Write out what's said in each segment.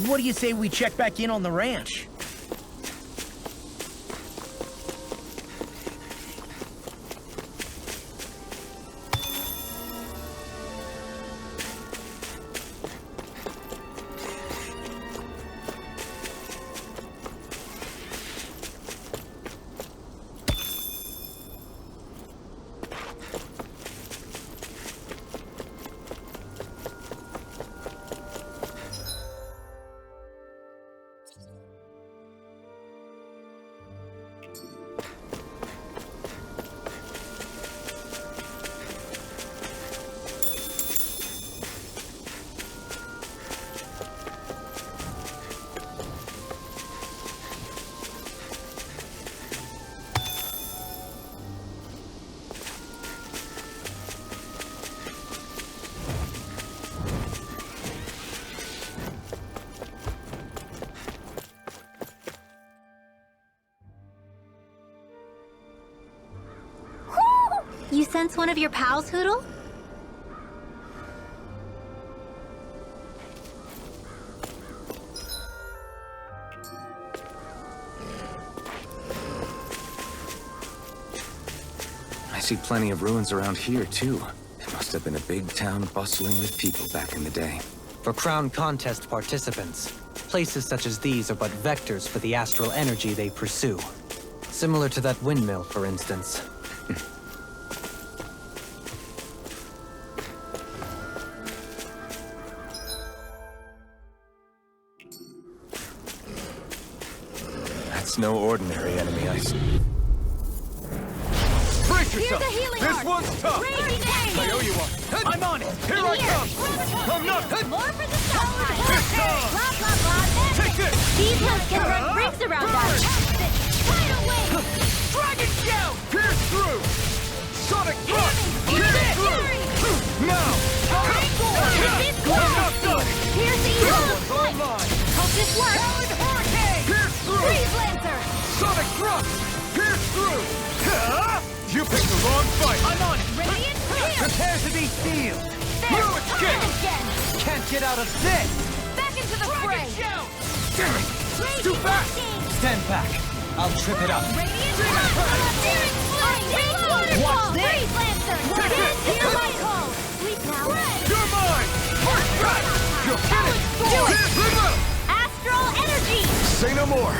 what do you say we check back in on the ranch? You sense one of your pals, Hoodle? I see plenty of ruins around here, too. It must have been a big town bustling with people back in the day. For Crown Contest participants, places such as these are but vectors for the astral energy they pursue. Similar to that windmill, for instance. That's no ordinary enemy, I see. Brace yourself! Here's a healing This arc. one's tough! I owe you one! I'm on it! Here I come! I'm not... More for the stockpile. This time! Blah, blah, blah. Take this! These hills can run rings around us. Right away! Dragon Shout! Pierce through! Sonic Thrust! Pierce through! Now! I'm not done! Here's the This one's online! Hope this works. Talon Hurricane! Pierce through! Freeze Lancer! Sonic Thrust! Pierce through! You picked the wrong fight! I'm on it! Radiant Heal! Prepare to be sealed! Blue escape! Again! Can't get out of this! Back into the fray! Damn it! Too fast! Stand back. I'll trip it up. Radiant Searing Flame! Waterfall! Watch this. Freeze Lancer! Take it. Heal my call! Sleep now! You're mine! First back! You'll get it! Do it. Remote! Astral Energy! Say no more!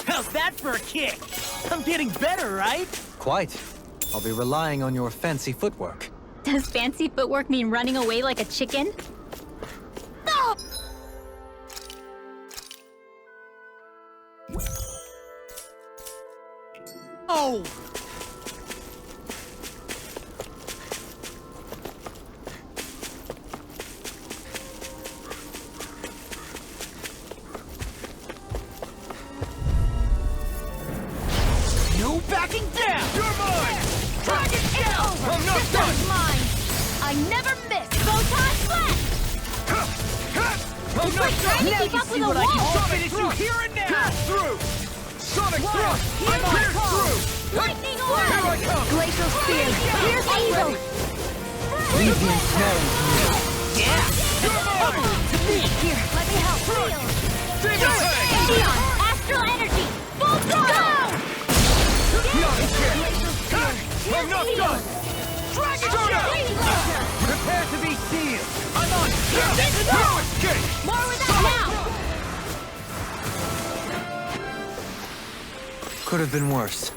How's that for a kick? I'm getting better, right? Quite. I'll be relying on your fancy footwork. Does fancy footwork mean running away like a chicken? No! Oh! No backing down! You're mine! Dragon Shout! I'm not This done! one's mine! I never miss! Photon Flash! I'm It's not like trying done! to Now keep you up see with a what I can wall! do. I'll finish you here and now! Pierce through! Sonic Thrust! Here's my Pierce call. through! Lightning Here I Aura! come! Glacial Spear! Here's Eagle! Leave the ensnaring to me. Yeah! You're mine! To me! Here, let me help! Heal! Demon Tank! Neon! Astral Energy! Full throttle! Beyond check! I'm not done! Dragon Shout! Prepare to be sealed! No escape! More with that Could have been worse.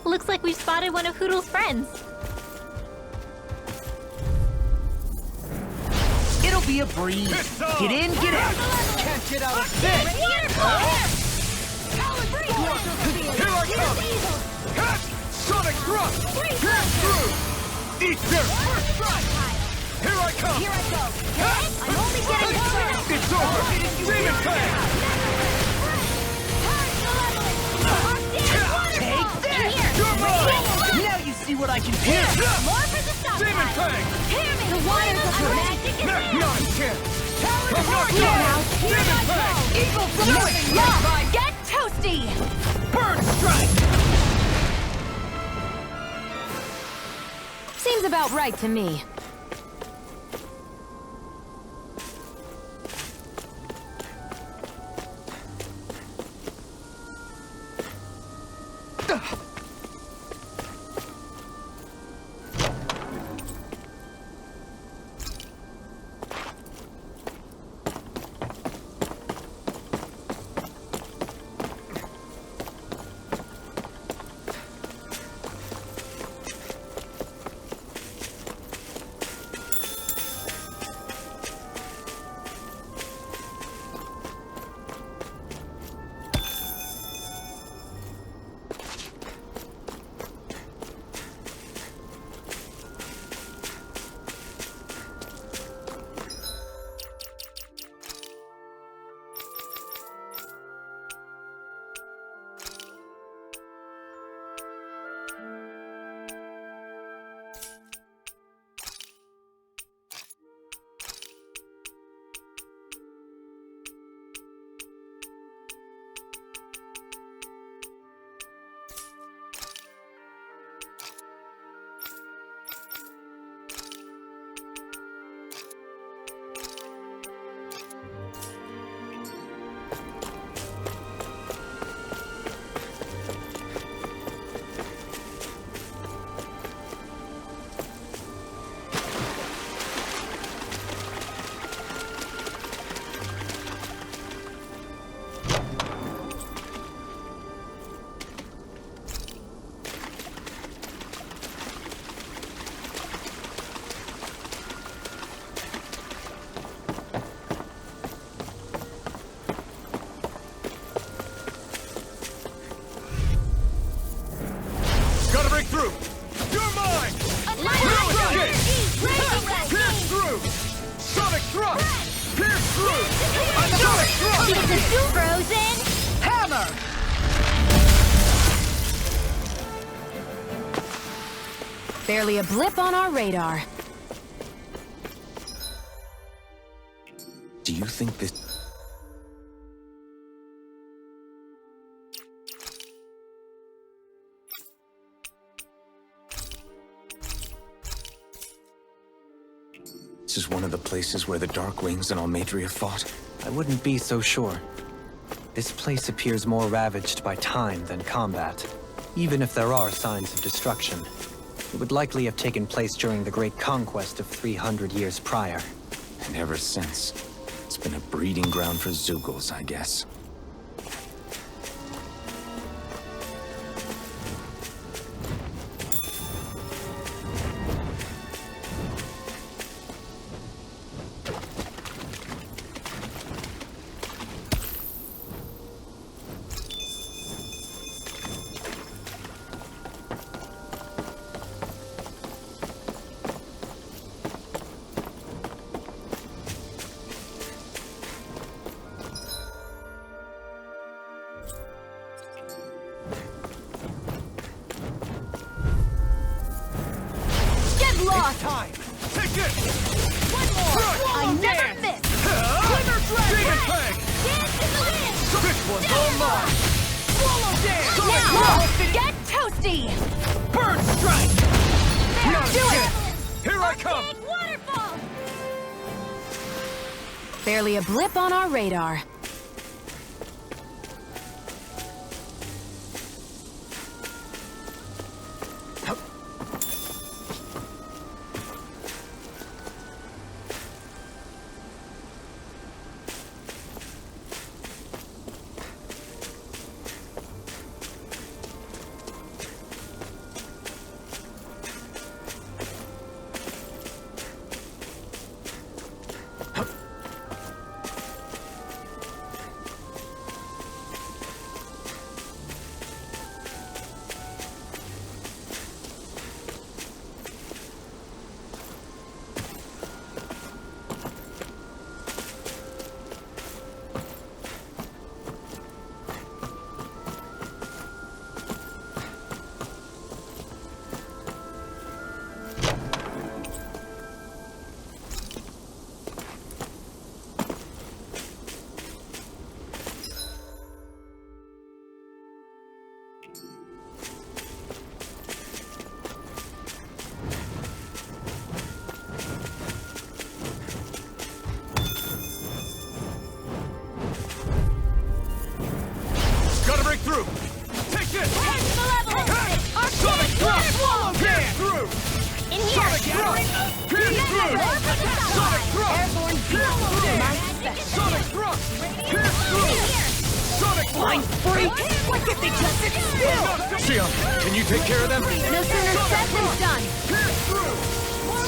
Looks like we've spotted one of Hoodle's friends. It'll be a breeze. Piss off! Get in, get out. Can't get out of this. Here I come! Cut! Sonic thrust! Pierce through! Eat dirt! Here I come! Here I go. Cut! I'm only getting started. It's over! Demon Fang! Take this. You're mine! Now you see what I can do. More for the stop Demon pile. Fang! Hear me. The waters of magic is Not in. not a chance! Talon I'm not Warrior. done! Here Demon I Fang! go. Eagle Flowing love. Get toasty. Bird strike. Seems about right to me. Gotta break through! You're mine! Pierce through! Sonic thrust! Pierce through! Sonic thrust! Frozen. Hammer. Barely a blip on our radar. Do you think this... This is one of the places where the Dark Wings and Almadria fought? I wouldn't be so sure. This place appears more ravaged by time than combat. Even if there are signs of destruction, it would likely have taken place during the Great Conquest of 300 years prior. And ever since, it's been a breeding ground for Zeugles, I guess. Time! Take it! One more. I never miss. Demon Fang! Dance in the wind. This one's all mine! Now, get toasty. I come! Waterfall! Barely a blip on our radar. Gotta break through! Take this! Malevolent! Sonic thrust! Swallow Pierce through! In here! Sonic thrust! Pierce through! Sonic thrust! Airborne Pierce through! My Sonic thrust! Pierce through! Sonic blind freak! What if they just sit still? Sion, can you take care of them? No sooner said than done. Pierce through!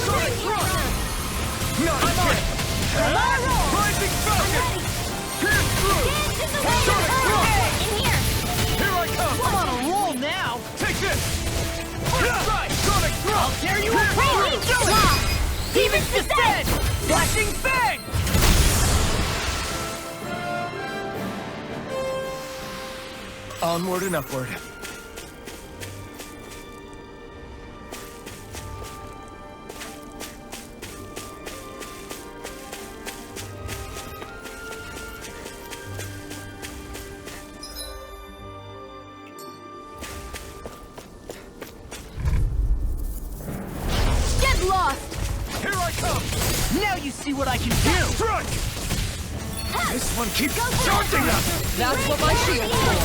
Sonic thrust! Not again! Rising Falcon! Pierce through! Sonic thrust! In here! Here I come! I'm on a roll now. Take this! Sonic thrust! Tear you Pierce apart! through! Demons descend! Flashing fang! Onward and upward. Get lost! Here I come! Now you see what I can do! Strike! This one keeps charging us! That's what my shield's for!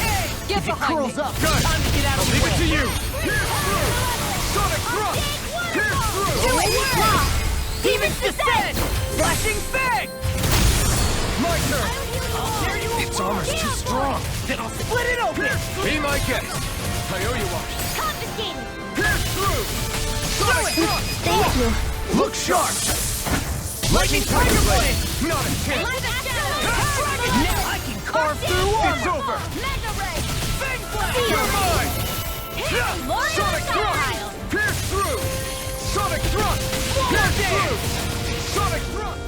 Get behind me! Good! Time to get out I'll of the leave way! it to you! Pierce through! Sonic thrust! Pierce through! Do it! Demons descend! Flashing fang! My turn! Its armor's too strong! Then I'll split it open! Be my guest! I owe you one! Confiscated! Pierce through! Sonic thrust! Thank you. Look sharp! Lightning Tiger Blade! Not a chance! Now I can carve through It's armor! over! Mega Ray! Fang blast! You're mine! Lord Sonic of thrust! Style. Pierce through! Sonic thrust! Pierce through! Sonic thrust!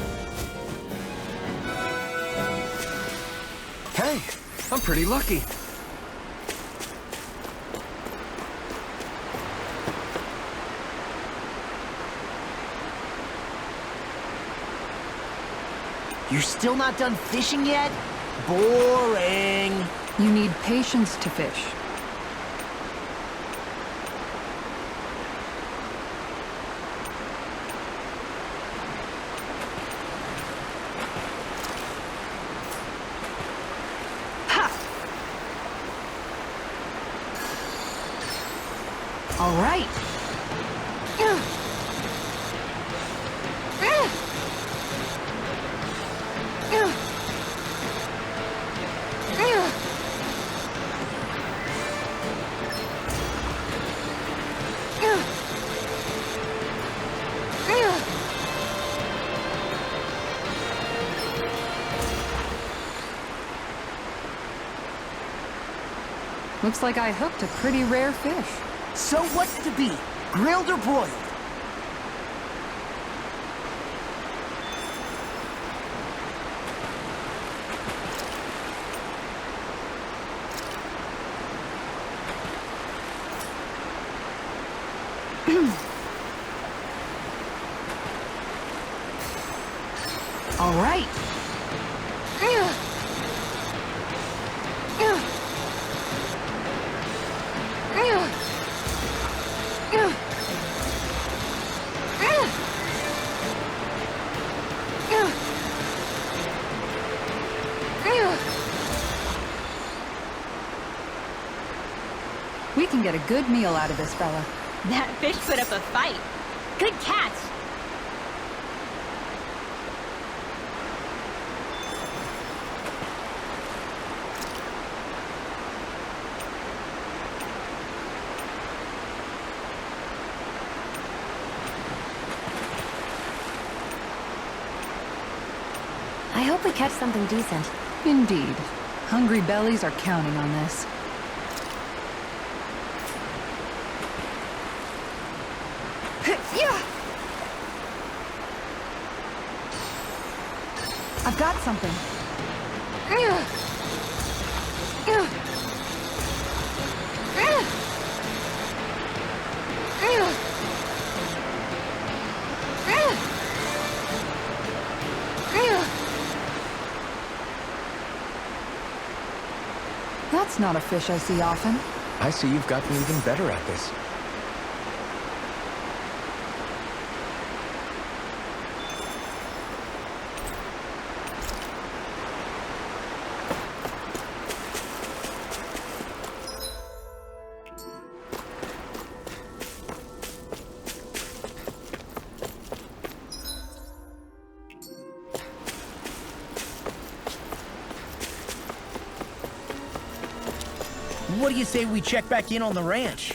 Hey, I'm pretty lucky. You're still not done fishing yet? Boring. You need patience to fish. All right. Looks like I hooked a pretty rare fish. So what's to be? Grilled or broiled? All right. get a good meal out of this fella. That fish put up a fight. Good catch. I hope we catch something decent. Indeed. Hungry bellies are counting on this. I've got something. That's not a fish I see often. I see you've gotten even better at this. What do you say we check back in on the ranch?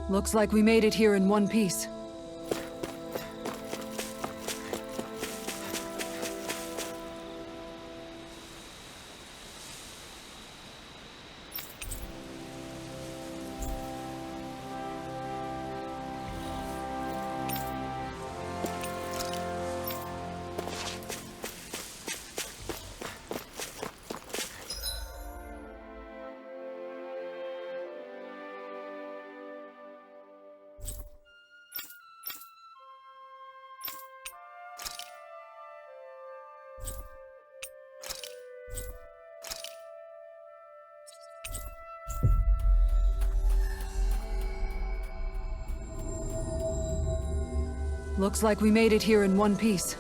Looks like we made it here in one piece. Looks like we made it here in one piece.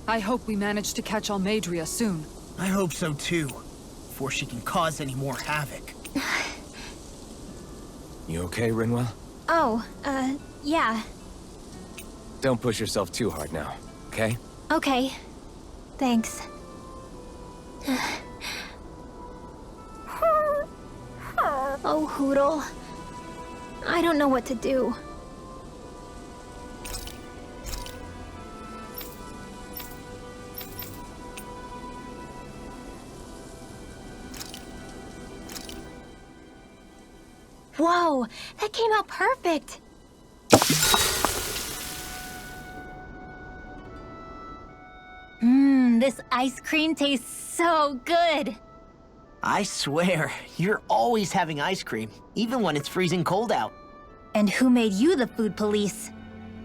I hope we manage to catch Almadria soon. I hope so too, before she can cause any more havoc. You okay, Rinwell? Oh, yeah. Don't push yourself too hard now, okay? Okay. Thanks. Oh, Hootle. I don't know what to do. Whoa, that came out perfect. This ice cream tastes so good. I swear, you're always having ice cream, even when it's freezing cold out. And who made you the food police?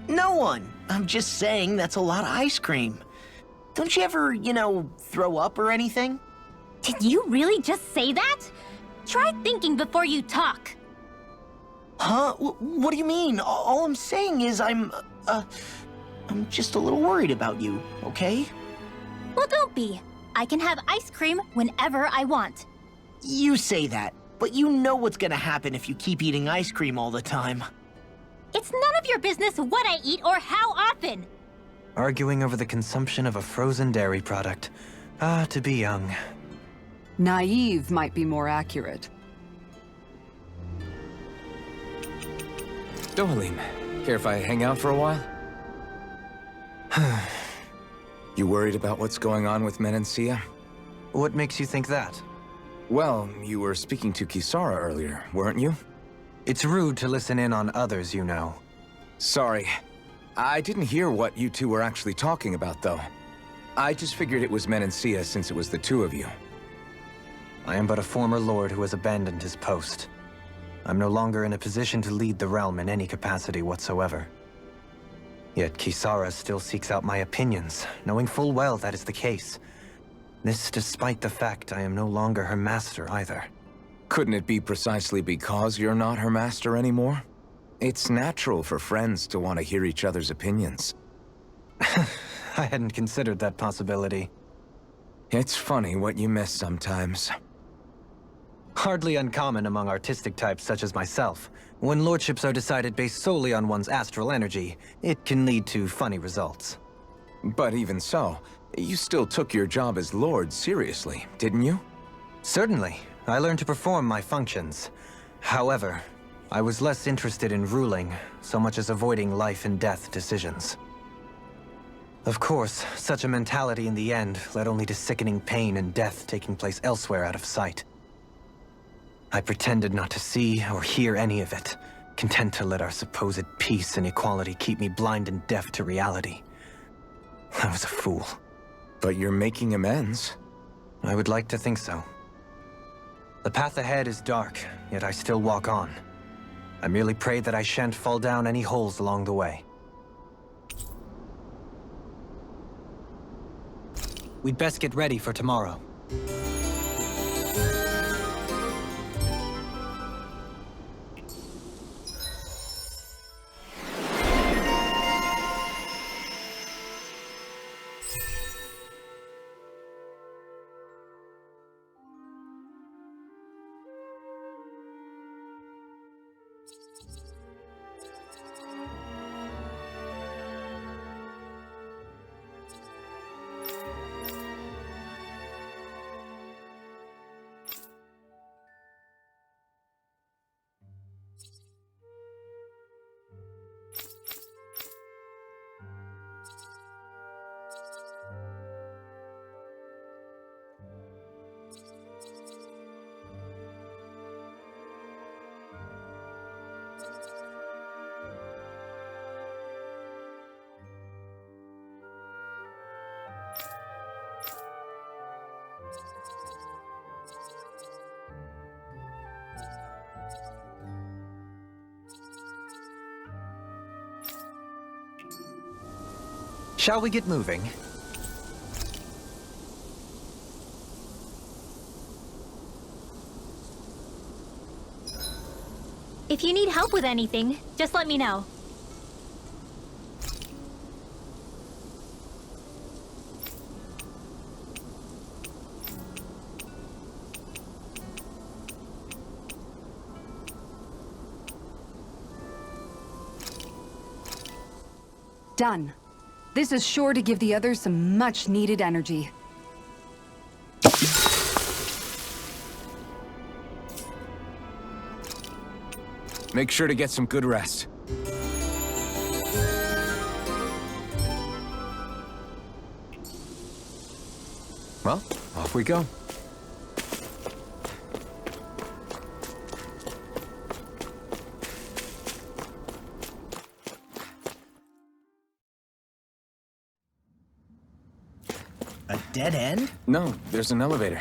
No one. I'm just saying that's a lot of ice cream. Don't you ever, throw up or anything? Did you really just say that? Try thinking before you talk. Huh? What do you mean? All I'm saying is I'm just a little worried about you, okay? Well, don't be. I can have ice cream whenever I want. You say that, but you know what's gonna happen if you keep eating ice cream all the time. It's none of your business what I eat or how often. Arguing over the consumption of a frozen dairy product. Ah, to be young. Naive might be more accurate. Dohalim, care if I hang out for a while? You worried about what's going on with Menancia? What makes you think that? Well, you were speaking to Kisara earlier, weren't you? It's rude to listen in on others, you know. Sorry. I didn't hear what you two were actually talking about, though. I just figured it was Menancia since it was the two of you. I am but a former lord who has abandoned his post. I'm no longer in a position to lead the realm in any capacity whatsoever. Yet Kisara still seeks out my opinions, knowing full well that is the case. This despite the fact I am no longer her master either. Couldn't it be precisely because you're not her master anymore? It's natural for friends to want to hear each other's opinions. I hadn't considered that possibility. It's funny what you miss sometimes. Hardly uncommon among artistic types such as myself. When lordships are decided based solely on one's astral energy, it can lead to funny results. But even so, you still took your job as lord seriously, didn't you? Certainly. I learned to perform my functions. However, I was less interested in ruling, so much as avoiding life and death decisions. Of course, such a mentality in the end led only to sickening pain and death taking place elsewhere out of sight. I pretended not to see or hear any of it, content to let our supposed peace and equality keep me blind and deaf to reality. I was a fool. But you're making amends. I would like to think so. The path ahead is dark, yet I still walk on. I merely pray that I shan't fall down any holes along the way. We'd best get ready for tomorrow. Shall we get moving? If you need help with anything, just let me know. Done. This is sure to give the others some much-needed energy. Make sure to get some good rest. Well, off we go. A dead end? No, there's an elevator.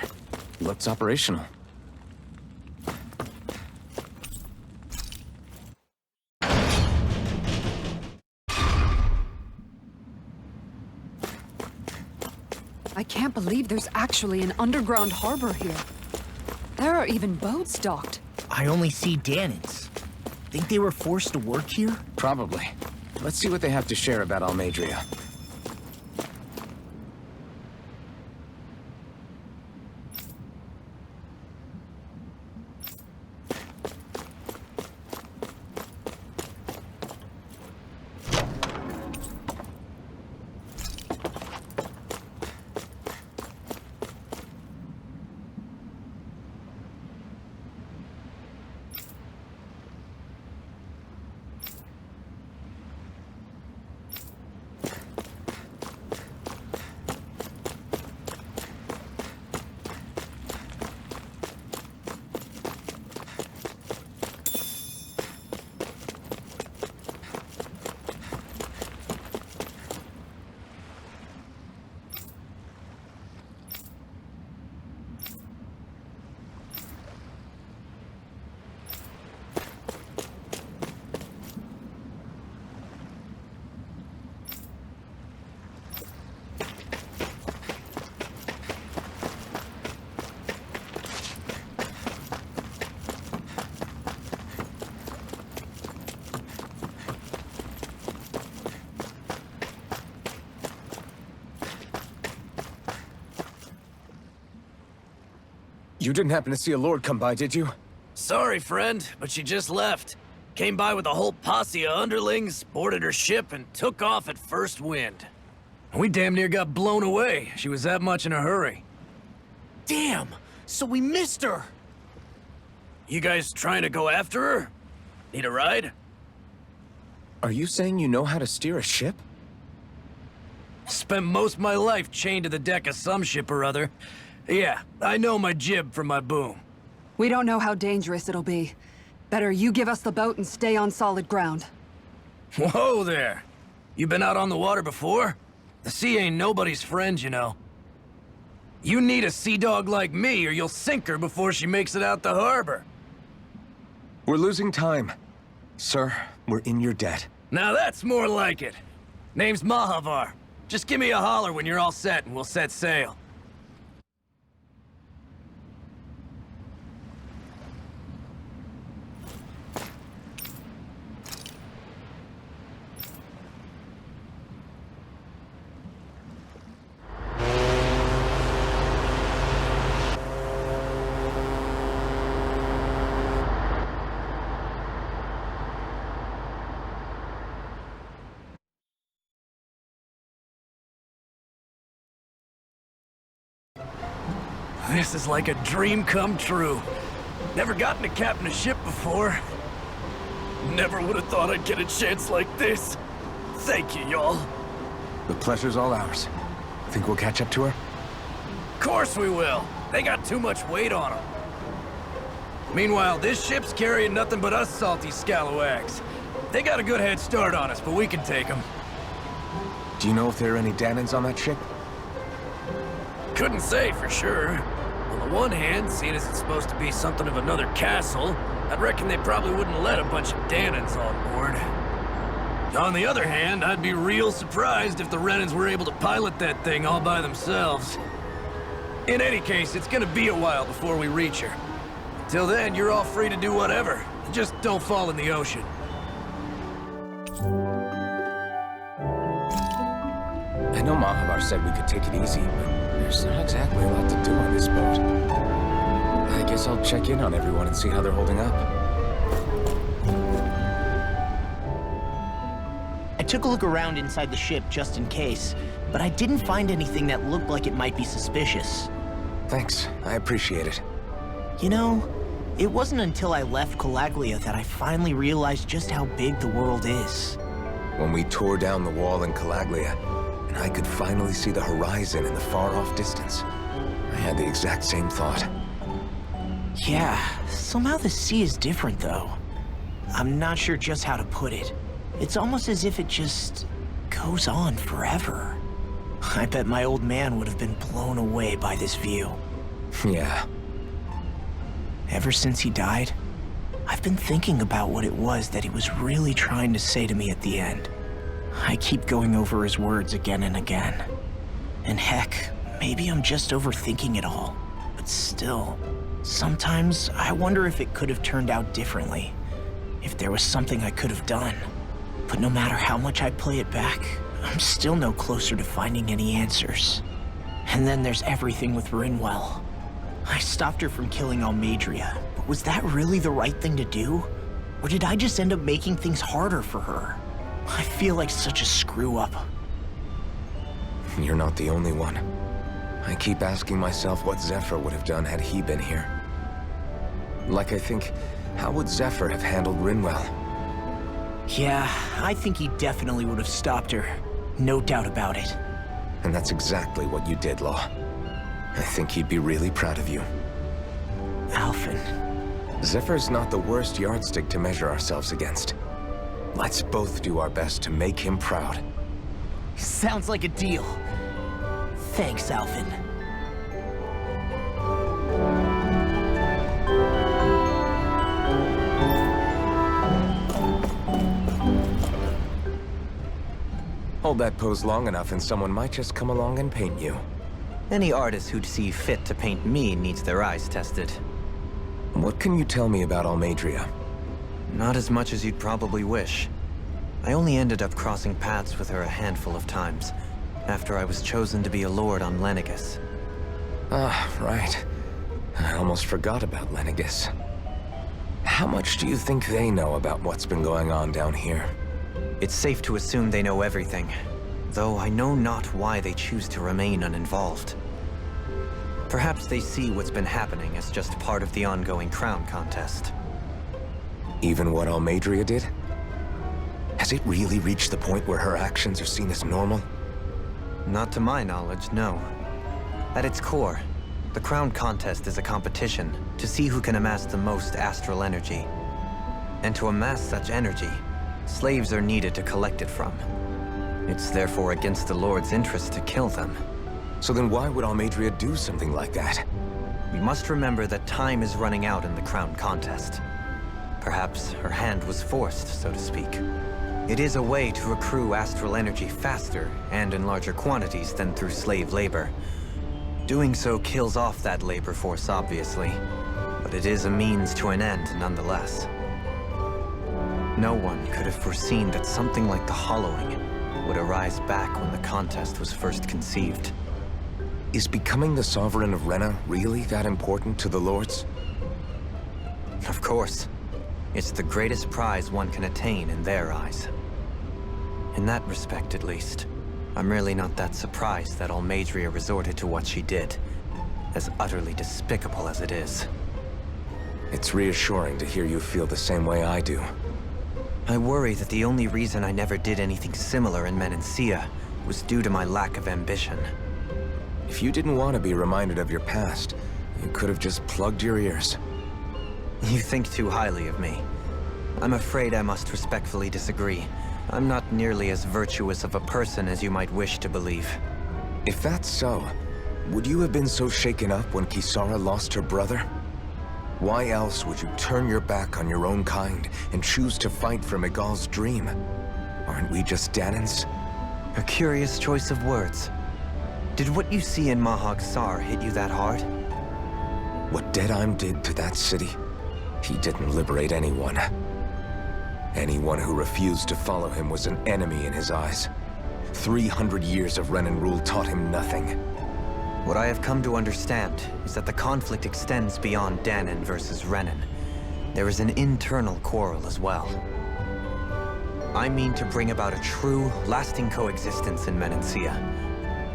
Looks operational. I can't believe there's actually an underground harbor here. There are even boats docked. I only see Danans. Think they were forced to work here? Probably. Let's see what they have to share about Almadria. You didn't happen to see a lord come by, did you? Sorry, friend, but she just left. Came by with a whole posse of underlings, boarded her ship, and took off at first wind. We damn near got blown away. She was that much in a hurry. Damn! So we missed her! You guys trying to go after her? Need a ride? Are you saying you know how to steer a ship? Spent most of my life chained to the deck of some ship or other. Yeah, I know my jib from my boom. We don't know how dangerous it'll be. Better you give us the boat and stay on solid ground. Whoa there! You been out on the water before? The sea ain't nobody's friend, you know. You need a sea dog like me, or you'll sink her before she makes it out the harbor. We're losing time. Sir, we're in your debt. Now that's more like it. Name's Mahavar. Just give me a holler when you're all set and we'll set sail. This is like a dream come true. Never gotten to captain a ship before. Never would have thought I'd get a chance like this. Thank you, y'all. The pleasure's all ours. Think we'll catch up to her? Course we will. They got too much weight on them. Meanwhile, this ship's carrying nothing but us salty scalawags. They got a good head start on us, but we can take them. Do you know if there are any Danans on that ship? Couldn't say for sure. On the one hand, seeing as it's supposed to be something of another castle, I'd reckon they probably wouldn't let a bunch of Danans on board. On the other hand, I'd be real surprised if the Renans were able to pilot that thing all by themselves. In any case, it's gonna be a while before we reach her. Till then, you're all free to do whatever. Just don't fall in the ocean. I know Mahavar said we could take it easy, but there's not exactly a lot to do on this boat. I guess I'll check in on everyone and see how they're holding up. I took a look around inside the ship just in case, but I didn't find anything that looked like it might be suspicious. Thanks, I appreciate it. You know, it wasn't until I left Calaglia that I finally realized just how big the world is. When we tore down the wall in Calaglia, and I could finally see the horizon in the far-off distance, I had the exact same thought. Yeah, somehow the sea is different though. I'm not sure just how to put it. It's almost as if it just goes on forever. I bet my old man would have been blown away by this view. Yeah. Ever since he died, I've been thinking about what it was that he was really trying to say to me at the end. I keep going over his words again and again. And heck, maybe I'm just overthinking it all. But still, sometimes I wonder if it could have turned out differently. If there was something I could have done. But no matter how much I play it back, I'm still no closer to finding any answers. And then there's everything with Rinwell. I stopped her from killing Almadria, but was that really the right thing to do? Or did I just end up making things harder for her? I feel like such a screw-up. You're not the only one. I keep asking myself what Zephyr would have done had he been here. Like, I think, how would Zephyr have handled Rinwell? Yeah, I think he definitely would have stopped her. No doubt about it. And that's exactly what you did, Law. I think he'd be really proud of you. Alphen. Zephyr's not the worst yardstick to measure ourselves against. Let's both do our best to make him proud. Sounds like a deal. Thanks, Alphen. Hold that pose long enough and someone might just come along and paint you. Any artist who'd see fit to paint me needs their eyes tested. What can you tell me about Almadria? Not as much as you'd probably wish. I only ended up crossing paths with her a handful of times, after I was chosen to be a lord on Lenegis. Ah, right. I almost forgot about Lenegis. How much do you think they know about what's been going on down here? It's safe to assume they know everything, though I know not why they choose to remain uninvolved. Perhaps they see what's been happening as just part of the ongoing crown contest. Even what Almadria did? Has it really reached the point where her actions are seen as normal? Not to my knowledge, no. At its core, the crown contest is a competition to see who can amass the most astral energy. And to amass such energy, slaves are needed to collect it from. It's therefore against the Lord's interest to kill them. So then why would Almadria do something like that? We must remember that time is running out in the crown contest. Perhaps her hand was forced, so to speak. It is a way to accrue astral energy faster and in larger quantities than through slave labor. Doing so kills off that labor force, obviously, but it is a means to an end nonetheless. No one could have foreseen that something like the Hollowing would arise back when the contest was first conceived. Is becoming the Sovereign of Rena really that important to the Lords? Of course. It's the greatest prize one can attain in their eyes. In that respect, at least, I'm really not that surprised that Almadria resorted to what she did, as utterly despicable as it is. It's reassuring to hear you feel the same way I do. I worry that the only reason I never did anything similar in Menancia was due to my lack of ambition. If you didn't want to be reminded of your past, you could have just plugged your ears. You think too highly of me. I'm afraid I must respectfully disagree. I'm not nearly as virtuous of a person as you might wish to believe. If that's so, would you have been so shaken up when Kisara lost her brother? Why else would you turn your back on your own kind and choose to fight for Miguel's dream? Aren't we just Danans? A curious choice of words. Did what you see in Mahag Sar hit you that hard? What Deadheim did to that city, he didn't liberate anyone. Anyone who refused to follow him was an enemy in his eyes. 300 years of Renan rule taught him nothing. What I have come to understand is that the conflict extends beyond Danan versus Renan. There is an internal quarrel as well. I mean to bring about a true, lasting coexistence in Menancia.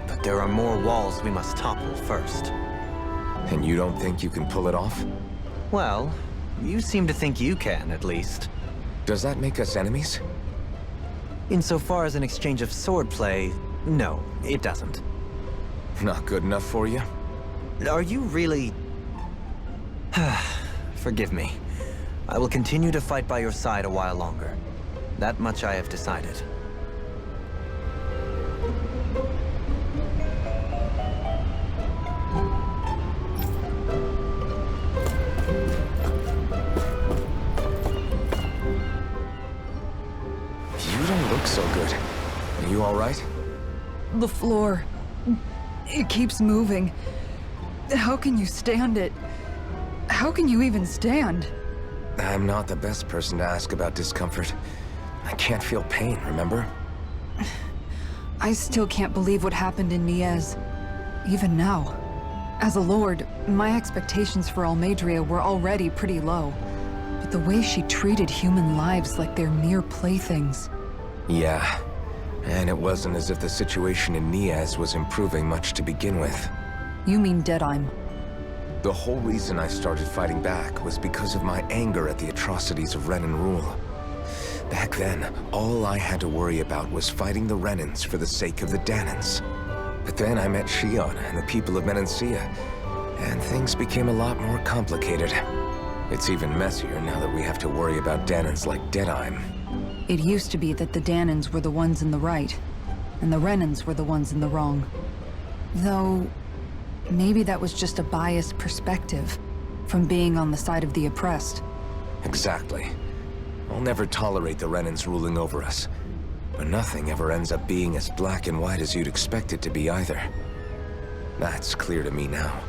But there are more walls we must topple first. And you don't think you can pull it off? Well, you seem to think you can, at least. Does that make us enemies? Insofar as an exchange of swordplay, no, it doesn't. Not good enough for you? Are you really... Forgive me. I will continue to fight by your side a while longer. That much I have decided. look so good. Are you all right? The floor. It keeps moving. How can you stand it? How can you even stand? I'm not the best person to ask about discomfort. I can't feel pain, remember? I still can't believe what happened in Niez. Even now. As a lord, my expectations for Almadria were already pretty low. But the way she treated human lives like they're mere playthings. Yeah. And it wasn't as if the situation in Niez was improving much to begin with. You mean Deadheim? The whole reason I started fighting back was because of my anger at the atrocities of Renan rule. Back then, all I had to worry about was fighting the Renans for the sake of the Danans. But then I met Shion and the people of Menancia, and things became a lot more complicated. It's even messier now that we have to worry about Danans like Deadheim. It used to be that the Danans were the ones in the right, and the Renans were the ones in the wrong. Though, maybe that was just a biased perspective from being on the side of the oppressed. Exactly. I'll never tolerate the Renans ruling over us. But nothing ever ends up being as black and white as you'd expect it to be either. That's clear to me now.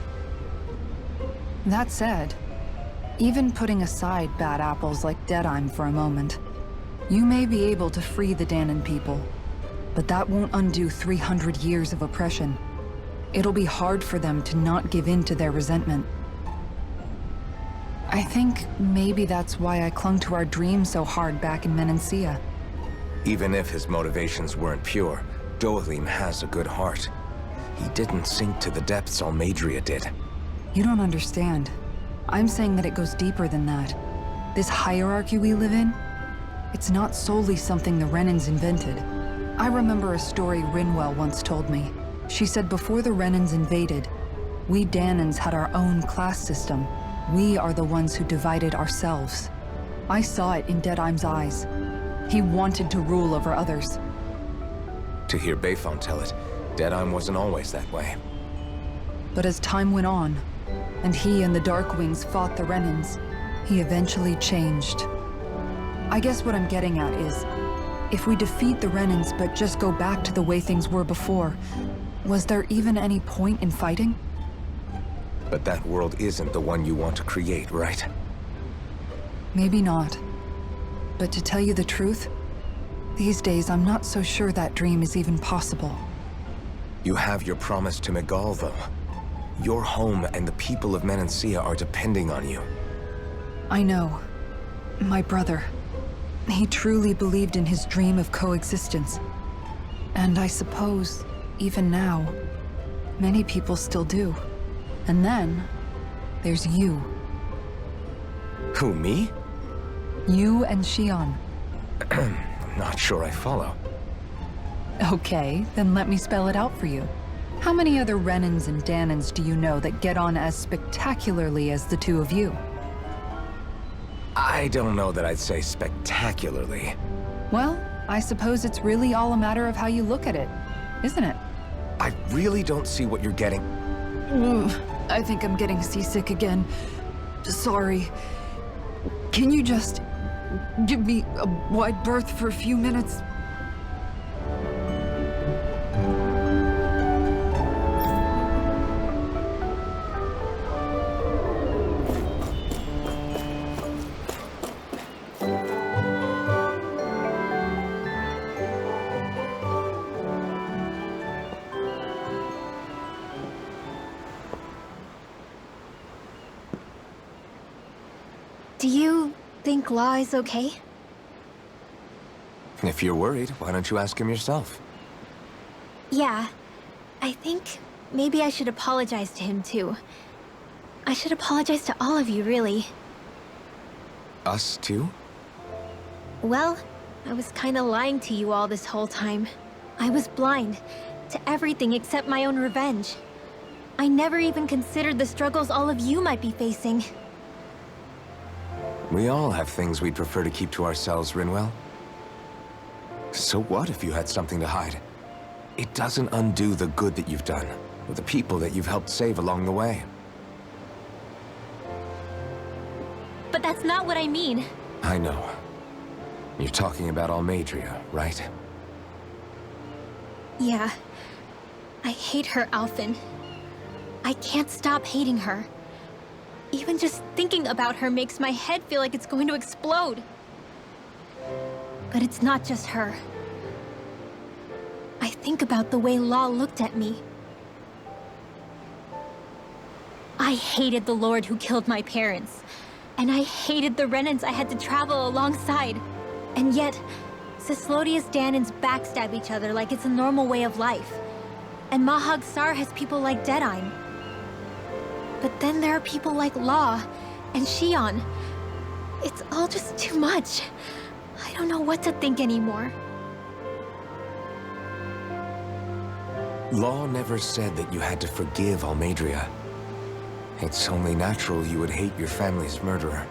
That said, even putting aside bad apples like Deadheim for a moment, you may be able to free the Danan people, but that won't undo 300 years of oppression. It'll be hard for them to not give in to their resentment. I think maybe that's why I clung to our dream so hard back in Menancia. Even if his motivations weren't pure, Dohalim has a good heart. He didn't sink to the depths Almadria did. You don't understand. I'm saying that it goes deeper than that. This hierarchy we live in, it's not solely something the Renans invented. I remember a story Rinwell once told me. She said before the Renans invaded, we Danans had our own class system. We are the ones who divided ourselves. I saw it in Deadheim's eyes. He wanted to rule over others. To hear Bayfon tell it, Deadheim wasn't always that way. But as time went on, and he and the Darkwings fought the Renans, he eventually changed. I guess what I'm getting at is, if we defeat the Renans but just go back to the way things were before, was there even any point in fighting? But that world isn't the one you want to create, right? Maybe not. But to tell you the truth, these days I'm not so sure that dream is even possible. You have your promise to Megal, though. Your home and the people of Menancia are depending on you. I know. My brother. He truly believed in his dream of coexistence. And I suppose, even now, many people still do. And then, there's you. Who, me? You and Shion. I'm not sure I follow. Okay, then let me spell it out for you. How many other Renans and Danans do you know that get on as spectacularly as the two of you? I don't know that I'd say spectacularly. Well, I suppose it's really all a matter of how you look at it, isn't it? I really don't see what you're getting. I think I'm getting seasick again. Sorry. Can you just give me a wide berth for a few minutes? Do you think Law is okay? If you're worried, why don't you ask him yourself? Yeah. I think maybe I should apologize to him too. I should apologize to all of you, really. Us too? Well, I was kinda lying to you all this whole time. I was blind to everything except my own revenge. I never even considered the struggles all of you might be facing. We all have things we'd prefer to keep to ourselves, Rinwell. So what if you had something to hide? It doesn't undo the good that you've done, or the people that you've helped save along the way. But that's not what I mean. I know. You're talking about Almadria, right? Yeah. I hate her, Alphen. I can't stop hating her. Even just thinking about her makes my head feel like it's going to explode. But it's not just her. I think about the way Law looked at me. I hated the Lord who killed my parents. And I hated the Renans I had to travel alongside. And yet, Cyslodia's Danans backstab each other like it's a normal way of life. And Mahag Sar has people like Deadeye. But then there are people like Law and Shion. It's all just too much. I don't know what to think anymore. Law never said that you had to forgive Almeidrea. It's only natural you would hate your family's murderer.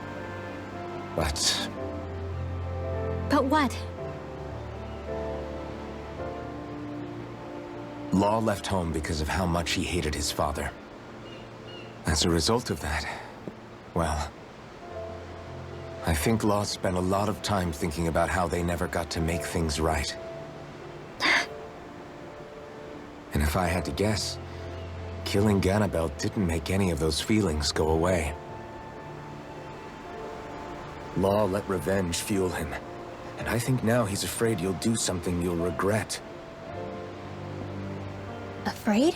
But But what? Law left home because of how much he hated his father. As a result of that, well, I think Law spent a lot of time thinking about how they never got to make things right. And if I had to guess, killing Ganabel didn't make any of those feelings go away. Law let revenge fuel him, and I think now he's afraid you'll do something you'll regret. Afraid?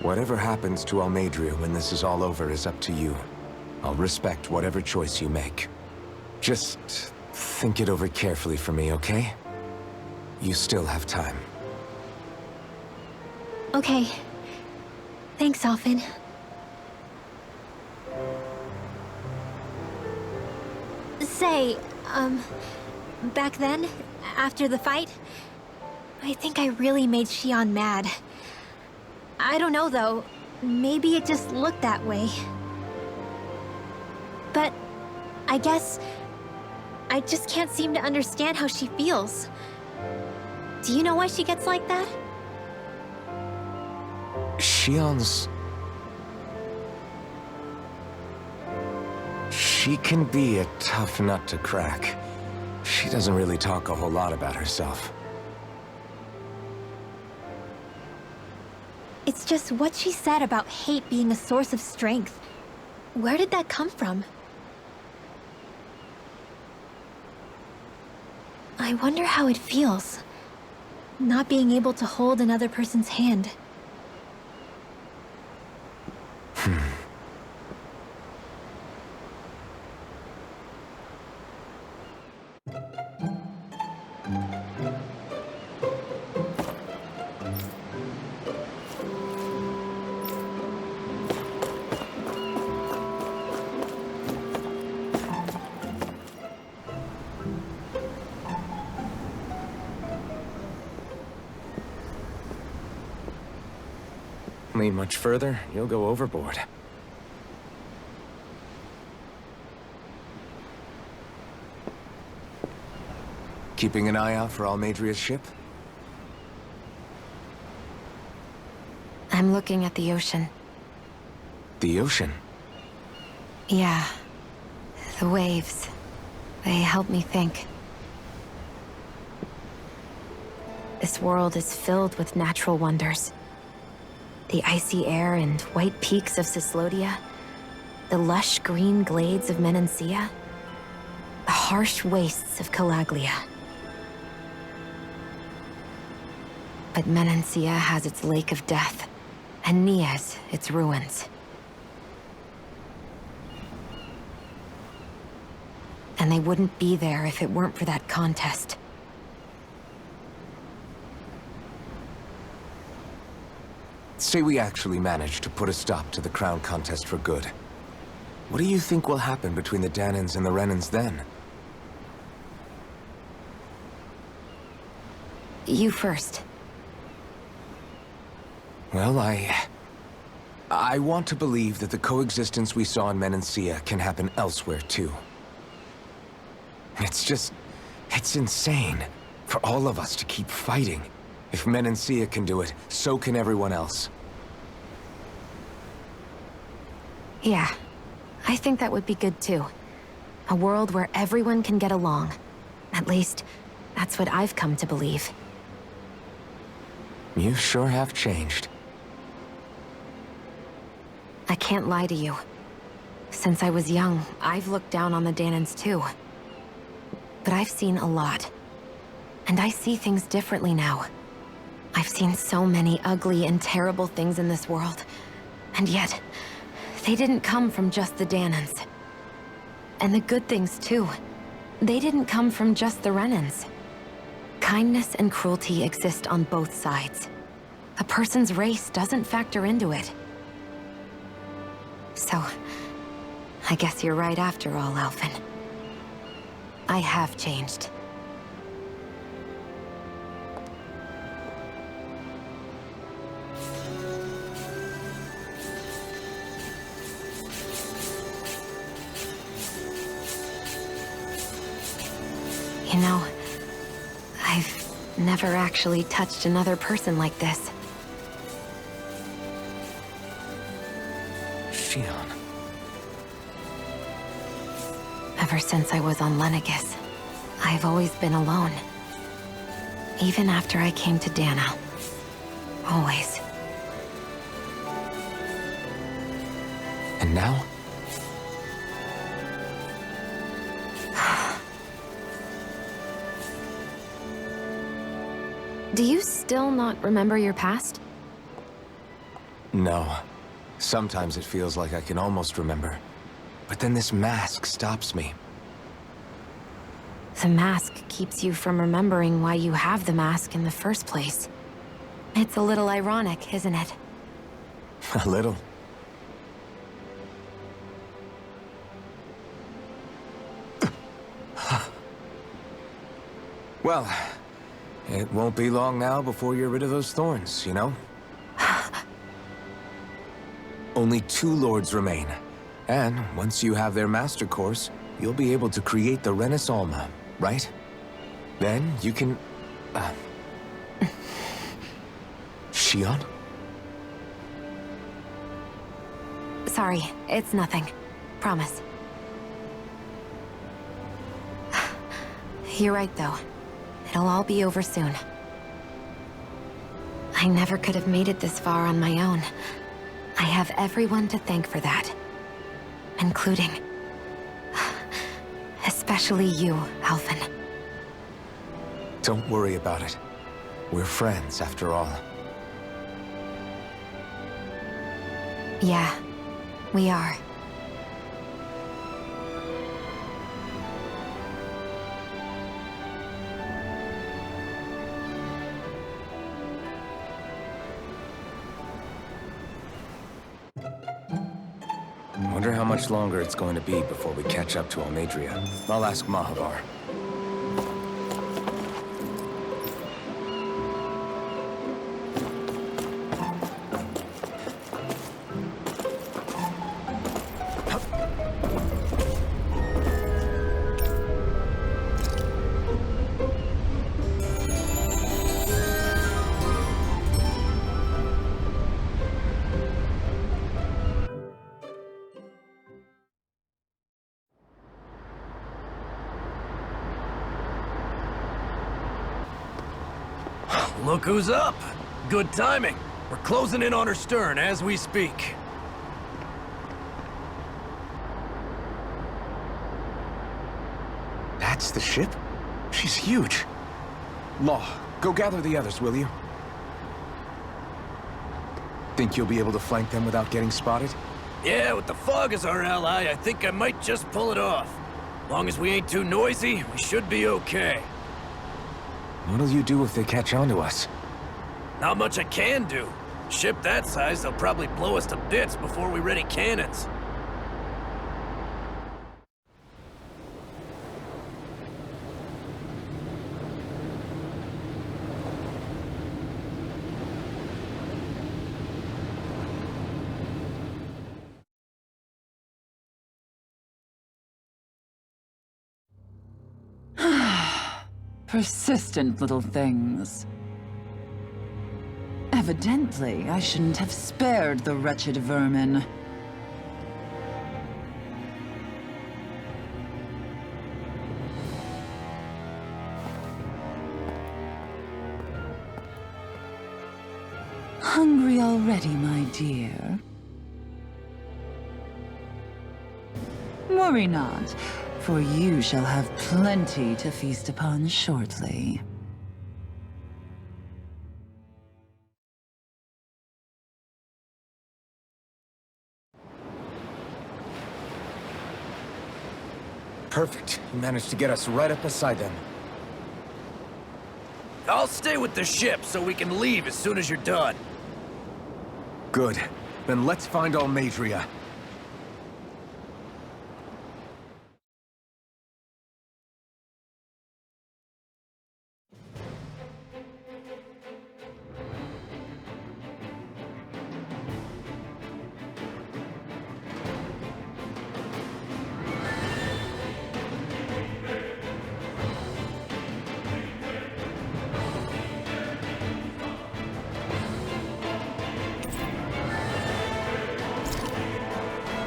Whatever happens to Almeidrea when this is all over is up to you. I'll respect whatever choice you make. Just think it over carefully for me, okay? You still have time. Okay. Thanks, Alphen. Say, back then, after the fight, I think I really made Shion mad. I don't know, though. Maybe it just looked that way. But I guess I just can't seem to understand how she feels. Do you know why she gets like that? Shion's... She can be a tough nut to crack. She doesn't really talk a whole lot about herself. It's just what she said about hate being a source of strength. Where did that come from? I wonder how it feels, not being able to hold another person's hand. Lean much further, you'll go overboard. Keeping an eye out for Almeidrea's ship? I'm looking at the ocean. The ocean? Yeah. The waves. They help me think. This world is filled with natural wonders. The icy air and white peaks of Cyslodia, the lush green glades of Menancia, the harsh wastes of Calaglia. But Menancia has its Lake of Death, and Nias its ruins. And they wouldn't be there if it weren't for that contest. Say we actually manage to put a stop to the crown contest for good. What do you think will happen between the Danans and the Renans then? You first. Well, I want to believe that the coexistence we saw in Menancia can happen elsewhere, too. It's insane for all of us to keep fighting. If Menancia can do it, so can everyone else. Yeah, I think that would be good too. A world where everyone can get along. At least, That's what I've come to believe. You sure have changed. I can't lie to you. Since I was young, I've looked down on the Danans too. But I've seen a lot. And I see things differently now. I've seen so many ugly and terrible things in this world. And yet, they didn't come from just the Danans. And the good things too. They didn't come from just the Renans. Kindness and cruelty exist on both sides. A person's race doesn't factor into it. So, I guess you're right after all, Alphen. I have changed. You know, I've never actually touched another person like this. Shion. Ever since I was on Lenegis, I've always been alone. Even after I came to Dana. Always. And now? Do you still not remember your past? No. Sometimes it feels like I can almost remember. But then this mask stops me. The mask keeps you from remembering why you have the mask in the first place. It's a little ironic, isn't it? A little. Well, it won't be long now before you're rid of those thorns, you know? Only 2 lords remain. And once you have their master course, you'll be able to create the Renis Alma, right? Then you can... Shion? Sorry, it's nothing. Promise. You're right, though. It'll all be over soon. I never could have made it this far on my own. I have everyone to thank for that. Including... especially you, Alphen. Don't worry about it. We're friends, after all. Yeah, we are. Wonder how much longer it's going to be before we catch up to Almadria. I'll ask Mahavar. Look who's up! Good timing. We're closing in on her stern as we speak. That's the ship? She's huge. Law, go gather the others, will you? Think you'll be able to flank them without getting spotted? Yeah, with the fog as our ally, I think I might just pull it off. Long as we ain't too noisy, we should be okay. What'll you do if they catch on to us? Not much I can do. Ship that size, they'll probably blow us to bits before we ready cannons. Persistent little things. Evidently, I shouldn't have spared the wretched vermin. hungry already, my dear? Worry not, for you shall have plenty to feast upon shortly. Perfect. You managed to get us right up beside them. I'll stay with the ship so we can leave as soon as you're done. Good. Then let's find Almadria.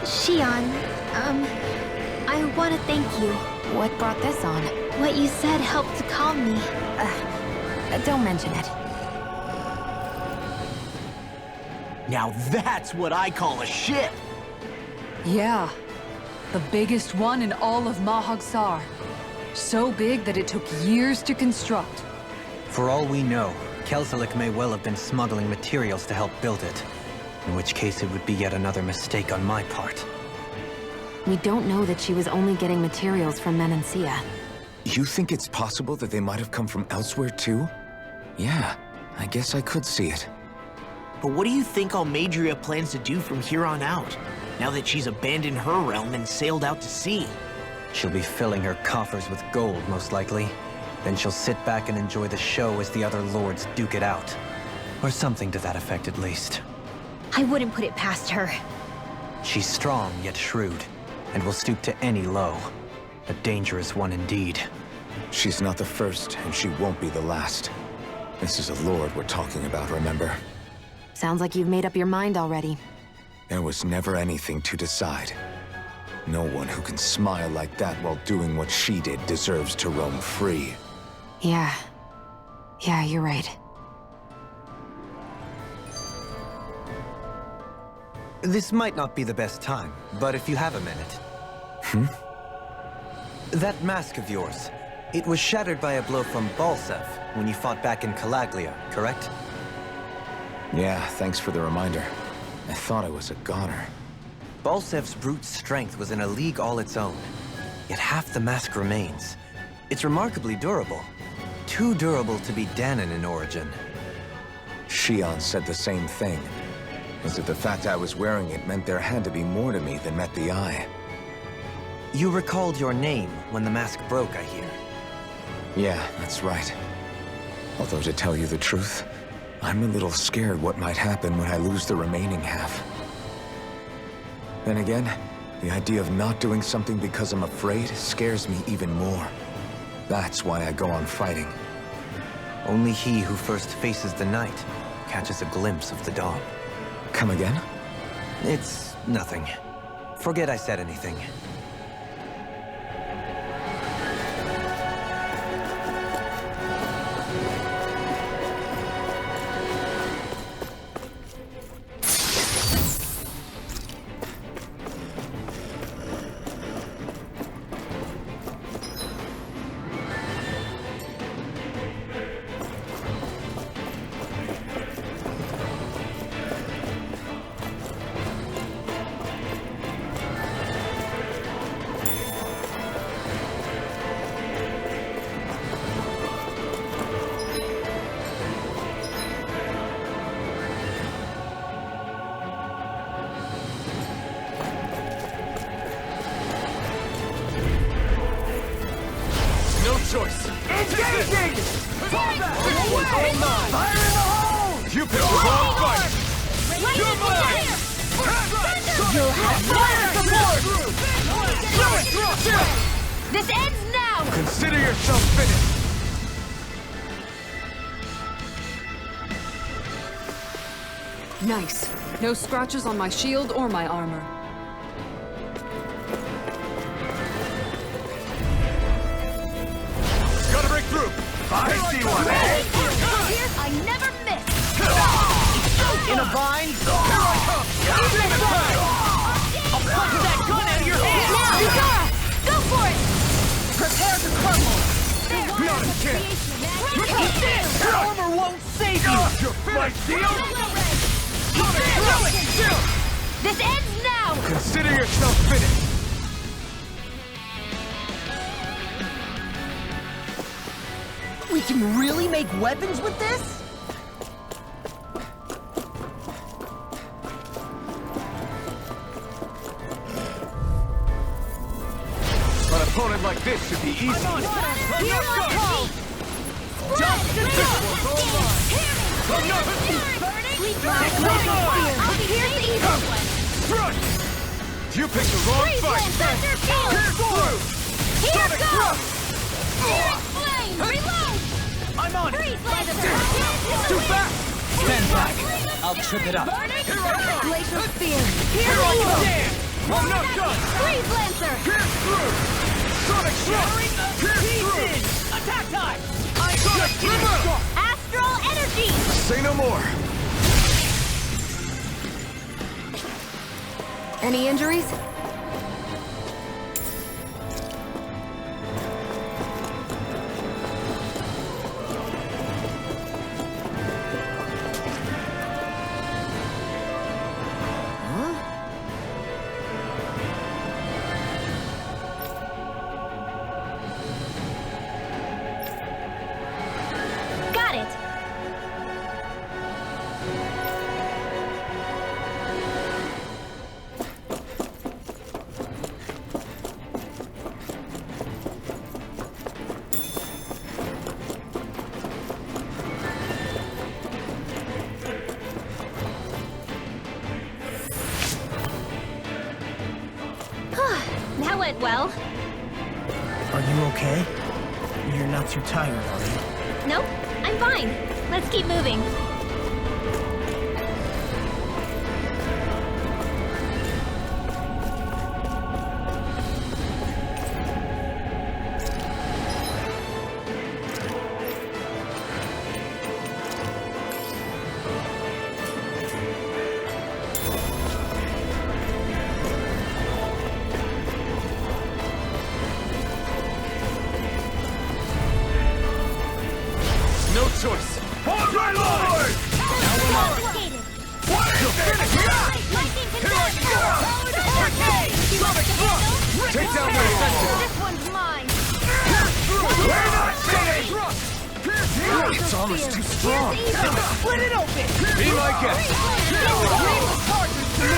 Xion, I want to thank you. What brought this on? What you said helped to calm me. Don't mention it. Now that's what I call a ship! Yeah. The biggest one in all of Mahag-Sar. So big that it took years to construct. For all we know, Kelzelik may well have been smuggling materials to help build it. In which case it would be yet another mistake on my part. We don't know that she was only getting materials from Menancia. You think it's possible that they might have come from elsewhere too? Yeah, I guess I could see it. But what do you think Almadria plans to do from here on out, now that she's abandoned her realm and sailed out to sea? She'll be filling her coffers with gold, most likely. Then she'll sit back and enjoy the show as the other lords duke it out. Or something to that effect, at least. I wouldn't put it past her. She's strong, yet shrewd, and will stoop to any low. A dangerous one indeed. She's not the first, and she won't be the last. This is a lord we're talking about, remember? Sounds like you've made up your mind already. There was never anything to decide. No one who can smile like that while doing what she did deserves to roam free. Yeah, you're right. This might not be the best time, but if you have a minute. That mask of yours, it was shattered by a blow from Balsev when you fought back in Calaglia, correct? Yeah, thanks for the reminder. I thought I was a goner. Balsev's brute strength was in a league all its own, yet half the mask remains. It's remarkably durable. Too durable to be Danon in origin. Xion said the same thing. As if the fact I was wearing it meant there had to be more to me than met the eye. You recalled your name when the mask broke, I hear. Yeah, that's right. Although to tell you the truth, I'm a little scared what might happen when I lose the remaining half. Then again, the idea of not doing something because I'm afraid scares me even more. That's why I go on fighting. Only he who first faces the night catches a glimpse of the dawn. Come again? It's nothing. Forget I said anything. Choice. Engaging! Fall back! Fire in the hole! You picked the wrong fight! You're mine! You'll have no support! This ends now! Consider yourself finished! Nice. No scratches on my shield or my armor. Gotta break through! I see one! I never miss! mine! Here I come! I'll punch that gun out of your hand! Now, Zara! Go for it! Prepare to crumble! Not a chance! Eat this! Your armor won't save you! You're finished! This ends now! Consider yourself finished. We can really make weapons with this? An opponent like this should be easy. I'm on! Justice! This one's all mine! I'll pierce the evil! Run! You picked the wrong fight. Thunder field! Pierce through! Here Sonic goes! thrust! Spirit flame! Reload! I'm on it! Freeze laser! Too fast! Stand back! I'll trip it up! Glacial spear! Here I evil! stand! I'm not done! Freeze lancer! Pierce through! Sonic thrust! Pierce through! Attack time! Sonic thrust! Astral energy! Say no more. Any injuries? Got it! That went well. Are you okay? You're not too tired, are you? Nope, I'm fine. Let's keep moving. No choice. Hold my line! Complicated! Lightning Take down their defenses. This one's mine! We're not finished! Its armor's too strong. Split it open! Be my guest. Partners to me!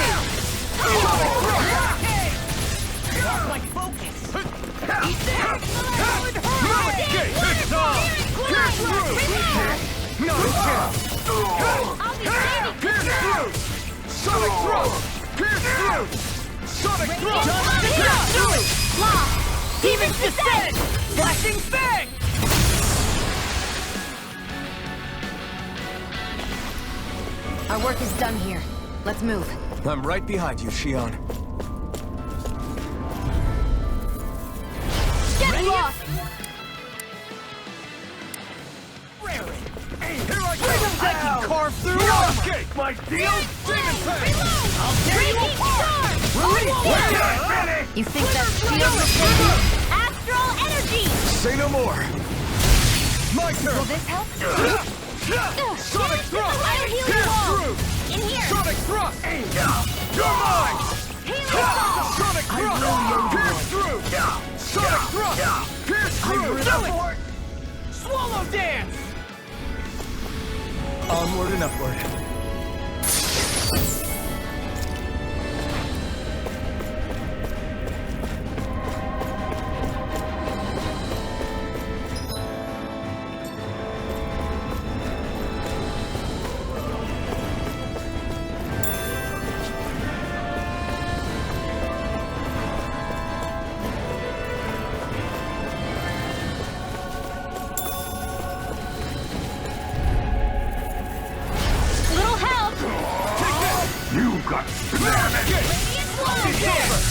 Lost my focus! Eat this! It's on. Pierce through! No chance. I'll be saving Pierce through. Sonic thrust. Pierce through. Sonic thrust. Lost! Demon's descent! Flashing fang! Our work is done here. Let's move. I'm right behind you, Shion. Get lost! Here I go! I can carve through armor! My deal? I'll tear you apart! You think that shield will save you? Astral energy! Say no more. My turn. Will this help? Sonic thrust. I'll heal you Pierce all! through. In here! Sonic thrust. You're mine. Sonic thrust. Pierce through. Sonic thrust. Pierce through. Do it! Swallow dance! Onward and upward. Little help! You got Radiant swallow dance!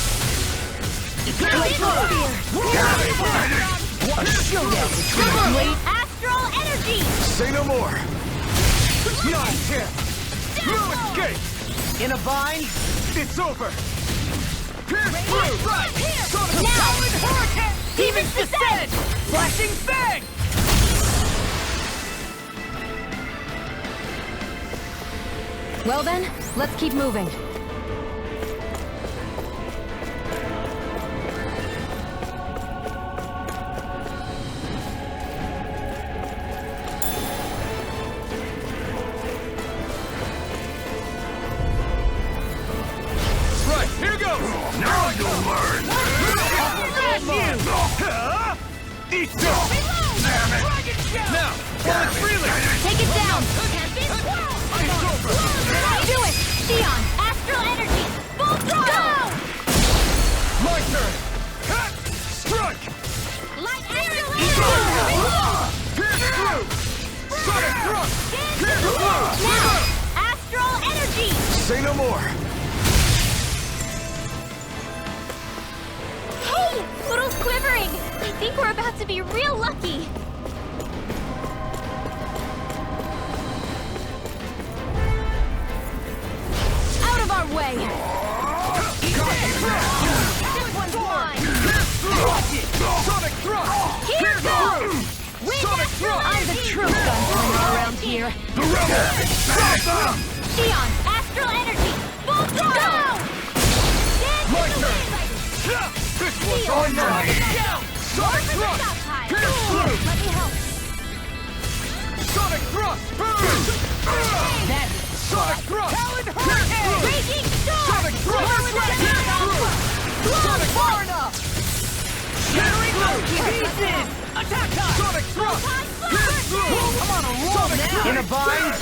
a showdown between Astral energy! Say no more. Not a chance. No escape! In a bind? It's over! Pierce through! Right! Sonic Now! Hurricane! Demon's Descent! Flashing Fang! Well then, let's keep moving. Right, here goes! Now you'll learn! Eat this! Damn it! Now, pull it freely! Take it down! It's over! Do it! Xion, astral energy! Full throttle! My turn! Cut! Strike! Light astral energy! Pierce through! Sonic thrust! Pierce through! Now! Astral energy! Say no more. Hey! Little's quivering! I think we're about to be real lucky! Out of our way! This one's mine! Sonic thrust! Here Pierce goes! through! Sonic thrust! I'm the true gunslinger around here! The rebels! Stop them! Xion, astral energy! Full throttle! My turn! This one's on mine! Sonic thrust! Pierce through! Let me help! Sonic thrust! Burn! Sonic thrust! Pierce through! Raging storm! Sonic thrust! Pierce through! Sonic Far enough! Shattering pieces! Attack time! Sonic thrust! Pierce through! I'm on a roll Sonic now! thrust! In a bind?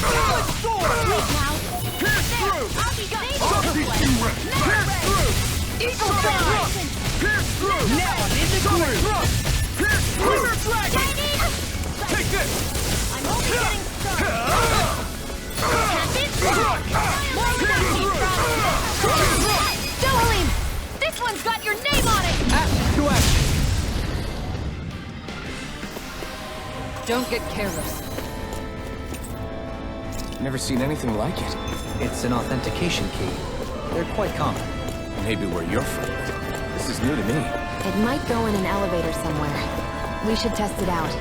Storm! Pierce through! I'll be gone! Pierce through! Eagle Sonic Fang! thrust! Pierce through! Now I'm in the Sonic groove! thrust! Pierce through! Dragon! Take this! I'm only getting started! Dohalim! This one's got your name on it! Action to action! Don't get careless. Never seen anything like it. It's an authentication key. They're quite common. Maybe where you're from. This is new to me. It might go in an elevator somewhere. We should test it out.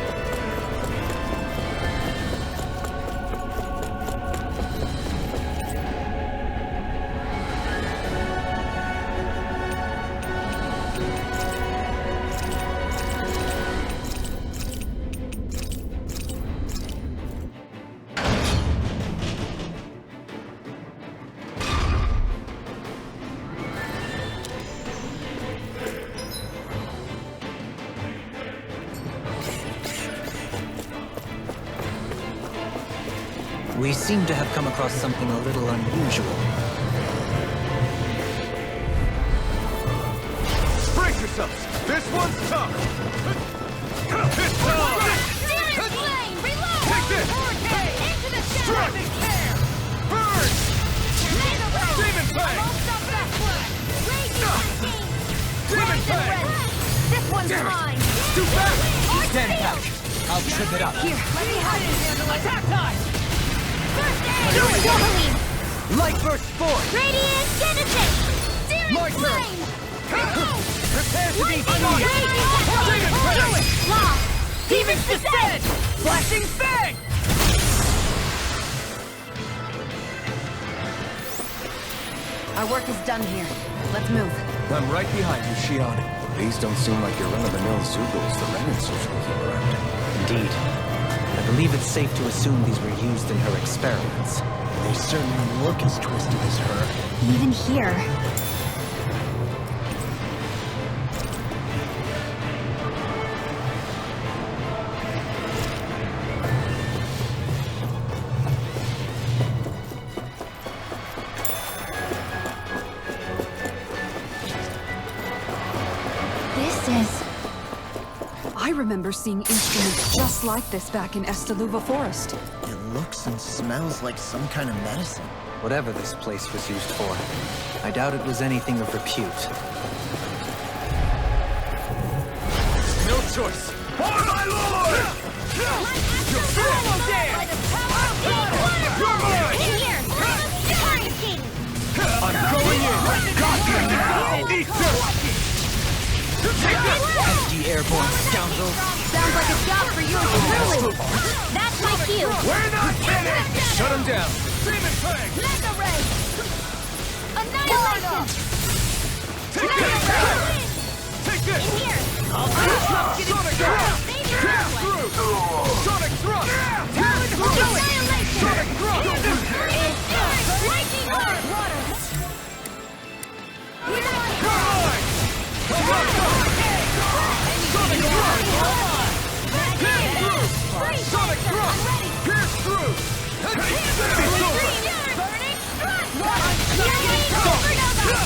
We seem to have come across something a little unusual. Brace yourselves! This one's tough! It's on! Demon flame! Reload! Take this! Into the Strike! Burn! Demon Fang! Demon Fang! This one's mine! Too fast! Stand back! I'll trip it up. Here, let me help you. Attack time! First aid! Dohalim! Light burst force! Radiant Genesis! Searing My turn. flame! Prepare to be Radiant Demon Fang! Lost! Demon's Descent! Flashing Fang! Our work is done here. Let's move. I'm right behind you, Xion. These don't seem like your run-of-the-mill Zoogles the Renans usually keep around. Indeed. I believe it's safe to assume these were used in her experiments. They certainly look as twisted as her. Even here. This is... I remember seeing instruments just like this back in Estaluva Forest. It looks and smells like some kind of medicine. Whatever this place was used for, I doubt it was anything of repute. No choice! For my lord! You're mine! Empty airborne scoundrels. Sounds like a job for you truly. That's my cue. We're not finished! Shut him down. Demon Fang! Mega Ray. Annihilation. Take this! Take this! In here. Sonic Thrust! Pass through! Sonic Thrust! Pass through! Sonic Thrust! Lightning Orb. Come on! Sonic Thrust! Pierce through! Sonic Thrust! Pierce through!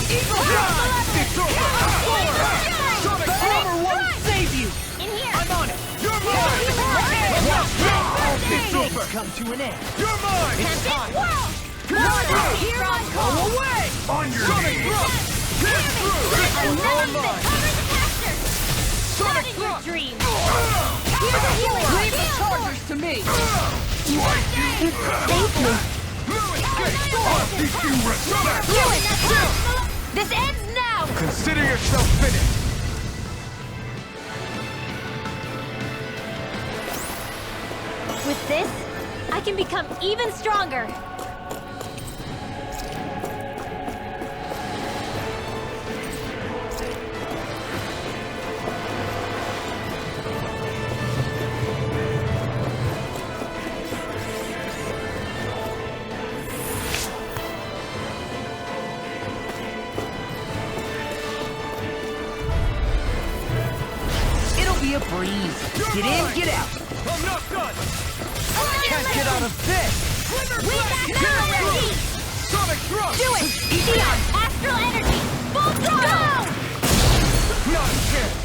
It's over! It's over! Sonic Armor won't save you! In here. I'm on it! You're mine! It's over! Come to an end. You're mine! It's time! Pierce through! Here I Go away! On your Sonic Thrust! Pierce through! Another fit. Cover the caster. Sonic Not in your Thrust! dreams. Here's a healing. Leave the chargers to me! No escape! These two Sonic Do it. This ends now. Consider yourself finished! With this, I can become even stronger. It'll be a breeze. Get in, get out. I'm not done! Can't get out of this! We got power. Sonic Thrust! Do it. Eon, astral energy. Full throttle. Not a chance!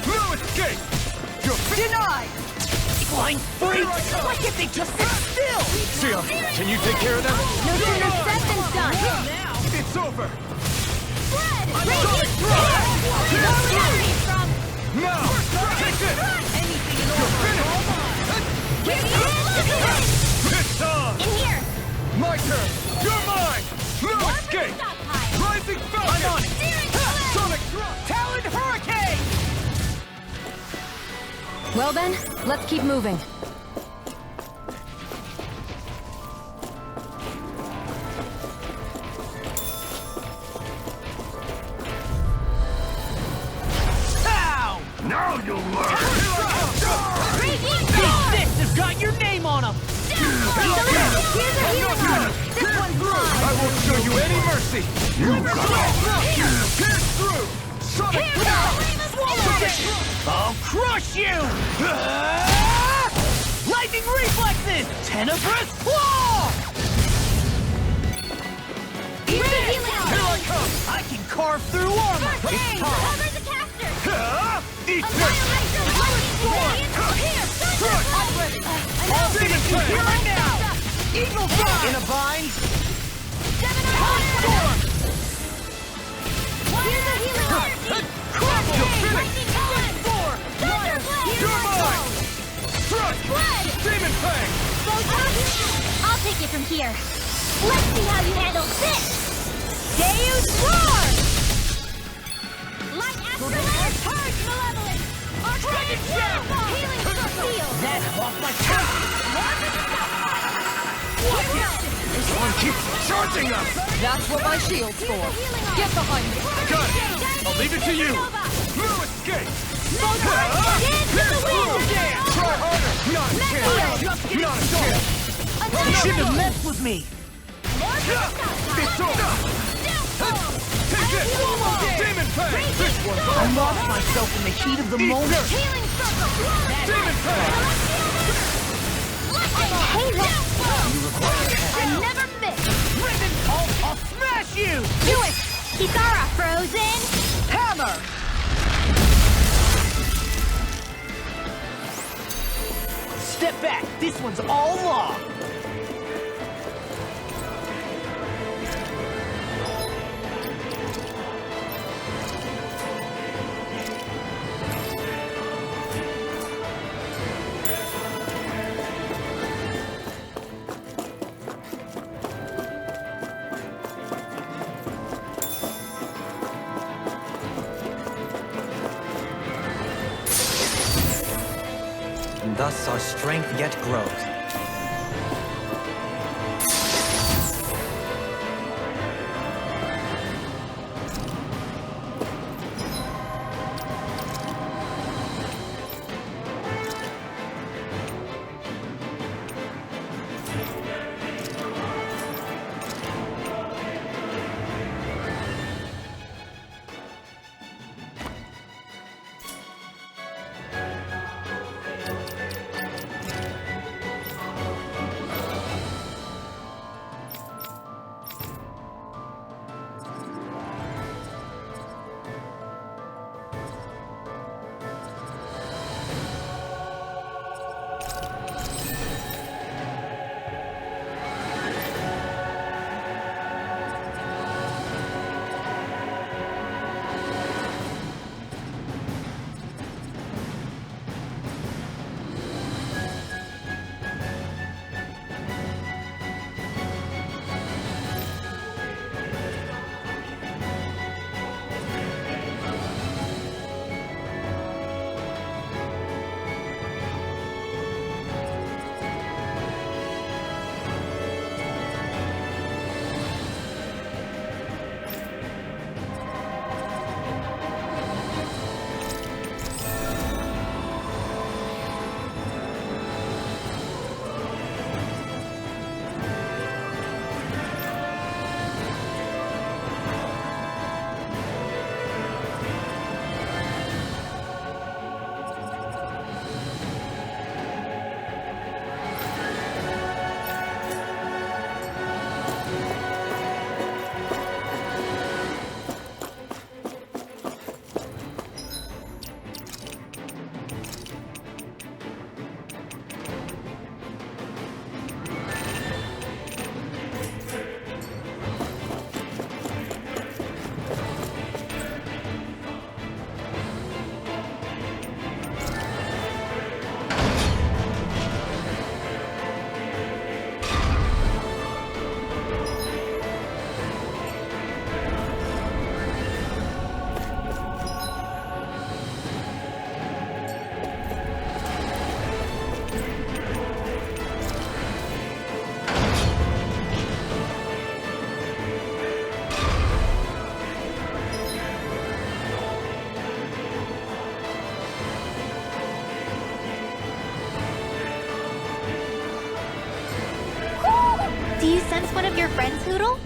No escape! You're Denied! Flying freaks! Why can't they just sit still? Seal, can you take care of them? No sooner said than done. It's over! Fred, Sonic Thrust! Now! Take it! You're finished! It's on! In here. My turn! You're mine! No escape! Rising Falcon! I'm on it. Sonic Thrust! Talon Hurricane! Well then, let's keep moving. Pow! Now you'll learn! Raging These Storm. fists have got your name on them! Here's a healing orb. This one's mine. I won't show you any mercy! You got it! Pierce through! Sonic Thrust! Sonic Thrust! I'll crush you! Ah! Lightning reflexes! Tenebrous claw! Here's a healing orb. Here I come! I can carve through armor! First It's aid. time! Cover the caster. Eat this! Annihilation. Lightning Storm. Here. Crush! I'm ready. I'll Demon finish you Fang. here and now! Eagle Fly! In a bind! Storm. Here's a healing orb. Crush! You're finished! Lightning Storm. Thunderblade. You're mine! Strike! Blood. Demon Fang! I'll take it from here. Let's see how you handle this. Deus Roar! Light Astrolator Charge Malevolence! Arcane Fireball! Healing Seal! That off my chest! This one keeps charging us! That's what my shield's for. Get behind me. Got it! I'll leave it to you! No escape! Pierce through! Try harder! Not a chance! Not a chance! You shouldn't have messed with me! It's over! Take this! Demon Fang! This one's I all lost myself in the heat of the Eat moment. this! Healing Circle! Demon Fang! Hey, I never miss! Ribbon! I'll smash you! Do it! Kisara Frozen! Hammer! Step back! This one's all law! and thus our strength yet grows. Do you sense one of your friends, Hoodle?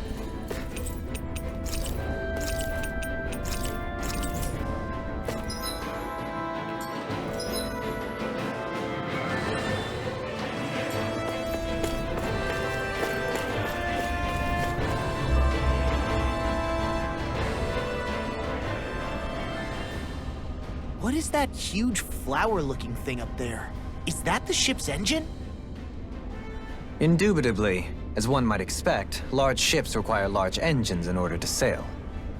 What is that huge flower-looking thing up there? Is that the ship's engine? Indubitably. As one might expect, large ships require large engines in order to sail.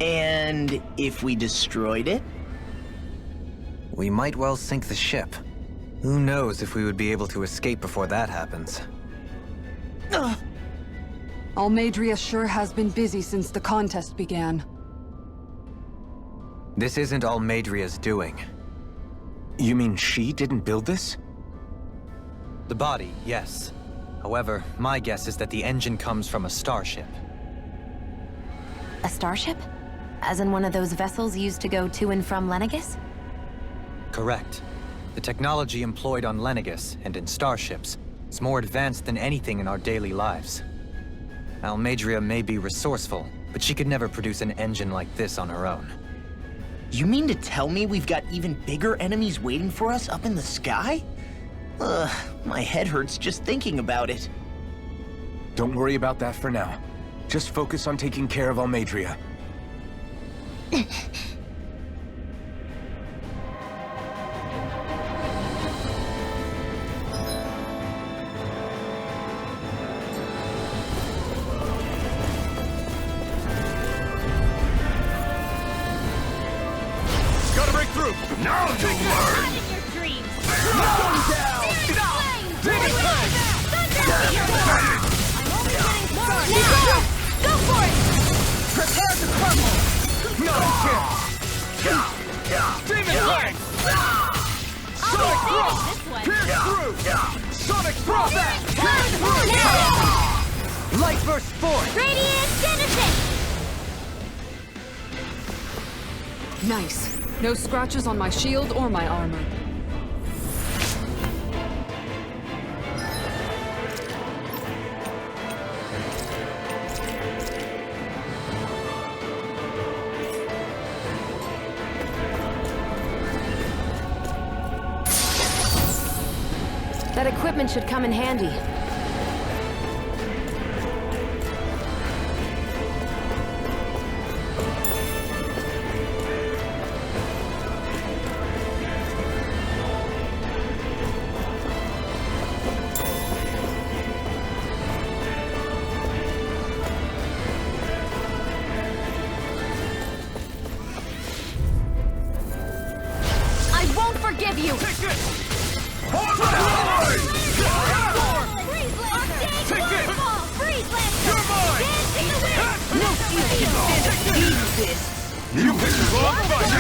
And if we destroyed it? We might well sink the ship. Who knows if we would be able to escape before that happens. Almadria sure has been busy since the contest began. This isn't Almadria's doing. You mean she didn't build this? The body, yes. However, my guess is that the engine comes from a starship. A starship? As in one of those vessels used to go to and from Lenegis? Correct. The technology employed on Lenegis and in starships is more advanced than anything in our daily lives. Almadria may be resourceful, but she could never produce an engine like this on her own. You mean to tell me we've got even bigger enemies waiting for us up in the sky? My head hurts just thinking about it. Don't worry about that for now. Just focus on taking care of Almadria. Gotta break through! Now you'll learn! Go for it! Prepare to crumble! No chance! Demon Leg! Sonic Thrust! Pierce through! Sonic Thrust! Light burst forth! Radiant Genesis! Nice. No scratches on my shield or my armor. That equipment should come in handy. I won't forgive you! Take this! Hold Freeze Lancer! Take this! Freeze Lancer! You're mine! Dance in the wind! No You picked the wrong fight!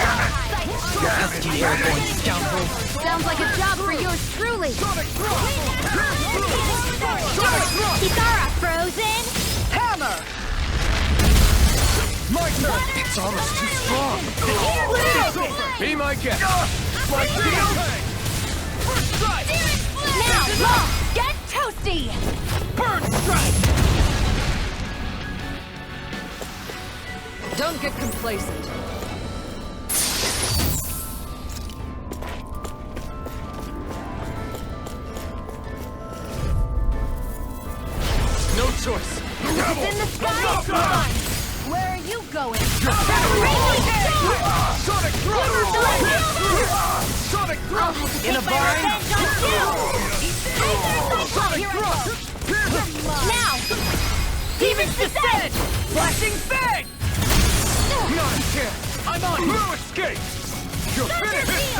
Pesky airborne scoundrel. Sounds like a job for yours truly! Sonic Thrust! Kitara, frozen! Hammer! My turn! It's almost too strong! Be my guest! My shield! First strike! Now, Law, get toasty! Burn strike! Don't get complacent. No choice! It's in the sky! Where are you going? Sonic Thrust! Sonic Thrust! In a bind? Sonic Thrust! Now! Demon's Descent! Flashing Fang! Not a chance! I'm on! No escape! You're finished!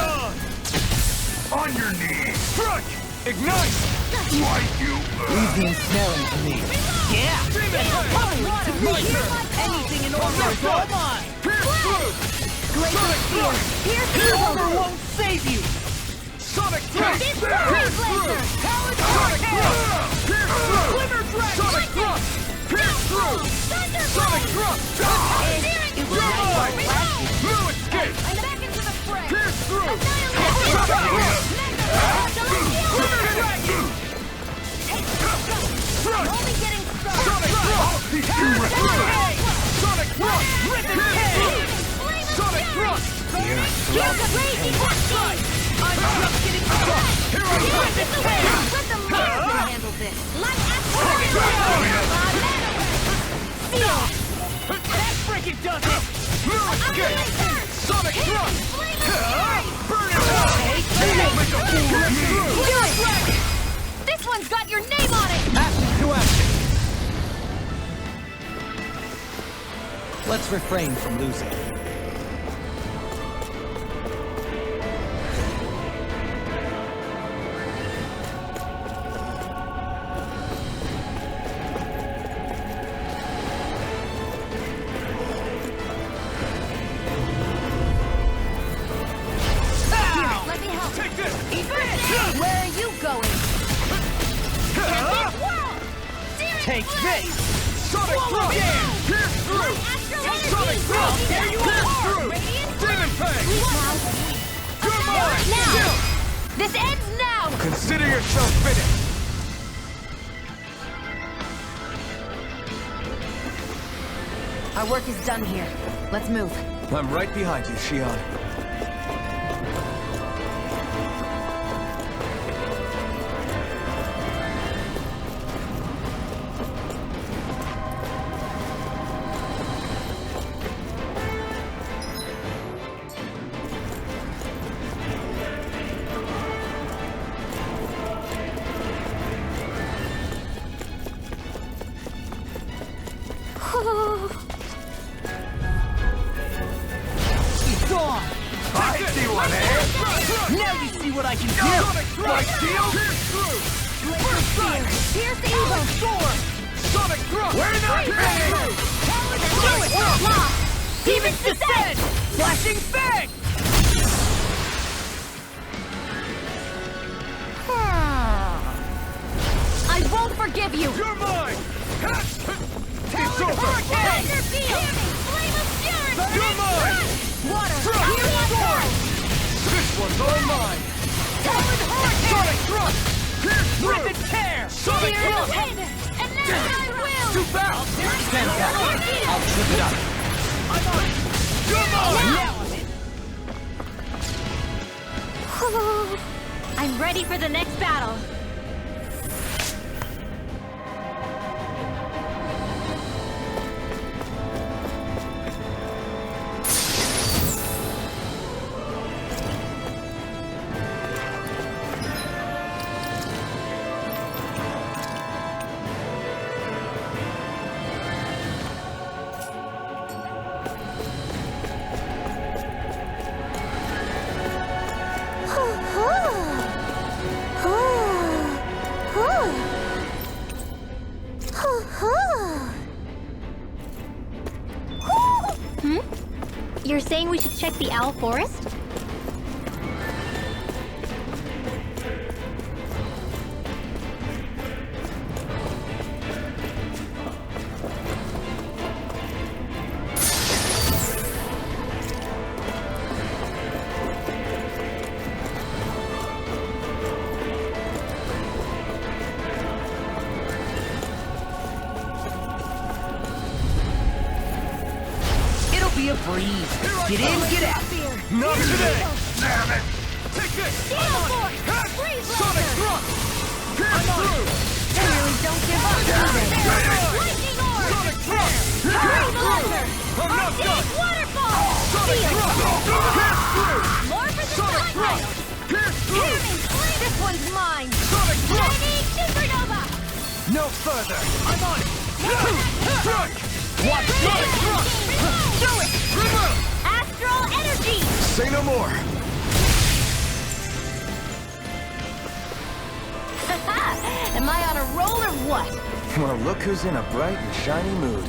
On your knees! Strike! Ignite! Why you... Leave the ensnaring to me. Yeah! Demon Fang! My turn! Anything in order is all mine! Pierce through! Sonic Thrust! Silver won't save you! Sonic Thrust! This Pierce through! Sonic Thrust! Pierce through! Sonic Thrust! Pierce through! Sonic Thrust! No escape! Back into the fray! Pierce through! Only getting started! Sonic Thrust! Sonic Thrust! Sonic Thrust! I'm just getting started! Here I come! Let the monster handle this! Light That freaking does it! No escape! Sonic Thrust! Burn it out! Make a fool of me! Do it! This one's got your name on it! Action to action. Let's refrain from losing. Let me help! Take this! Where are you going? Take this! Sonic Thrust! Pierce through! Sonic Thrust! Pierce through! Demon Fang! You're mine! Now! This ends now! Consider yourself finished! Our work is done here. Let's move. I'm right behind you, Shion. Now you see what I can do! Sonic Thrust! Pierce through! First strike! Pierce the evil! Sonic Thrust! We're not ready! Do it! Lost! Demon's Descent! Flashing Fang! battle's all mine! Sonic thrust! Pierce through! Rip and tear! Sonic thrust! And then I will! Too fast! Stand back! I'll trip it up! I'm on it! Come on! Now I'm in! I'm ready for the next battle. You're saying we should check the Owl Forest? Be a breeze. Get in, get out. Not today. Damn it. Take this. Steel Force! Freeze Sonic Laser! thrust. Pierce through. They really don't give up, do they? Lightning Orb! Sonic thrust. Freeze Laser! I'm not done. Waterfall! Sonic thrust. Pierce through. More for the Sonic spotlight! thrust. Pierce Hear through. me, Blink! This one's mine! Sonic thrust. Lightning Supernova! No further. I'm on it. Strike. Watch Sonic thrust. Do it! Remove. Astral Energy! Say no more. Am I on a roll or what? Well, look who's in a bright and shiny mood.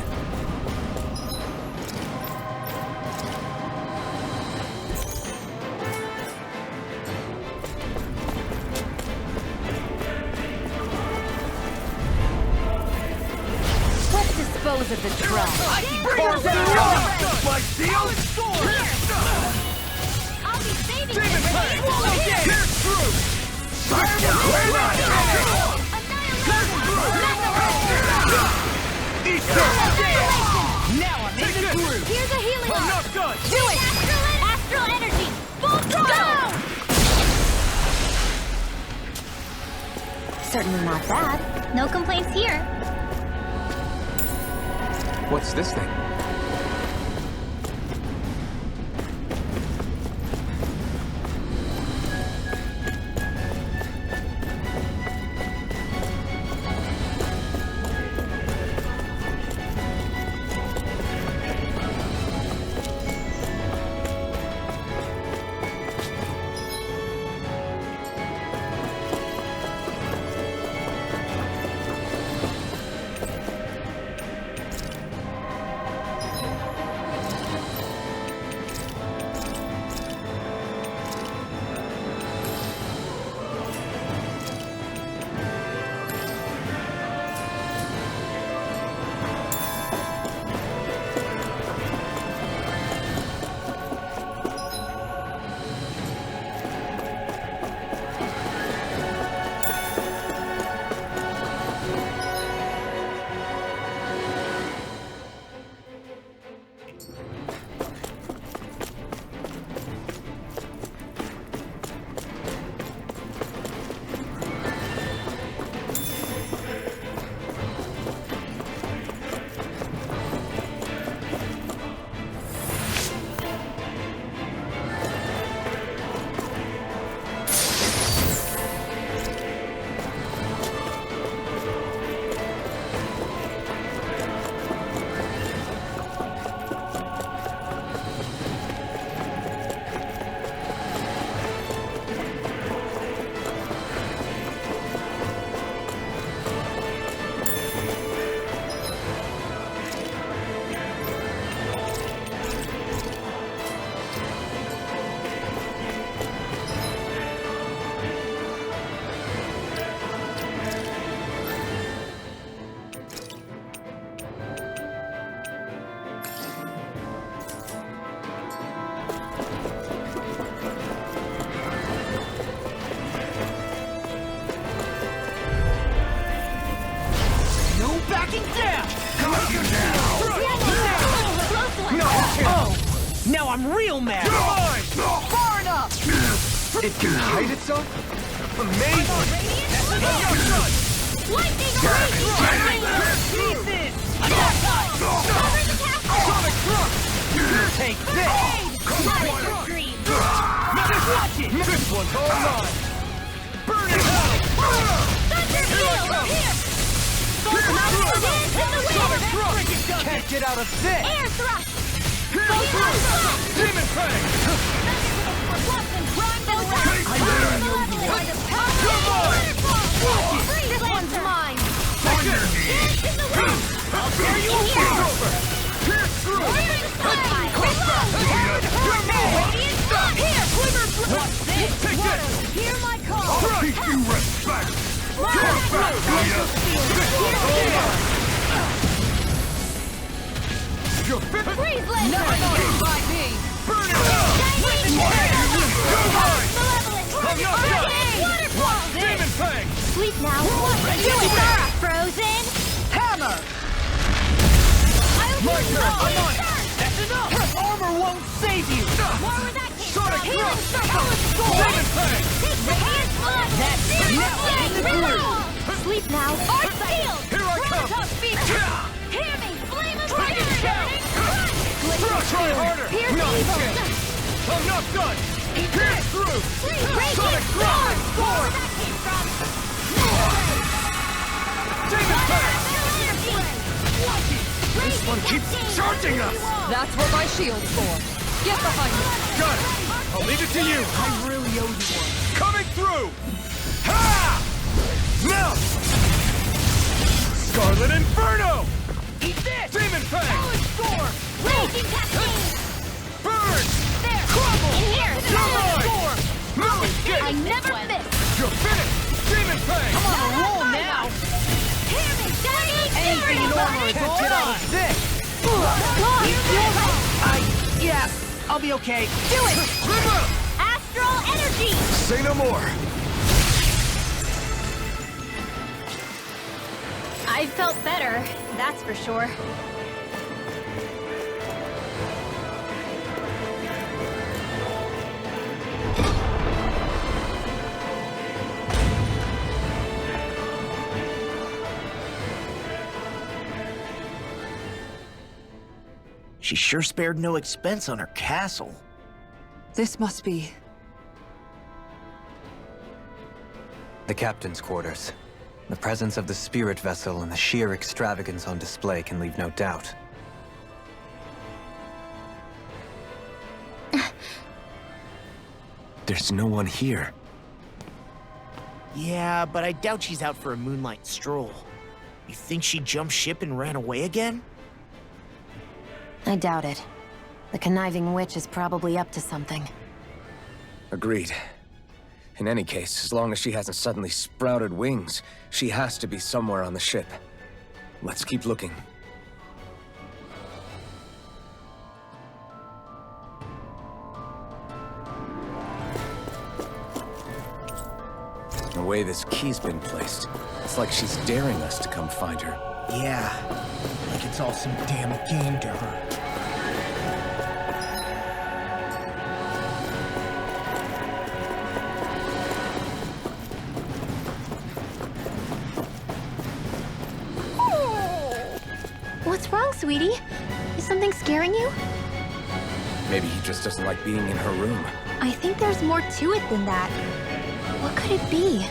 Let's dispose of the trash. Carve it out. My steel sword. I'll be saving Demon this Fang. for you. Pierce through. Eat this. Now I'm in the groove. Here's a healing I'm orb. not done. Do it! Astral Energy! Full throttle! Certainly not bad. No complaints here. What's this thing? I'm real mad! Far enough! It can hide itself? Amazing! Lightning Pieces! Cover the castle! Sonic Truck! Take this! Sonic Dream! Watch it! This one's all mine! Burn it out! Thunder Shield! Here! Sonic Truck! Can't get out of this! Air Thrust! Demon Fang! This one's mine! On your knees! Dance in the wind! How dare you! It's over! Pierce through! Here, Quiver! What's this? Take this! Hear my call! I'll teach you respect! Come back, will ya? This one's all mine! You're fit! Freeze Laser! By me! Burn it out! I'm not done! Waterfall! Demon Fang! Sleep now! Frozen! Hammer! I'll My do turn! it. I'm on it! That's enough! Her armor won't save you! More where that came Sonic from! Truck! Healing Demon Fang! Take the hand blood! That's now in the blue! Sleep now! Art Shield! Here I come! Hear me! Flame of Fire! Try harder! Pierce Not evil! yet! I'm not done! Pierce through! Sonic Truck! Where that came from! Demon Fang! This one keeps charging us! That's what my shield's for. Get behind me. Got it! I'll leave it to you! I really owe you one. Coming through! Ha! Now! Scarlet Inferno! Eat this! Demon Fang! Storm! Raging Cascade! Burn! There! Crumble! In here! You're mine! No escape! I never miss! You're finished! Demon Fang! I'm on a roll now! Hear me! Anything normal is all Get on this! Yeah, I'll be okay. Do it! River! Astral Energy! Say no more. I felt better, that's for sure. She sure spared no expense on her castle. This must be... The captain's quarters. The presence of the spirit vessel and the sheer extravagance on display can leave no doubt. There's no one here. Yeah, but I doubt she's out for a moonlight stroll. You think she jumped ship and ran away again? I doubt it. The conniving witch is probably up to something. Agreed. In any case, as long as she hasn't suddenly sprouted wings, she has to be somewhere on the ship. Let's keep looking. The way this key's been placed, it's like she's daring us to come find her. Yeah, like it's all some damn game to her. What's wrong, sweetie? Is something scaring you? Maybe he just doesn't like being in her room. I think there's more to it than that. What could it be?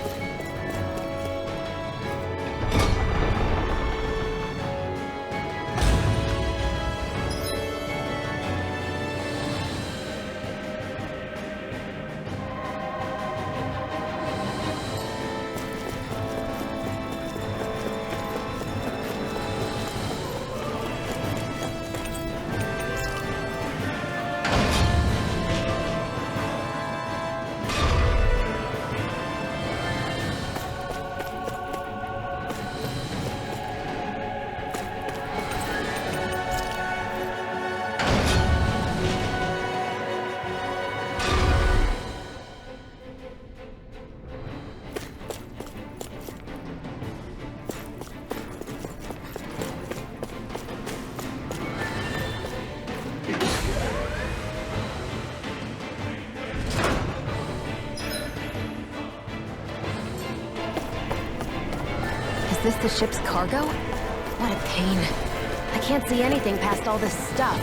this the ship's cargo? What a pain. I can't see anything past all this stuff.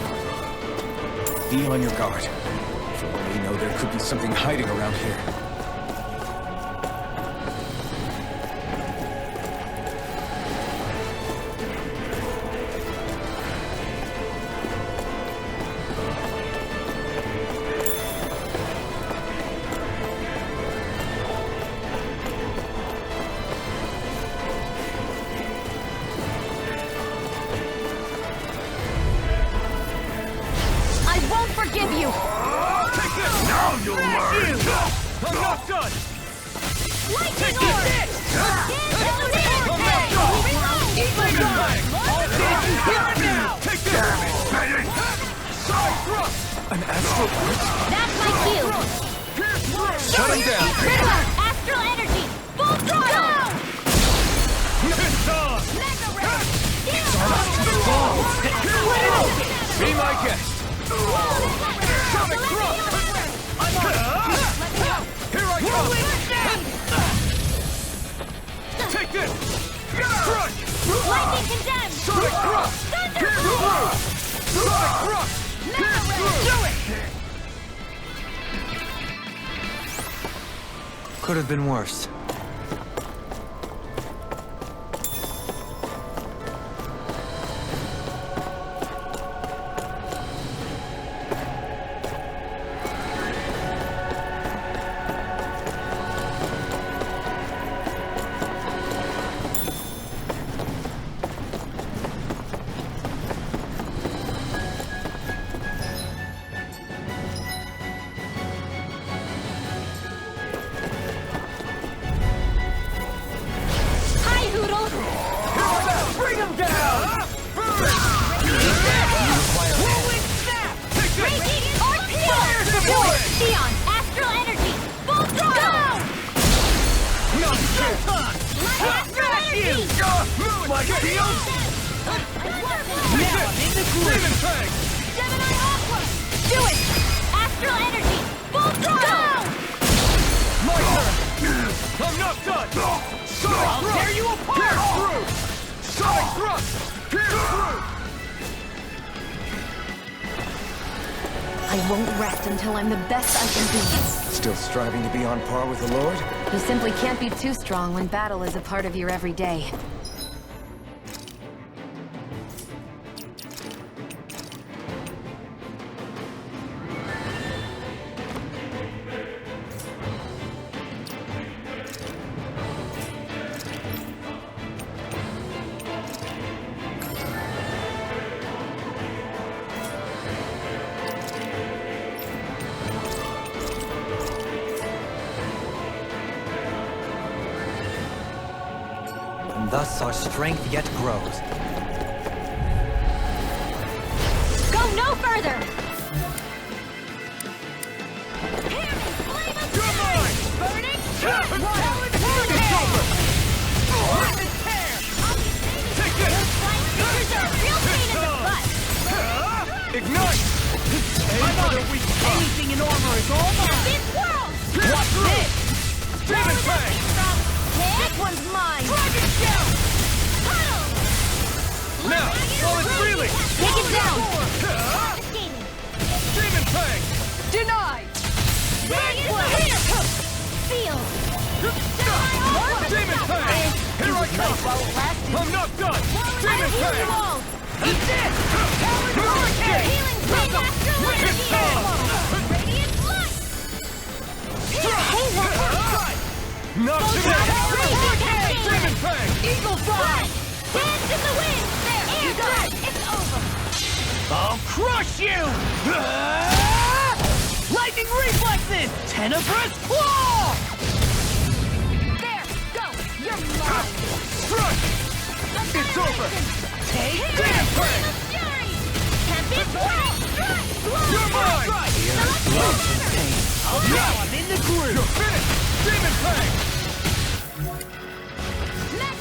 Be on your guard. For all we know, there could be something hiding around here. Forgive you! Take this! Now you'll learn! I'm not done! Lightning orb! Take this! Damn it, Betty! Side thrust! An astral punch? That's my cue! Shut him down! Astral energy! Full throttle! It's on! Be my guest! Sonic thrust! I'm on! Here I come! Take this! Crush! Lightning condemned! Sonic thrust! Pierce through! Sonic thrust! Pierce through! Do it! Could have been worse. Bring him down! Rolling snap! Take this! Theon, astral energy! Full throttle! Not showtime! Astral energy! My shield! Now I'm in the groove! Tank! Gemini Aqua! Do it! Astral energy! Full throttle! My turn! I'm not done! Sonic I'll tear you apart! Pierce through! Sonic thrust! Pierce through! I won't rest until I'm the best I can be. Still striving to be on par with the Lord? You simply can't be too strong when battle is a part of your everyday. And thus our strength yet grows. Go no further! You're mine! Burning! It's over! Rip and tear! Take this! Real pain in the butt! Ignite! I'm on it! Anything in armor is all mine! This world! Watch this! Demon Fang! This one's mine! Dragon Shout! Puddle! Now, while it's reeling! Take it down! Escaping! Demon Fang! Denied! Big here! Seal! Demon Fang! Here I come! I'm not done! Demon Fang! Eat this! Hurricane! Healing Blade Astral Wicked Energy! Tongue! Radiant Light! Not today! Demon Fang! Eagle Fly! Dance in the wind! There! Air Guard! It's over! I'll crush you! Lightning reflexes! Tenebrous claw! There! Go! You're mine! Strike! It's over! Take Demon Fang! Fury! Tempest Blade! Strike! You're mine! Now I'm in the groove! You're finished! Demon Fang!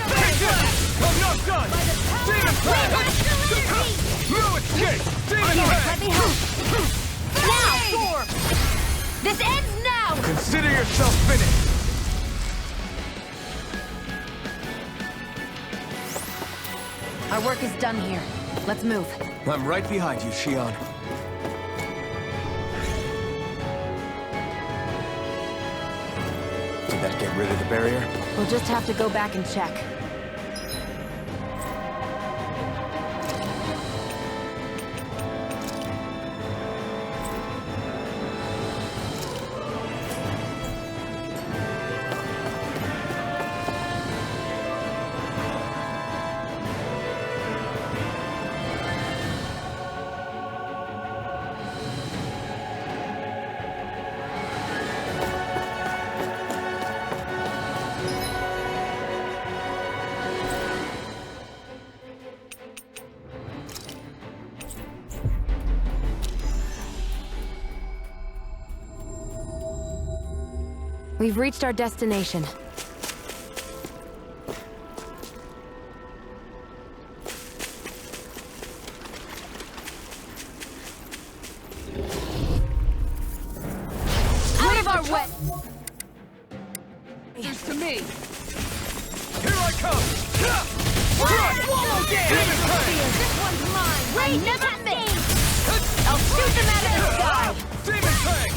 Take this! I'm not done! Demon Fang! No escape! Demon Let me Fang! help! Now! This ends now! Consider yourself finished! Our work is done here. Let's move. I'm right behind you, Shion. Did that get rid of the barrier? We'll just have to go back and check. We've reached our destination. Out of our way! Here's to me. Here I come! Swallow Demon Fang! This one's mine! Wait, never think! I'll shoot them out of the sky! Demon Fang!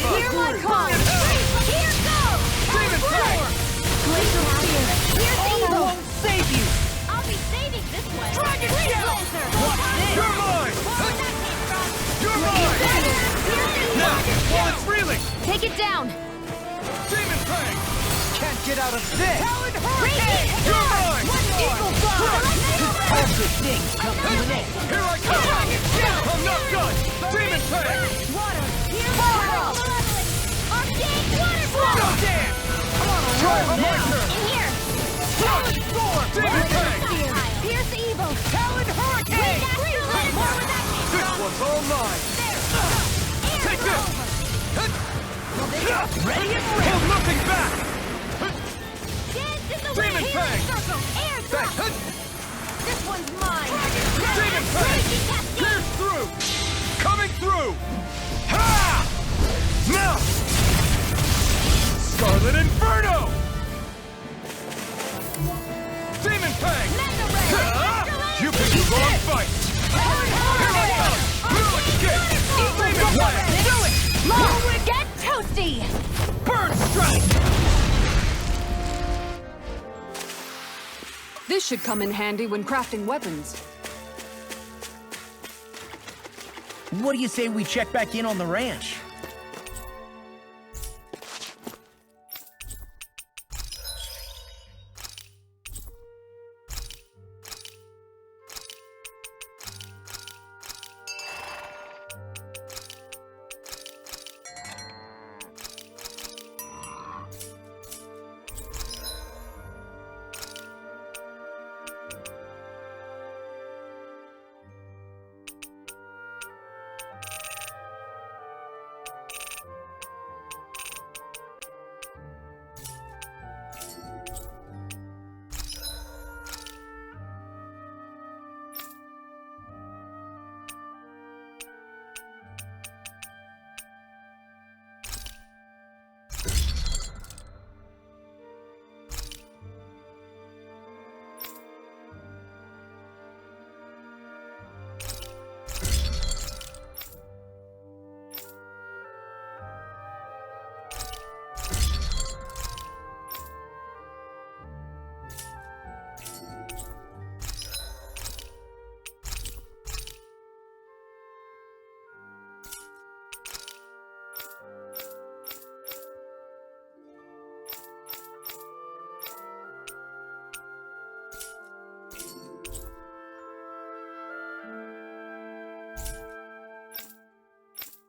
Hear my call! Here goes! Demon Fang! Glacial Spear! Here's evil! Won't save you! I'll be saving this one! Dragon Shell! Laser! You're mine! Where that came from! You're mine! Now, while it's reeling! Take it down! Demon Fang! Can't get out of this! Talon Hurricane! You're mine! Eagle Fly! All good things come to an end. Here I come! Dragon Shell! I'm not done! Demon Fang! Water! Here's water! Arcane Waterfall! Goddamn! Try on my turn! In here! Talon Storm! Demon Fang! Here's evil! Talon Hurricane! More where that came This from! one's all mine! Take this! Ready and Hold nothing back! Dance in the Demon wind! Fang! Circle! Air Back! drop! This one's mine! Demon Fang! Crazy cascade! Pierce through! Coming through! Ha! Now! Scarlet Inferno! Demon Fang! Mega Ray! Ha! You picked the wrong fight! Here I come! Blue escape! Demon Fang! Do it! Low! Get toasty! Bird strike! This should come in handy when crafting weapons. What do you say we check back in on the ranch?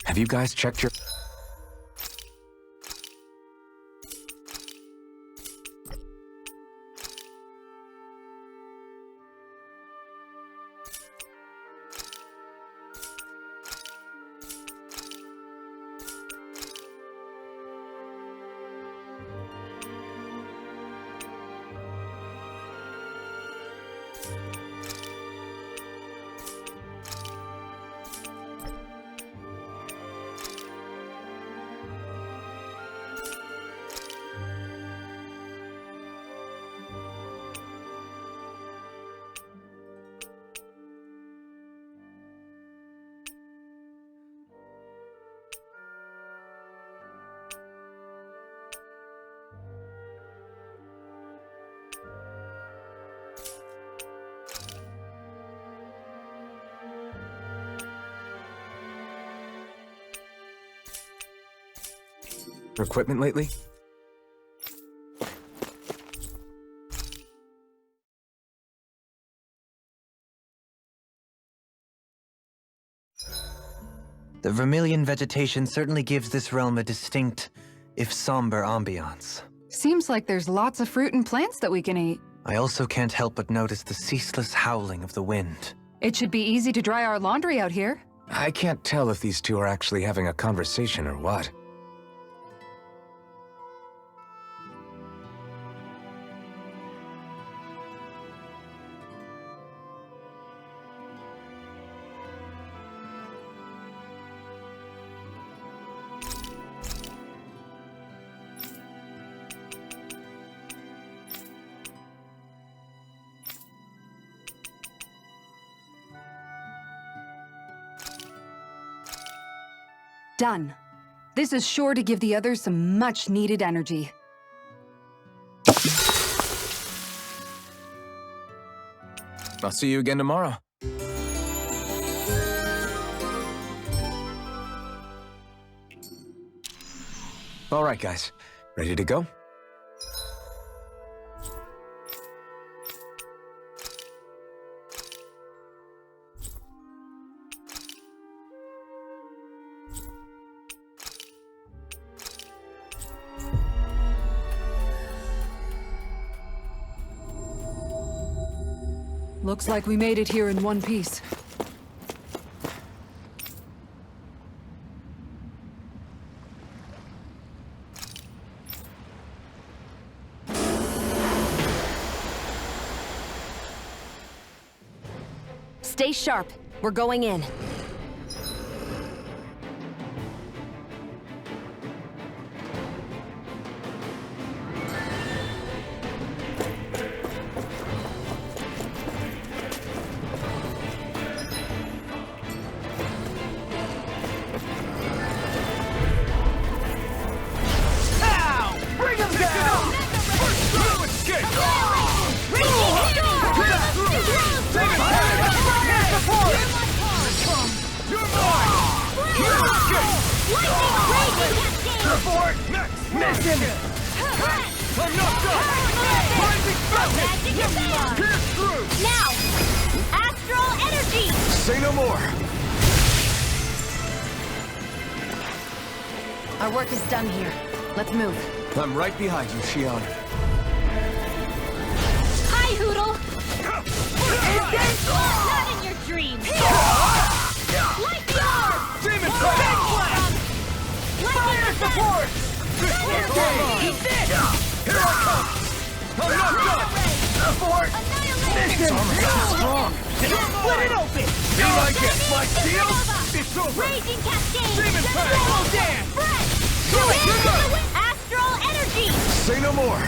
Have you guys checked your... for equipment lately? The vermilion vegetation certainly gives this realm a distinct, if somber, ambiance. Seems like there's lots of fruit and plants that we can eat. I also can't help but notice the ceaseless howling of the wind. It should be easy to dry our laundry out here. I can't tell if these two are actually having a conversation or what. Done. This is sure to give the others some much-needed energy. I'll see you again tomorrow. All right, guys. Ready to go? Looks like we made it here in one piece. Stay sharp. We're going in. Say no more! Our work is done here. Let's move. I'm right behind you, Shion. Hi, Hoodle! Not in your dreams! Light the orb! Demon Fire support! Eat this! Here I come! I'm not done! Support! Annihilation! Strong! Split it open! Be like it! Like steel? It's over! Raging Cascade! Demon Fang! Double dance! Fresh! Astral Energy! Say no more!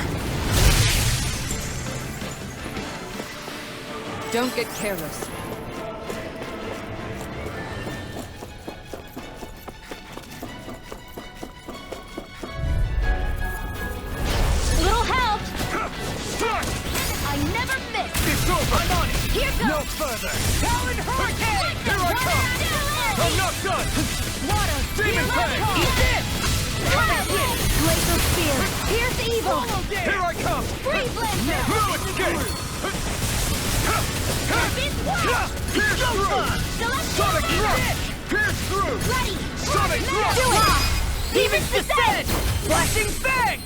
Don't get careless. Little help! Strike! I never miss! It's over! I'm on it! Here goes! No further! Talon Hurricane! Here I come! I'm not done! Water! Demon Fang! Eat this! Glacial Spear! Pierce evil! Here I come! Freeze Lancer! No escape! Pierce through! Sonic Thrust! Pierce through! Ready! Sonic Thrust! Do it! Demon's Descent! Flashing Fang!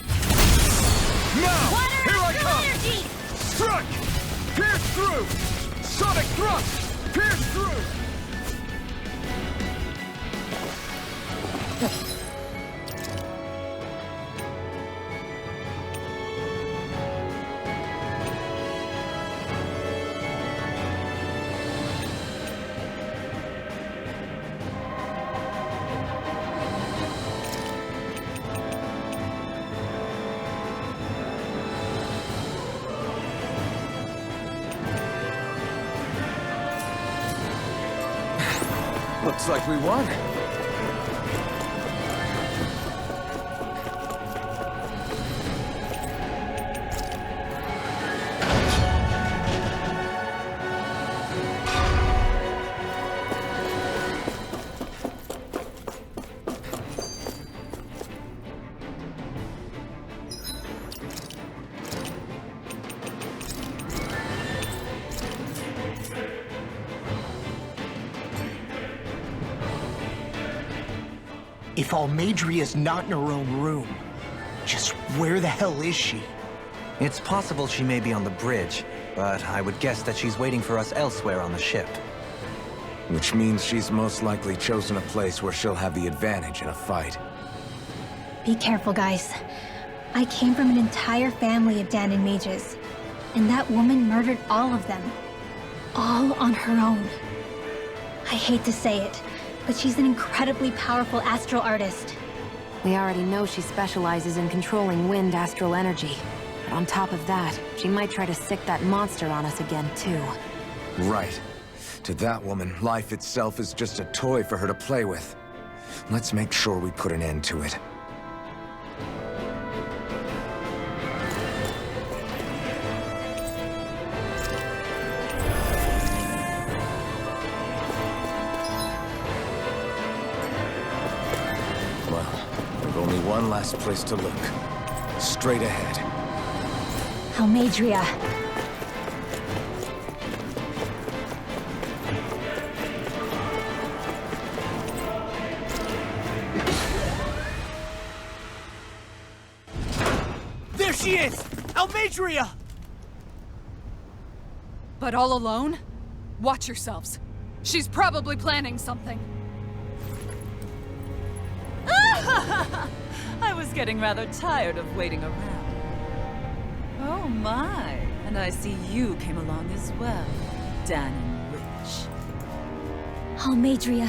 Now! Water Here I Astral come! Energy! Strike! Pierce through! Sonic Thrust! Pierce through! Looks like we won. If Almadria's not in her own room, just where the hell is she? It's possible she may be on the bridge, but I would guess that she's waiting for us elsewhere on the ship. Which means she's most likely chosen a place where she'll have the advantage in a fight. Be careful, guys. I came from an entire family of Danon mages, and that woman murdered all of them. All on her own. I hate to say it, but she's an incredibly powerful astral artist. We already know she specializes in controlling wind astral energy. But on top of that, she might try to sick that monster on us again, too. Right. To that woman, life itself is just a toy for her to play with. Let's make sure we put an end to it. Well, we've only one last place to look. Straight ahead. Almadria. There she is! Almadria! But all alone? Watch yourselves. She's probably planning something. I was getting rather tired of waiting around. Oh my, and I see you came along as well, Danon Witch. Almadria.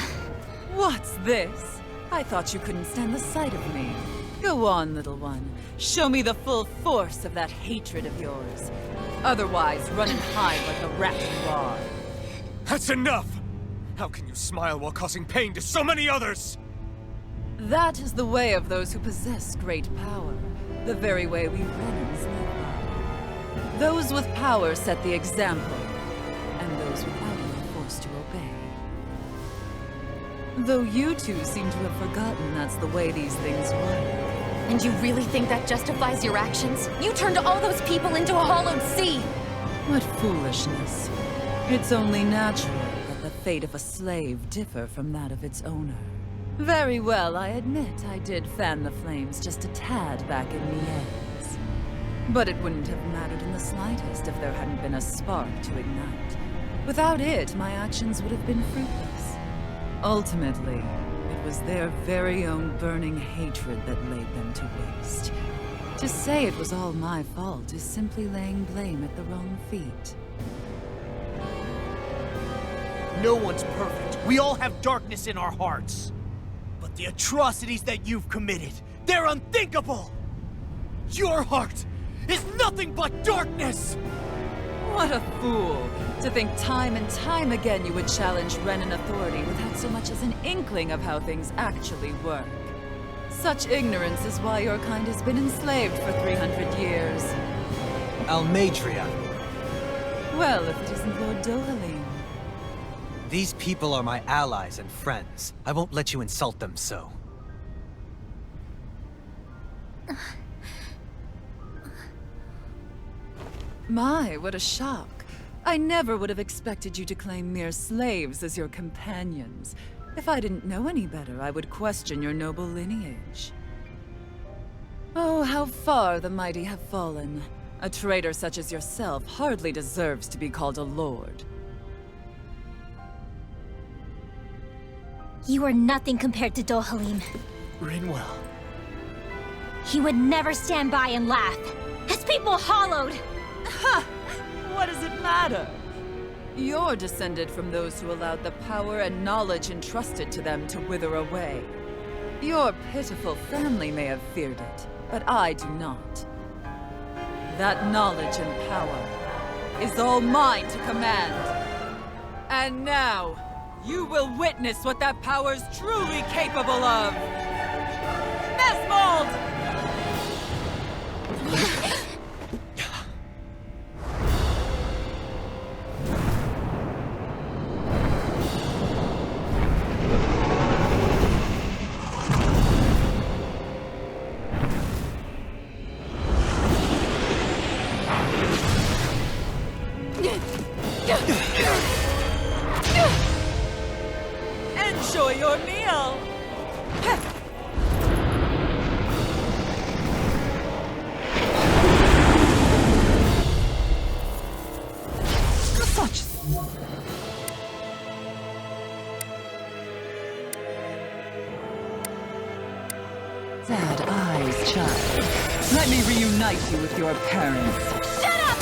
What's this? I thought you couldn't stand the sight of me. Go on, little one. Show me the full force of that hatred of yours. Otherwise, run and hide like the rat you are. That's enough! How can you smile while causing pain to so many others? That is the way of those who possess great power. The very way we Renans live by. Those with power set the example, and those without it are forced to obey. Though you two seem to have forgotten that's the way these things work. And you really think that justifies your actions? You turned all those people into a hollowed sea! What foolishness. It's only natural that the fate of a slave differ from that of its owner. Very well, I admit I did fan the flames just a tad back in Mies. But it wouldn't have mattered in the slightest if there hadn't been a spark to ignite. Without it, my actions would have been fruitless. Ultimately, it was their very own burning hatred that laid them to waste. To say it was all my fault is simply laying blame at the wrong feet. No one's perfect. We all have darkness in our hearts. But the atrocities that you've committed, they're unthinkable! Your heart is nothing but darkness! What a fool! To think time and time again you would challenge Renan authority without so much as an inkling of how things actually work. Such ignorance is why your kind has been enslaved for 300 years. Almadria! Well, if it isn't Lord Dohalim. These people are my allies and friends. I won't let you insult them so. My, what a shock. I never would have expected you to claim mere slaves as your companions. If I didn't know any better, I would question your noble lineage. Oh, how far the mighty have fallen. A traitor such as yourself hardly deserves to be called a lord. You are nothing compared to Dohalim. Rinwell. He would never stand by and laugh. His people hollowed! Ha! What does it matter? You're descended from those who allowed the power and knowledge entrusted to them to wither away. Your pitiful family may have feared it, but I do not. That knowledge and power is all mine to command. And now, you will witness what that power's truly capable of! Mesmold! Enjoy your meal! sad eyes, child. Let me reunite you with your parents. Shut up!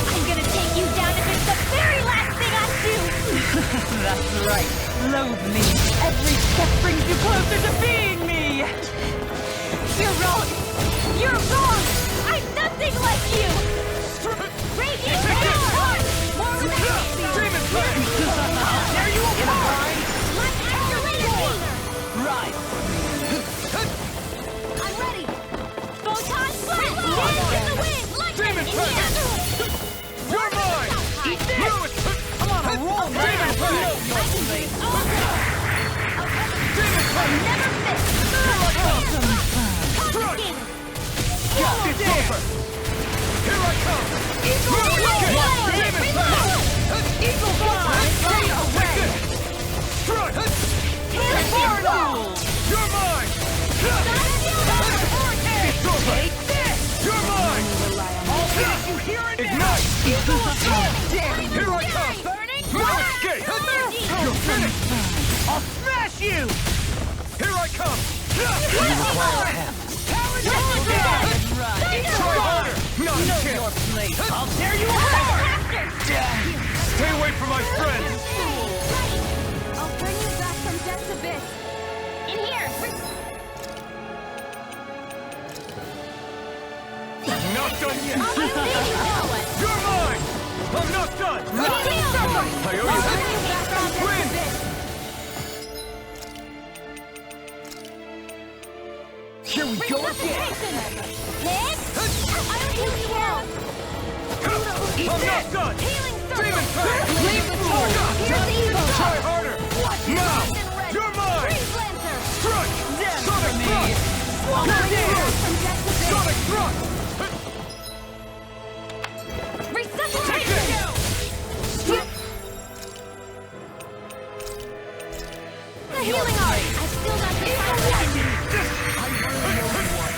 I'm gonna take you down if it's the very last thing I do! That's right. Loathe me. Every step brings you closer to being me. You're wrong! You're wrong! I'm nothing like you! Radiant power! More with that! Demon Flame! There you go! Let's activate it! Right. I'm ready! Photon blast! Dance in the wind! Demon Flame! You're mine! Eat this! Lewis! I'm on a roll, man! Demon Flame! Demon Flame! Never miss! Confiscated! It's over! Here I come! Eagle Lewis! Demon Flame! Eagle fly! Take this! Strike! You're mine! It's over! You're mine! I'll finish you here and now! Ignite! Here I come! No escape! You're finished! I'll smash you! Here I come! Try harder! Not a chance! I'll tear you apart! Stay away from my friends! I'll bring you back from death's abyss. In here! Not done yet! I'll leave you now! You're mine! I'm not done! I owe you that! Win! Here we go again! I'll heal you all! I'm not done! Healing circle! Demon Flame! Leave the torch! Here's the evil! Try harder! Now! You're mine! Freeze Lancer! Strike! Sonic Thrust! Swallowing you back from death's abyss! Sonic Thrust! Resuscitation! The healing art! I've still got the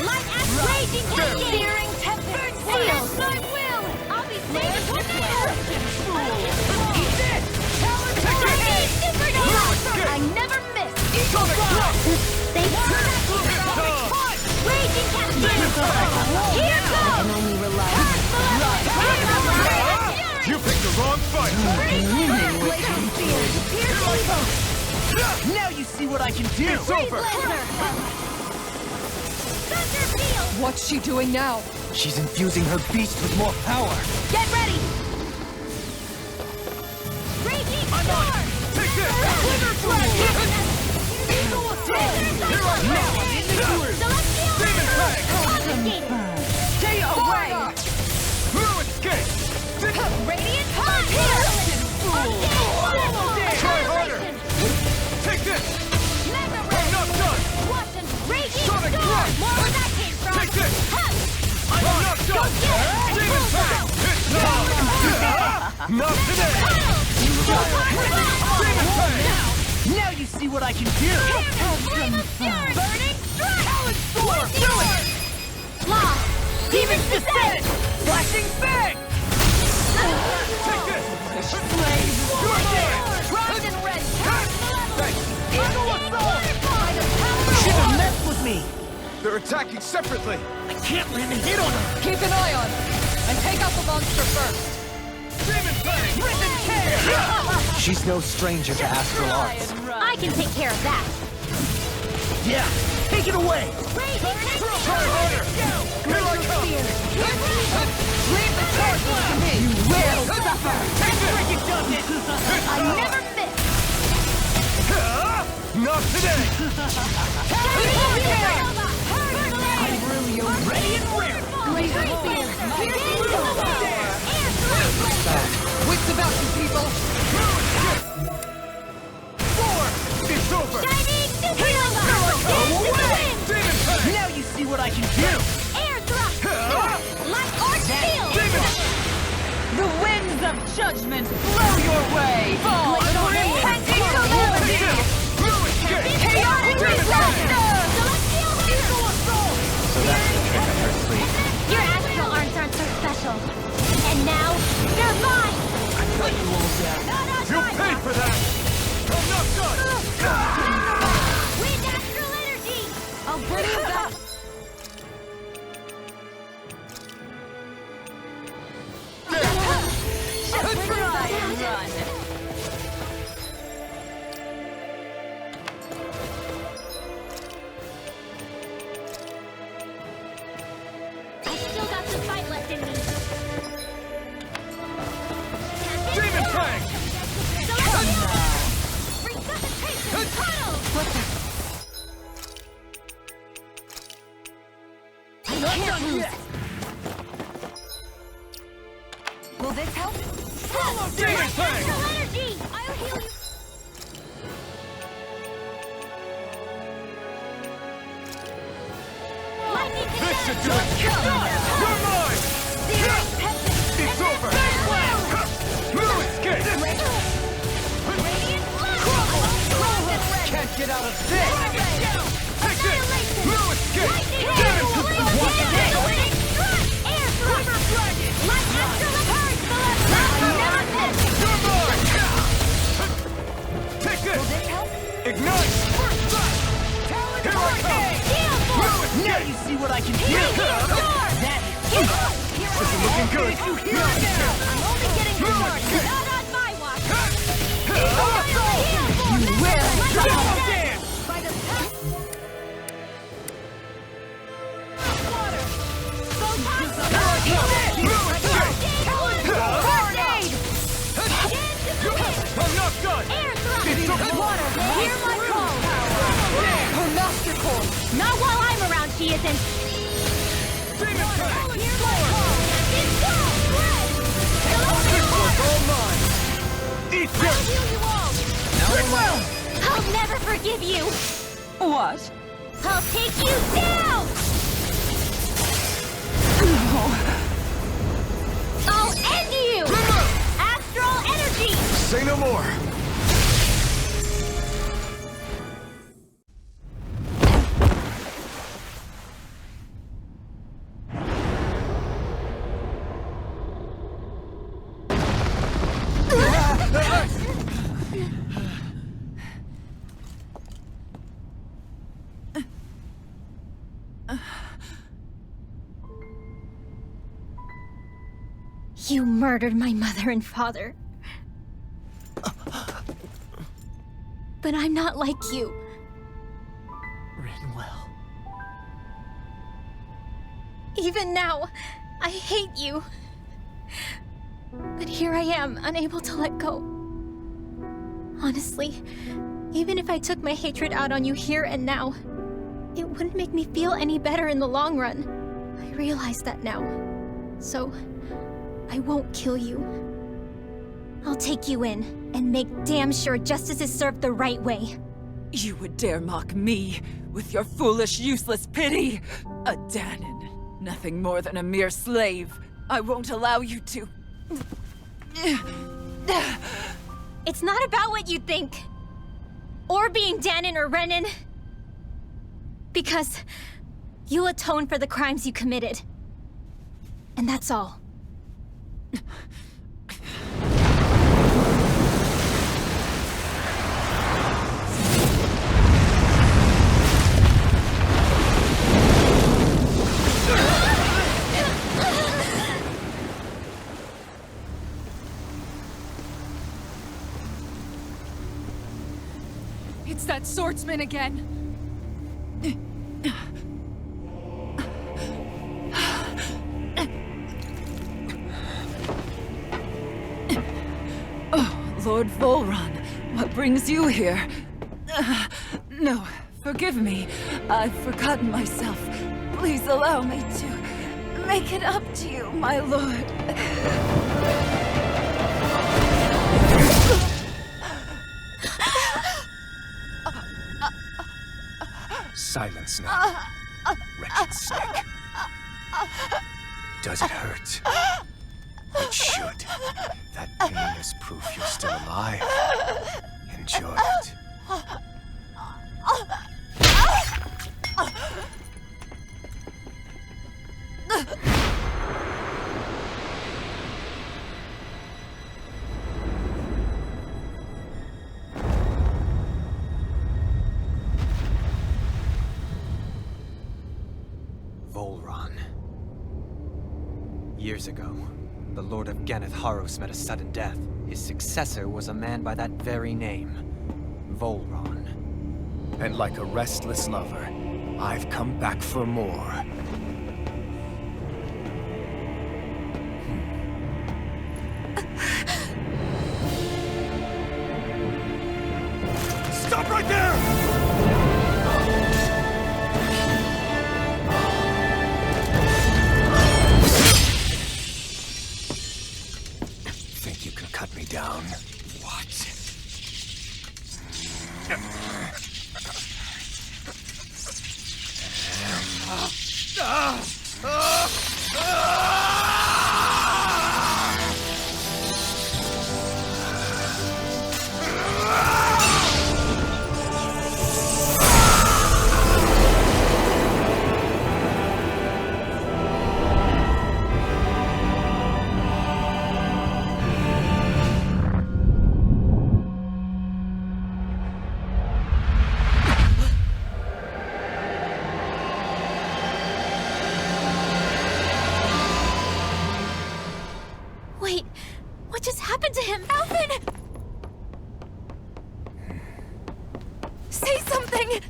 Light ash raging cascade! Searing tempest! Against my will! I'll be safe with Eat this! Supernova! I never miss! Sonic Thrust! Thank you! Raging cascade! Here goes! Only rely You picked the wrong fight! Now you see what I can do! It's over! What's she doing now? She's infusing her beast with more power. Get ready! Raging storm! Take this! Wither Here I come! Celestial Demon Flame! Confiscated! Stay away! No escape! Radiant punch! Try harder! Take this! I'm not done! Raging Sonic storm! Thrust! More where that came from! Take this! Huh. I'm not done! Demon Flame! It's on! Not today! Demon Flame! Now you see what I can do! Flame of fury! Burning strike! Do it! Lost! Demons descent! Flashing Fang! Take this! You're mine! Rise and red! Eagle Assault! Should've messed with me! They're attacking separately! I can't land a hit on her! Keep an eye on and take out the monster first. Demon Flame! Risen Care! She's no stranger to astral arts. I can take care of that. Yeah, take it away! Try harder! Here I come! Leave the torches to me! You will suffer! Take this! Freaking does it! I never miss! Not today! I'm really ready and rare! Wits about you, people. It's over! Demon Flame! Now you see what I can do! Air thrust! Light arc shield! Demon! The winds of judgment blow your way! Fall Blade for on repenting air. calamity! No escape! Chaotic disaster! Celestial assault! So that's the trick up her sleeve. Your astral arms aren't so special. And now, they're mine! I cut you all down. You'll pay for that! I'm not done! Wind astral energy! I'll bring you back. Not done yet! Will this help? Demon Fang! Natural energy! I'll heal you! Lightning This should do descent! it! You're mine! Searing tempest! It's over! No escape! Radiant blast! Can't get out of this! Take this! Annihilation! No escape! Lightning Damn blast! it! Once again! Winning strike! Air thrust! Light astral apart! Never miss! You're mine! Take this! Will this help? Ignite! First strike! Here I come! Steel No force! escape! Now you see what I can do! Radiant sword! This isn't looking good! No escape! I'm only getting No started. escape! Not on my watch! You will Double dance! By the past water! Photon No escape! First aid! I'm not done! Air thrust! It's over! Water! Hear my call! Her master core! Not while I'm around, she isn't! Demon Fang! Hear my call! It's go! This one's all mine! Eat I'll this! heal you all! I'll never forgive you! What? I'll take you down! I'll end you! Astral energy! Say no more. You murdered my mother and father. But I'm not like you. Rinwell. Even now, I hate you. But here I am, unable to let go. Honestly, even if I took my hatred out on you here and now, it wouldn't make me feel any better in the long run. I realize that now. So, I won't kill you. I'll take you in and make damn sure justice is served the right way. You would dare mock me with your foolish, useless pity? A Danon, nothing more than a mere slave. I won't allow you to... It's not about what you think. Or being Danon or Renan. Because you'll atone for the crimes you committed. And that's all. It's that swordsman again. Lord Volron, what brings you here? No, forgive me. I've forgotten myself. Please allow me to make it up to you, my lord. Silence now, wretched snake. Does it hurt? It should. That pain is proof you're still alive. Enjoy it. Volron. Years ago, the Lord of Ganneth Haros met a sudden death. His successor was a man by that very name, Volron. And like a restless lover, I've come back for more. Stop right there! Wait, what just happened to him? Alvin! Say something!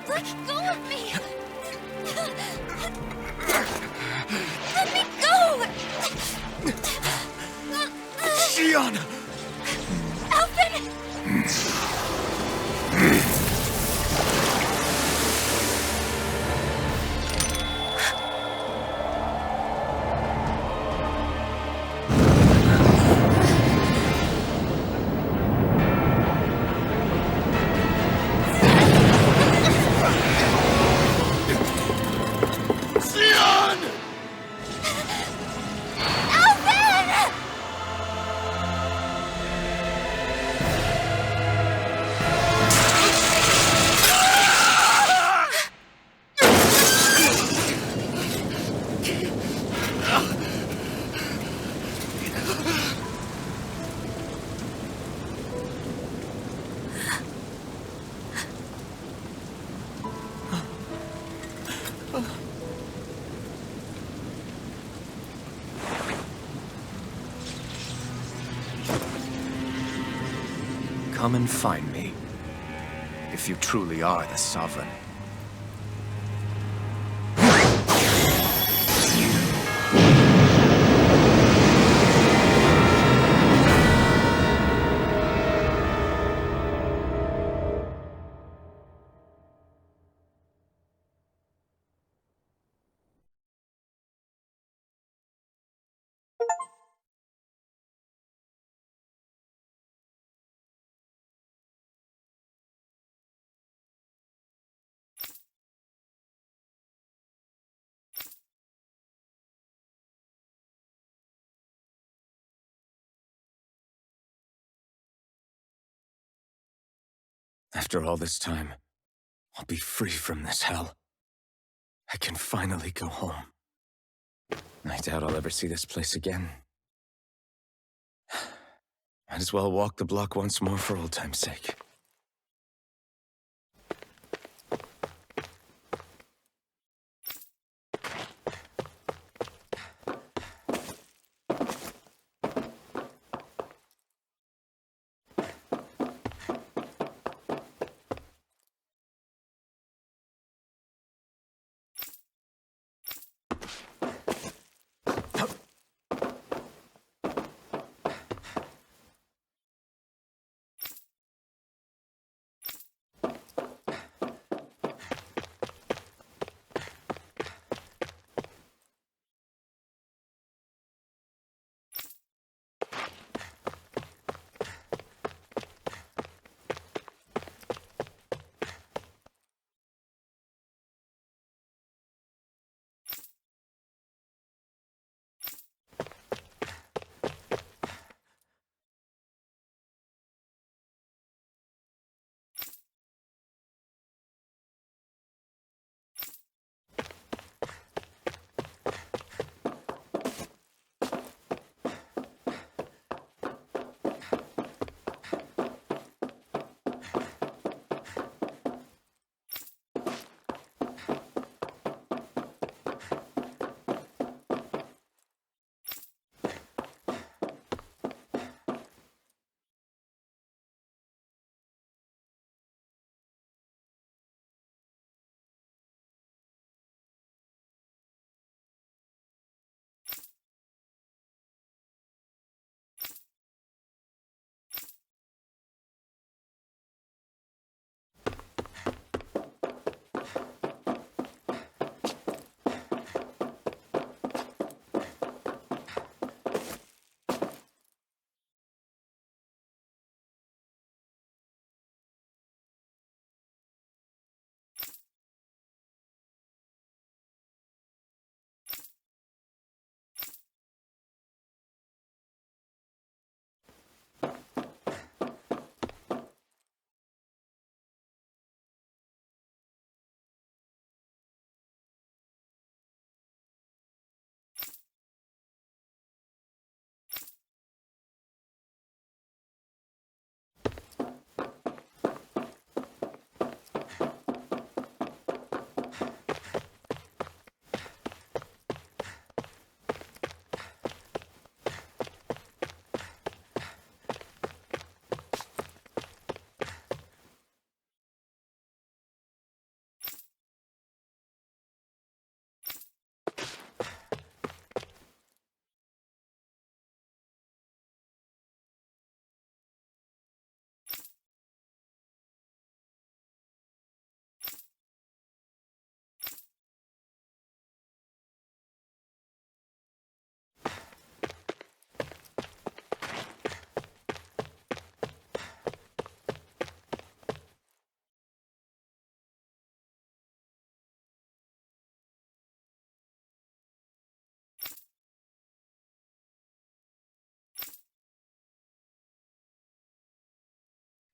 Let go of me! Let me go! Shion! Alvin! Shion! Alvin! Come and find me, if you truly are the Sovereign. After all this time, I'll be free from this hell. I can finally go home. I doubt I'll ever see this place again. Might as well walk the block once more for old time's sake.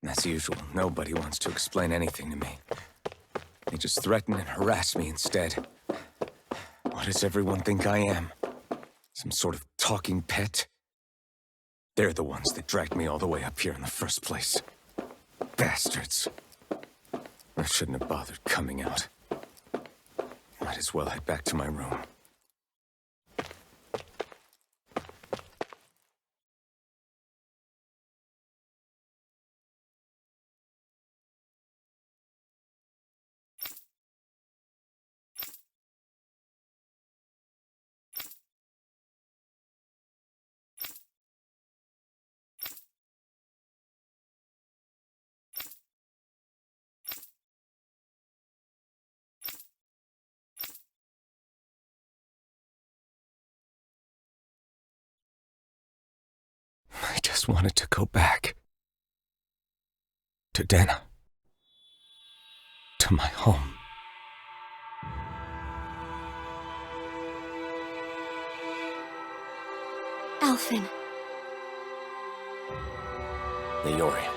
As usual, nobody wants to explain anything to me. They just threaten and harass me instead. What does everyone think I am? Some sort of talking pet? They're the ones that dragged me all the way up here in the first place. Bastards. I shouldn't have bothered coming out. Might as well head back to my room. I just wanted to go back. To Dana. To my home. Alphen. Leori.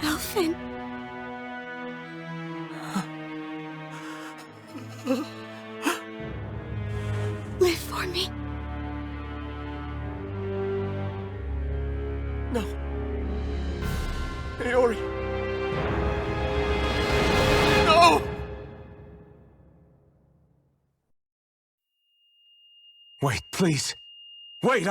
Alphen. Live for me. No. Leori. No! Wait, please. Wait,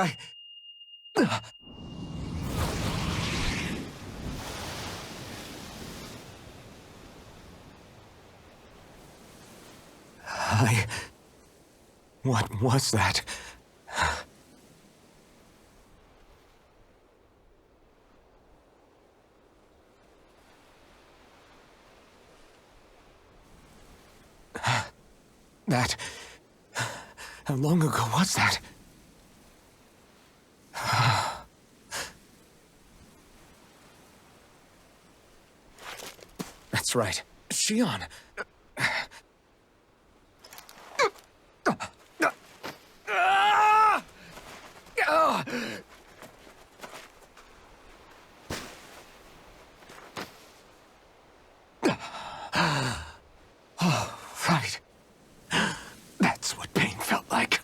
What was that? That... How long ago was that? That's right. Shion. Oh, right. That's what pain felt like.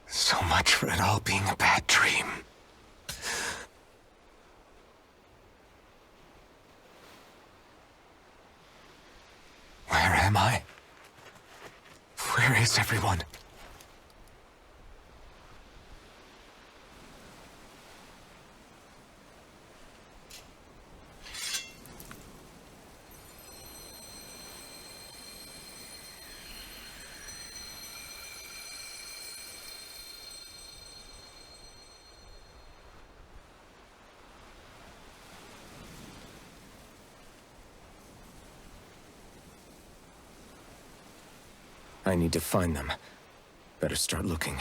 So much for it all being a bad dream. Where am I? Where is everyone? I need to find them. Better start looking.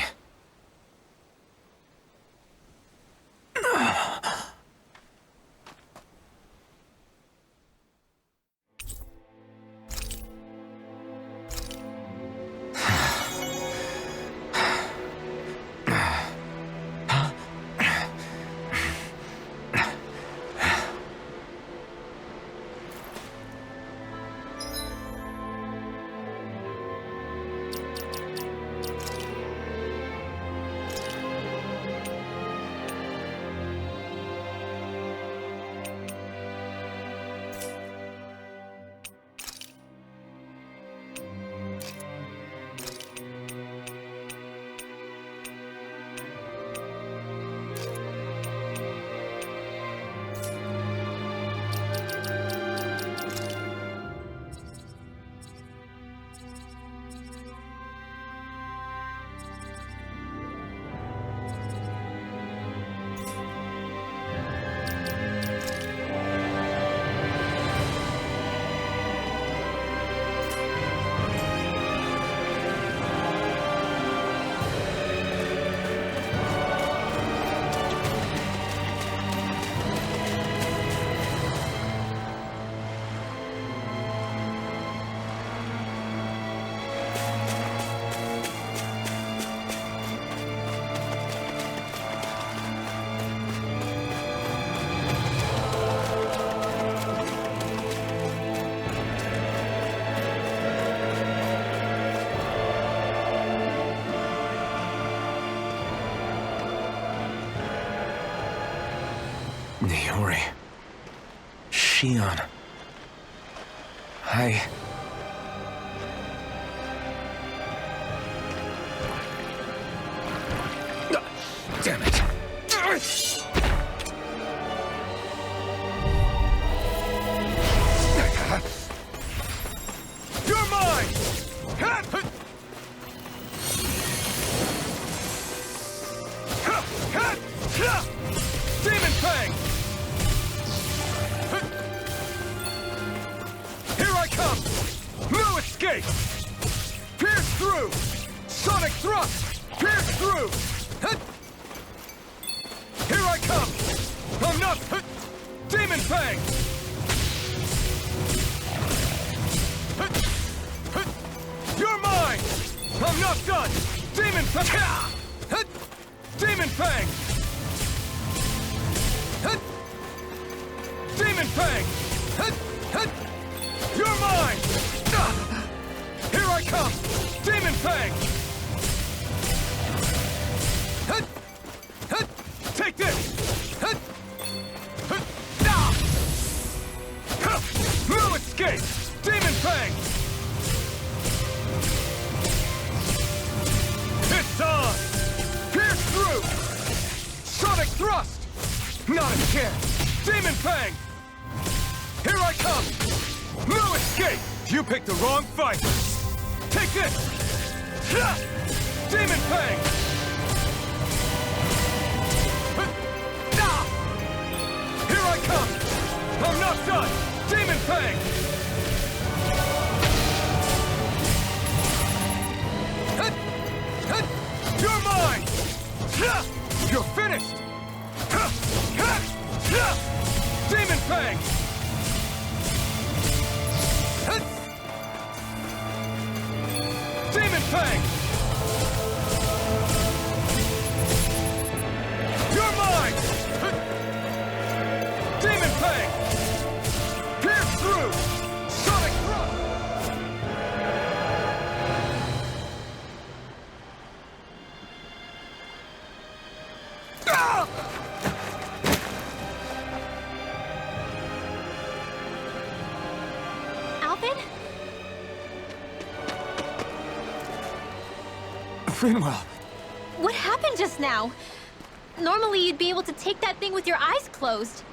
Niori. Shion. Damn it. You're mine! Demon Fang! Here I come! No escape! Pierce through! Sonic Thrust! Pierce through! Here I come! I'm not... Demon Fang! You're mine! I'm not done! Demon Fang! Demon Fang! Demon Fang! You're mine! Here I come! Demon Fang! Take this! No escape! Demon Fang! It's on! Pierce through! Sonic Thrust! Not a chance! Demon Fang! Here I come! No escape! You picked the wrong fight! Take this! Demon Fang! Here I come! I'm not done! Demon Fang! You're mine! You're finished! Demon Fang! Demon Fang! You're mine! Demon Fang! Pierce through! Sonic Thrust! Ah! Alvin? Rinwell! What happened just now? Normally you'd be able to take that thing with your eyes closed.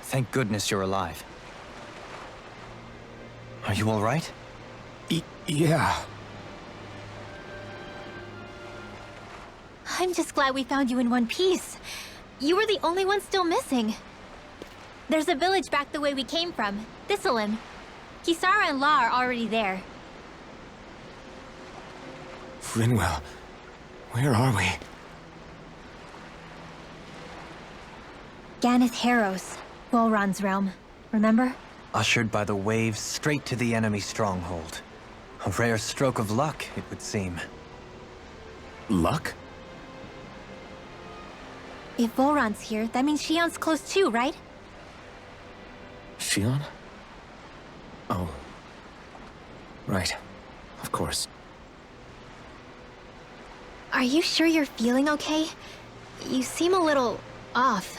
Thank goodness you're alive. Are you all right? Yeah. I'm just glad we found you in one piece. You were the only one still missing. There's a village back the way we came from, Thistlein. Kisara and La are already there. Rinwell, where are we? Ganeth Harrows, Volron's realm. Remember? Ushered by the waves straight to the enemy stronghold. A rare stroke of luck, it would seem. Luck? If Volron's here, that means Shion's close too, right? Shion? Oh. Right. Of course. Are you sure you're feeling okay? You seem a little off.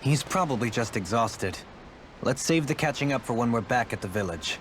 He's probably just exhausted. Let's save the catching up for when we're back at the village.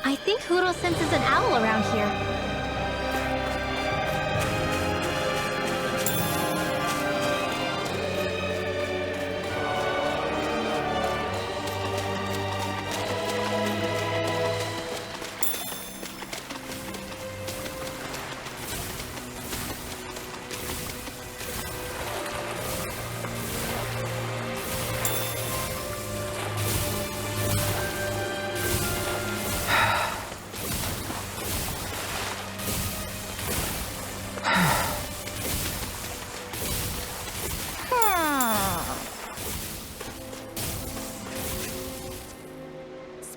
I think Huro senses an owl around here.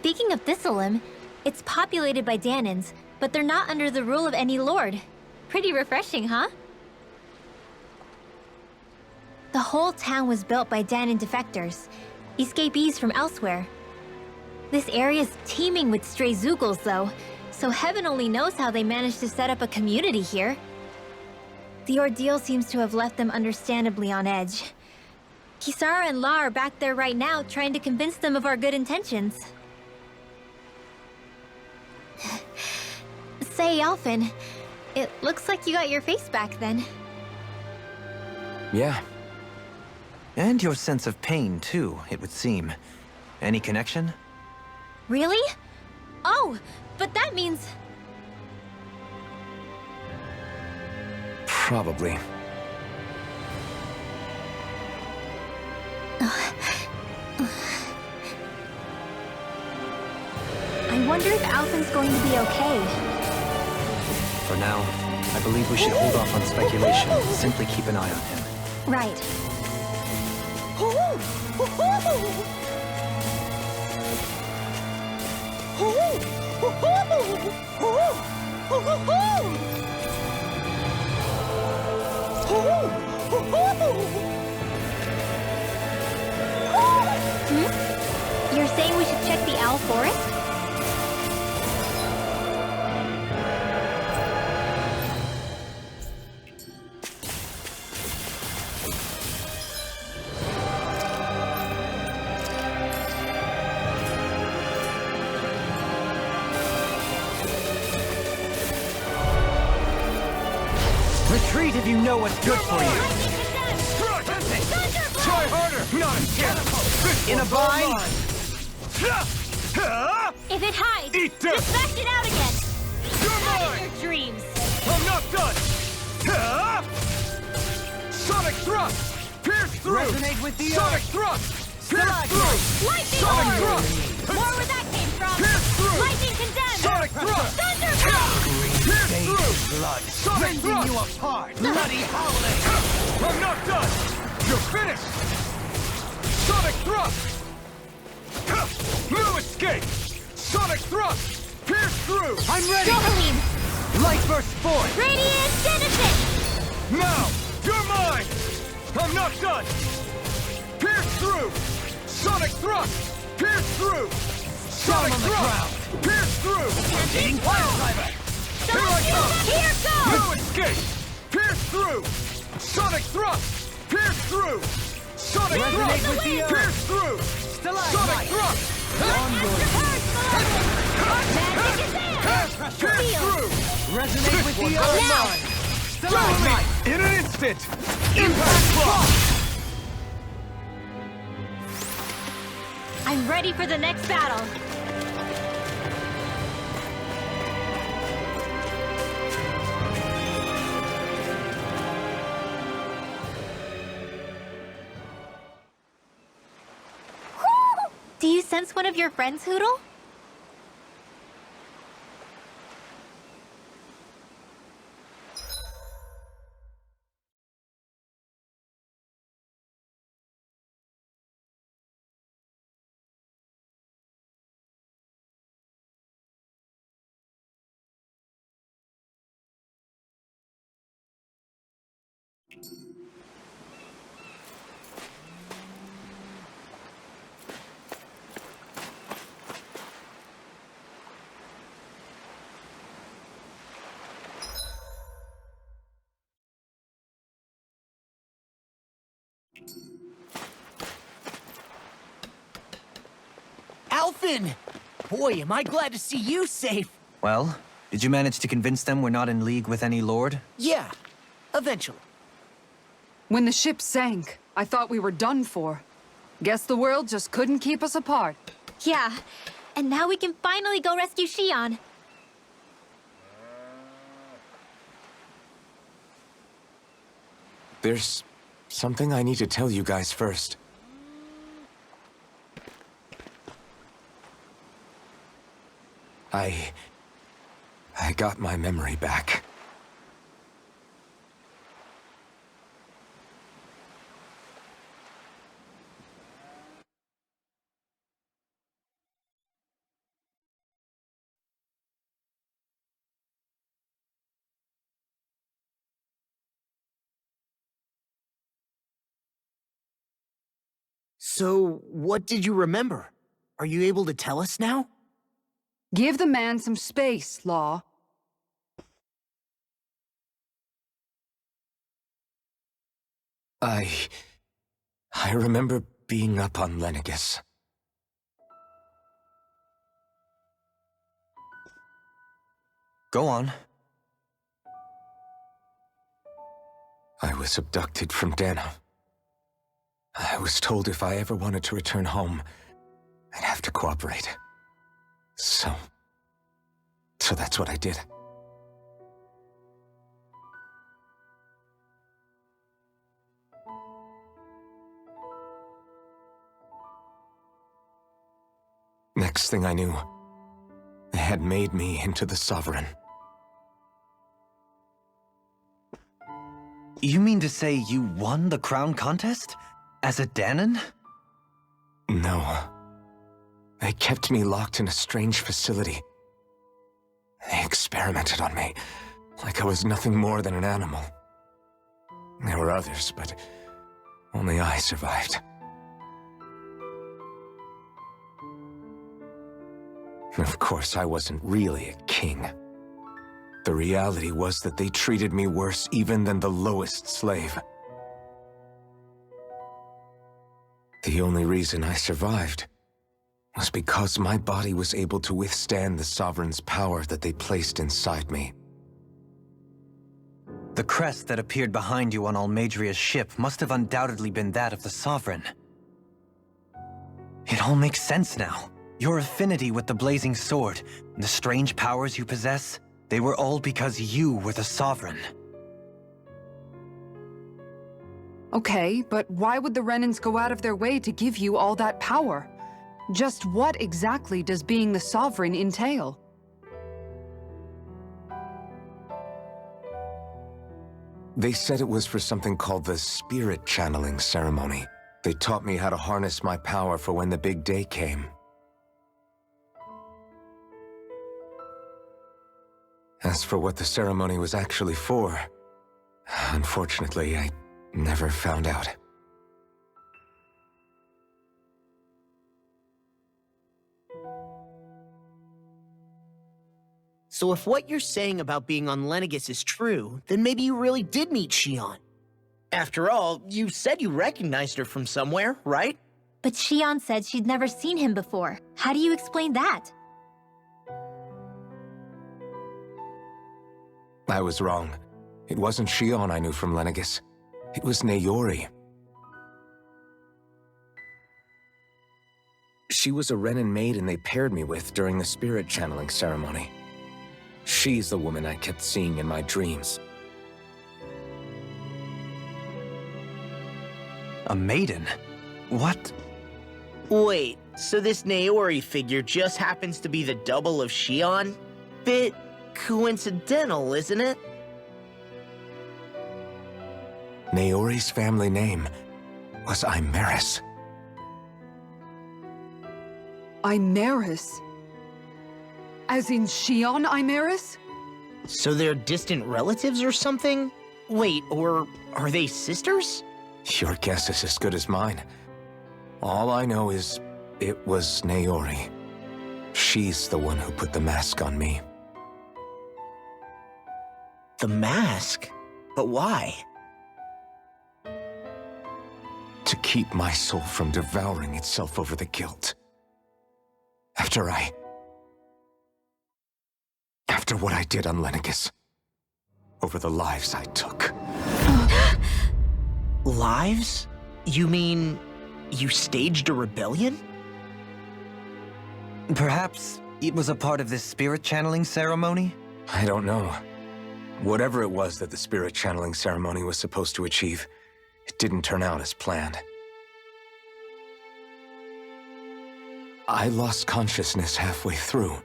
Speaking of Thistleum, it's populated by Danans, but they're not under the rule of any lord. Pretty refreshing, huh? The whole town was built by Danan defectors, escapees from elsewhere. This area's teeming with stray Zoogles, though, so heaven only knows how they managed to set up a community here. The ordeal seems to have left them understandably on edge. Kisara and La are back there right now trying to convince them of our good intentions. Say, Alphen, it looks like you got your face back then. Yeah. And your sense of pain, too, it would seem. Any connection? Really? Oh, but that means... Probably. I wonder if Alphen's going to be okay. For now, I believe we should hold off on speculation. Simply keep an eye on him. Right. You're saying we should check the owl forest? Retreat if you know what's good for you. Try harder! Not again! In a bind? If it hides, Eat dirt! just smash it out again! You're Out of mine! your dreams! I'm not done! Sonic thrust! Pierce through! Resonate with the Sonic earth! thrust! Pierce through! Lightning Sonic orb! thrust! More where that came from! Pierce through! Lightning condemned! Sonic thrust! Thunderbolt! Pierce through! Blood, Sonic thrust! you apart! Bloody howling! I'm not done! You're finished! Sonic thrust! No escape! Sonic thrust! Pierce through! I'm ready! Dohalim! Light burst forth! Radiant Genesis! Now! You're mine! I'm not done! Pierce through! Sonic thrust! Pierce through! Sonic on the thrust! Pierce through! Hitting fire driver! Here I come! Here goes! No escape! Pierce through! Sonic thrust! Pierce through! Sonic Resonate thrust! with the earth. Pierce through! Sonic thrust! Pierce through! Resonate with the earth! Stalagmite! In an instant! Impact block! I'm ready for the next battle. Do you sense one of your friends, Hoodle? Alphen! Boy, am I glad to see you safe. Well, did you manage to convince them we're not in league with any lord? Yeah, eventually. When the ship sank, I thought we were done for. Guess the world just couldn't keep us apart. Yeah, and now we can finally go rescue Xion. There's something I need to tell you guys first. I got my memory back. So, what did you remember? Are you able to tell us now? Give the man some space, Law. I remember being up on Lenegus. Go on. I was abducted from Dana. I was told if I ever wanted to return home, I'd have to cooperate. So that's what I did. Next thing I knew, they had made me into the Sovereign. You mean to say you won the crown contest? As a Danon? No. They kept me locked in a strange facility. They experimented on me, like I was nothing more than an animal. There were others, but only I survived. Of course, I wasn't really a king. The reality was that they treated me worse even than the lowest slave. The only reason I survived was because my body was able to withstand the Sovereign's power that they placed inside me. The crest that appeared behind you on Almadria's ship must have undoubtedly been that of the Sovereign. It all makes sense now. Your affinity with the Blazing Sword, and the strange powers you possess, they were all because you were the Sovereign. Okay, but why would the Renans go out of their way to give you all that power? Just what exactly does being the Sovereign entail? They said it was for something called the Spirit Channeling Ceremony. They taught me how to harness my power for when the big day came. As for what the ceremony was actually for, unfortunately, I never found out. So if what you're saying about being on Lenegus is true, then maybe you really did meet Shion. After all, you said you recognized her from somewhere, right? But Shion said she'd never seen him before. How do you explain that? I was wrong. It wasn't Shion I knew from Lenegus. It was Naori. She was a Renan maiden they paired me with during the spirit channeling ceremony. She's the woman I kept seeing in my dreams. A maiden? What? Wait, so this Naori figure just happens to be the double of Shion? Bit coincidental, isn't it? Naori's family name was Imeris. Imeris? As in Shion Imeris? So they're distant relatives or something? Wait, or are they sisters? Your guess is as good as mine. All I know is it was Naori. She's the one who put the mask on me. The mask? But why? To keep my soul from devouring itself over the guilt. After what I did on Lenegus. Over the lives I took. Lives? You mean you staged a rebellion? Perhaps it was a part of this spirit channeling ceremony? I don't know. Whatever it was that the spirit channeling ceremony was supposed to achieve, it didn't turn out as planned. I lost consciousness halfway through.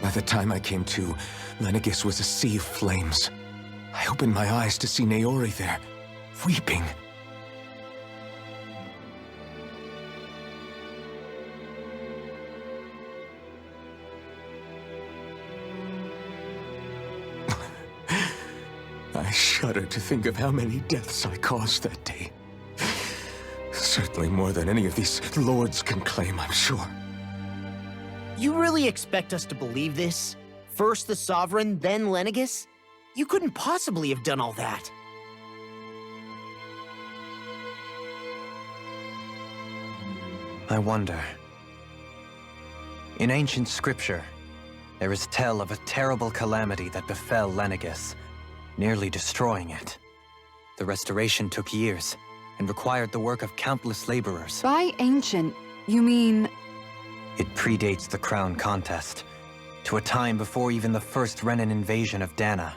By the time I came to, Lenegus was a sea of flames. I opened my eyes to see Naori there, weeping. I shudder to think of how many deaths I caused that day. Certainly more than any of these lords can claim, I'm sure. You really expect us to believe this? First the Sovereign, then Lenegus? You couldn't possibly have done all that. I wonder. In ancient scripture, there is tell of a terrible calamity that befell Lenegus, nearly destroying it. The restoration took years, and required the work of countless laborers. By ancient, you mean... It predates the crown contest, to a time before even the first Renan invasion of Dana.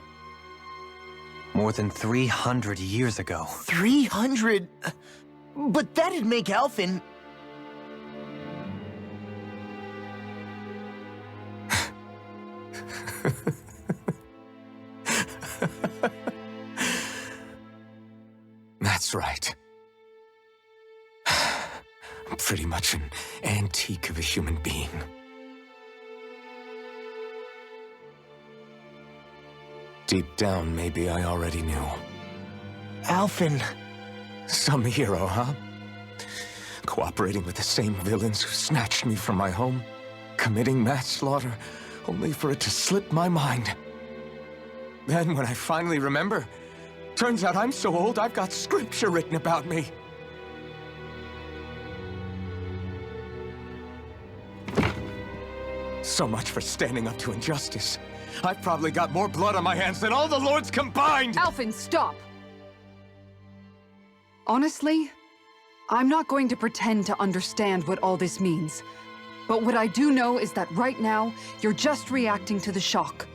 More than 300 years ago. 300? But that'd make Alphen... That's right. I'm pretty much an antique of a human being. Deep down, maybe I already knew. Alphen... Some hero, huh? Cooperating with the same villains who snatched me from my home, committing mass slaughter, only for it to slip my mind. Then, when I finally remember, turns out I'm so old I've got scripture written about me. So much for standing up to injustice. I've probably got more blood on my hands than all the lords combined! Alphen, stop! Honestly, I'm not going to pretend to understand what all this means. But what I do know is that right now, you're just reacting to the shock.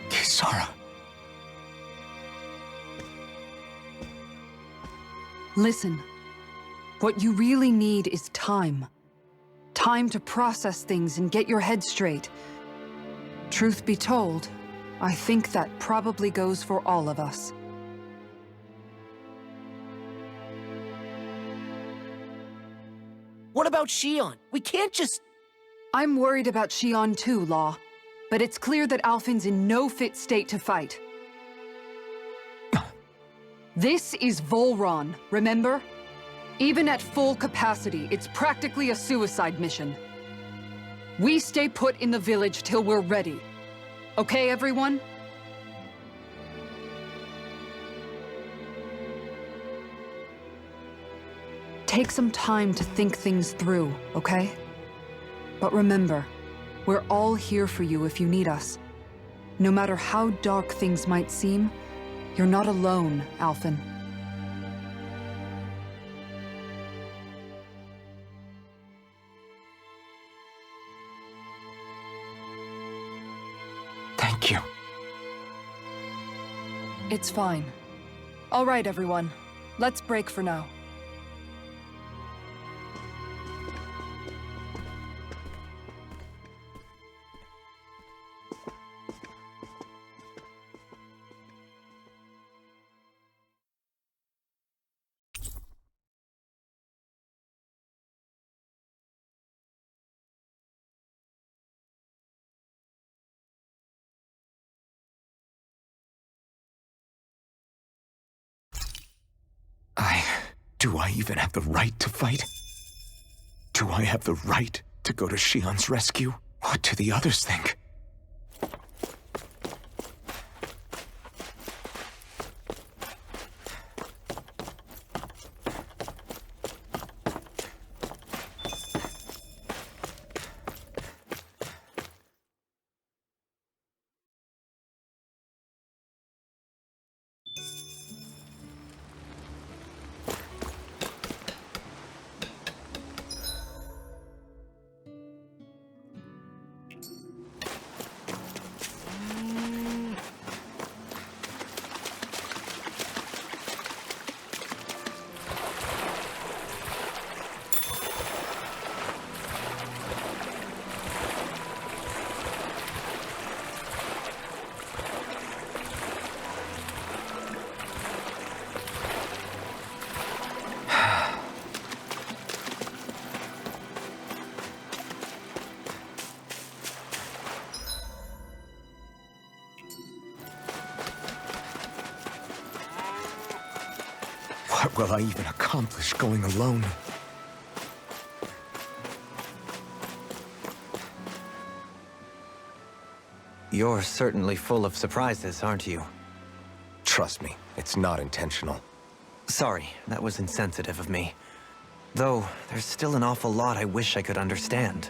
Kisara. Listen, what you really need is time. Time to process things and get your head straight. Truth be told, I think that probably goes for all of us. What about Shion? We can't just... I'm worried about Shion too, Law. But it's clear that Alphen's in no fit state to fight. This is Volron, remember? Even at full capacity, it's practically a suicide mission. We stay put in the village till we're ready. Okay, everyone? Take some time to think things through, okay? But remember, we're all here for you if you need us. No matter how dark things might seem, you're not alone, Alphen. Thank you. It's fine. All right, everyone. Let's break for now. Do I even have the right to fight? Do I have the right to go to Shion's rescue? What do the others think? What will I even accomplish going alone? You're certainly full of surprises, aren't you? Trust me, it's not intentional. Sorry, that was insensitive of me. Though, there's still an awful lot I wish I could understand.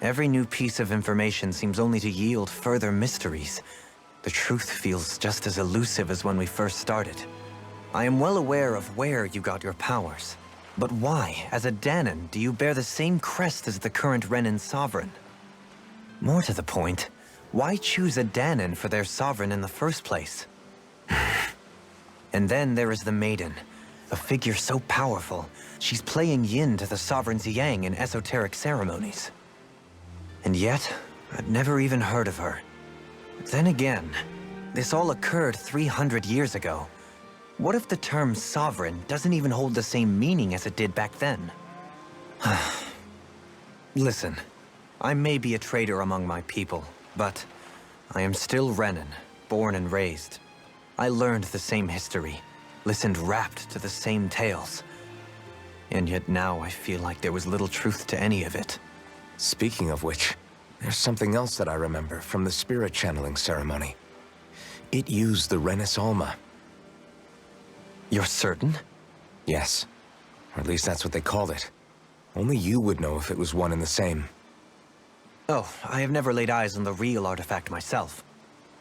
Every new piece of information seems only to yield further mysteries. The truth feels just as elusive as when we first started. I am well aware of where you got your powers. But why, as a Danon, do you bear the same crest as the current Renin sovereign? More to the point, why choose a Danon for their sovereign in the first place? And then there is the Maiden, a figure so powerful, she's playing yin to the sovereign's yang in esoteric ceremonies. And yet, I'd never even heard of her. Then again, this all occurred 300 years ago. What if the term sovereign doesn't even hold the same meaning as it did back then? Listen, I may be a traitor among my people, but I am still Renin, born and raised. I learned the same history, listened rapt to the same tales. And yet now I feel like there was little truth to any of it. Speaking of which, there's something else that I remember from the spirit channeling ceremony. It used the Renis Alma. You're certain? Yes. Or at least that's what they called it. Only you would know if it was one and the same. Oh, I have never laid eyes on the real artifact myself.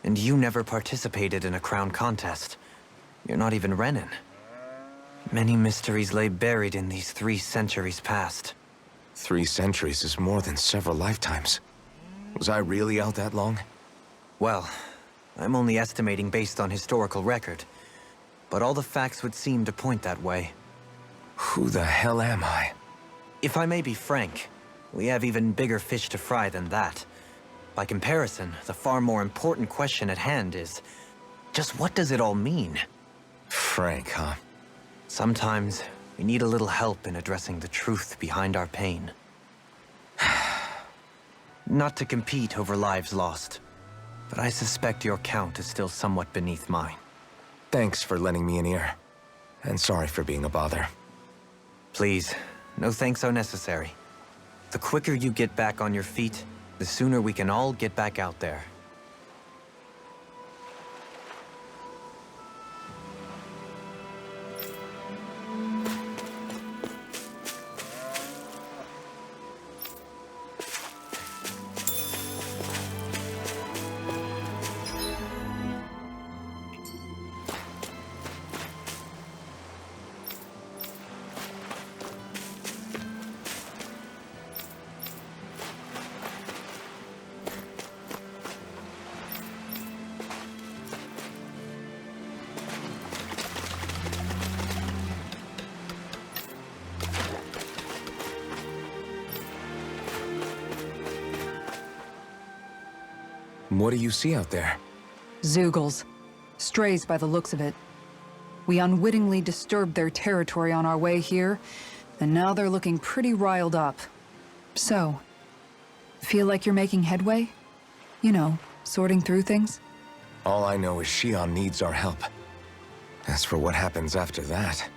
And you never participated in a crown contest. You're not even Renin. Many mysteries lay buried in these 3 centuries past. 3 centuries is more than several lifetimes. Was I really out that long? Well, I'm only estimating based on historical record. But all the facts would seem to point that way. Who the hell am I? If I may be frank, we have even bigger fish to fry than that. By comparison, the far more important question at hand is, just what does it all mean? Frank, huh? Sometimes, we need a little help in addressing the truth behind our pain. Not to compete over lives lost, but I suspect your count is still somewhat beneath mine. Thanks for lending me an ear. And sorry for being a bother. Please, no thanks are necessary. The quicker you get back on your feet, the sooner we can all get back out there. What do you see out there? Zeugles. Strays by the looks of it. We unwittingly disturbed their territory on our way here, and now they're looking pretty riled up. So, feel like you're making headway? You know, sorting through things? All I know is Shion needs our help. As for what happens after that...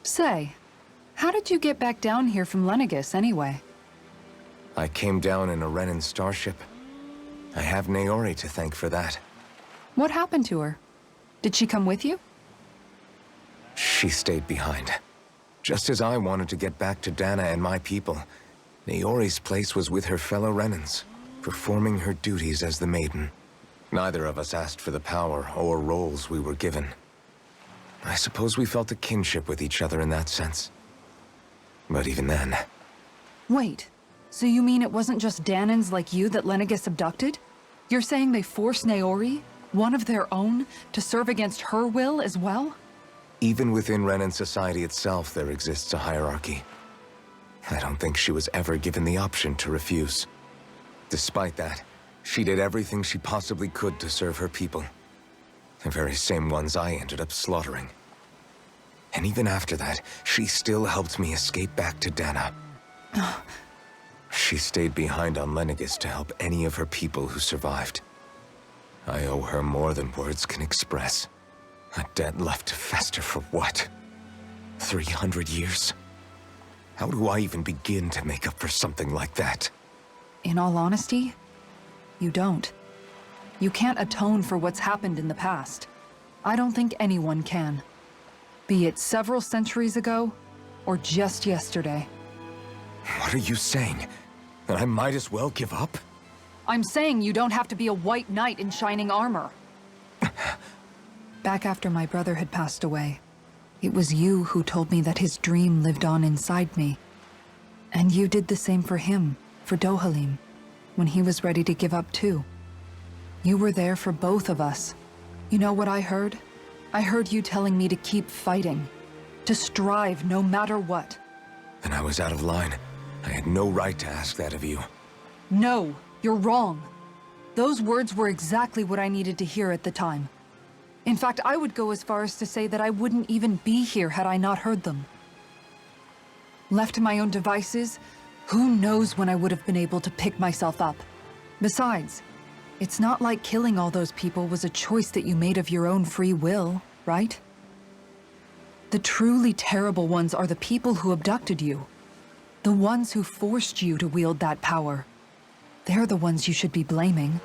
Say, how did you get back down here from Lenegis, anyway? I came down in a Renin starship. I have Naori to thank for that. What happened to her? Did she come with you? She stayed behind. Just as I wanted to get back to Dana and my people, Naori's place was with her fellow Renins, performing her duties as the Maiden. Neither of us asked for the power or roles we were given. I suppose we felt a kinship with each other in that sense. But even then... Wait, so you mean it wasn't just Danons like you that Lenegis abducted? You're saying they forced Naori, one of their own, to serve against her will as well? Even within Renin society itself, there exists a hierarchy. I don't think she was ever given the option to refuse. Despite that, she did everything she possibly could to serve her people. The very same ones I ended up slaughtering. And even after that, she still helped me escape back to Dana. She stayed behind on Lenegis to help any of her people who survived. I owe her more than words can express. A debt left to fester for what? 300 years? How do I even begin to make up for something like that? In all honesty, you don't. You can't atone for what's happened in the past. I don't think anyone can. Be it several centuries ago, or just yesterday. What are you saying? That I might as well give up? I'm saying you don't have to be a white knight in shining armor. Back after my brother had passed away, it was you who told me that his dream lived on inside me. And you did the same for him, for Dohalim, when he was ready to give up too. You were there for both of us. You know what I heard? I heard you telling me to keep fighting, to strive no matter what. Then I was out of line. I had no right to ask that of you. No, you're wrong. Those words were exactly what I needed to hear at the time. In fact, I would go as far as to say that I wouldn't even be here had I not heard them. Left to my own devices, who knows when I would have been able to pick myself up. Besides, it's not like killing all those people was a choice that you made of your own free will, right? The truly terrible ones are the people who abducted you. The ones who forced you to wield that power. They're the ones you should be blaming.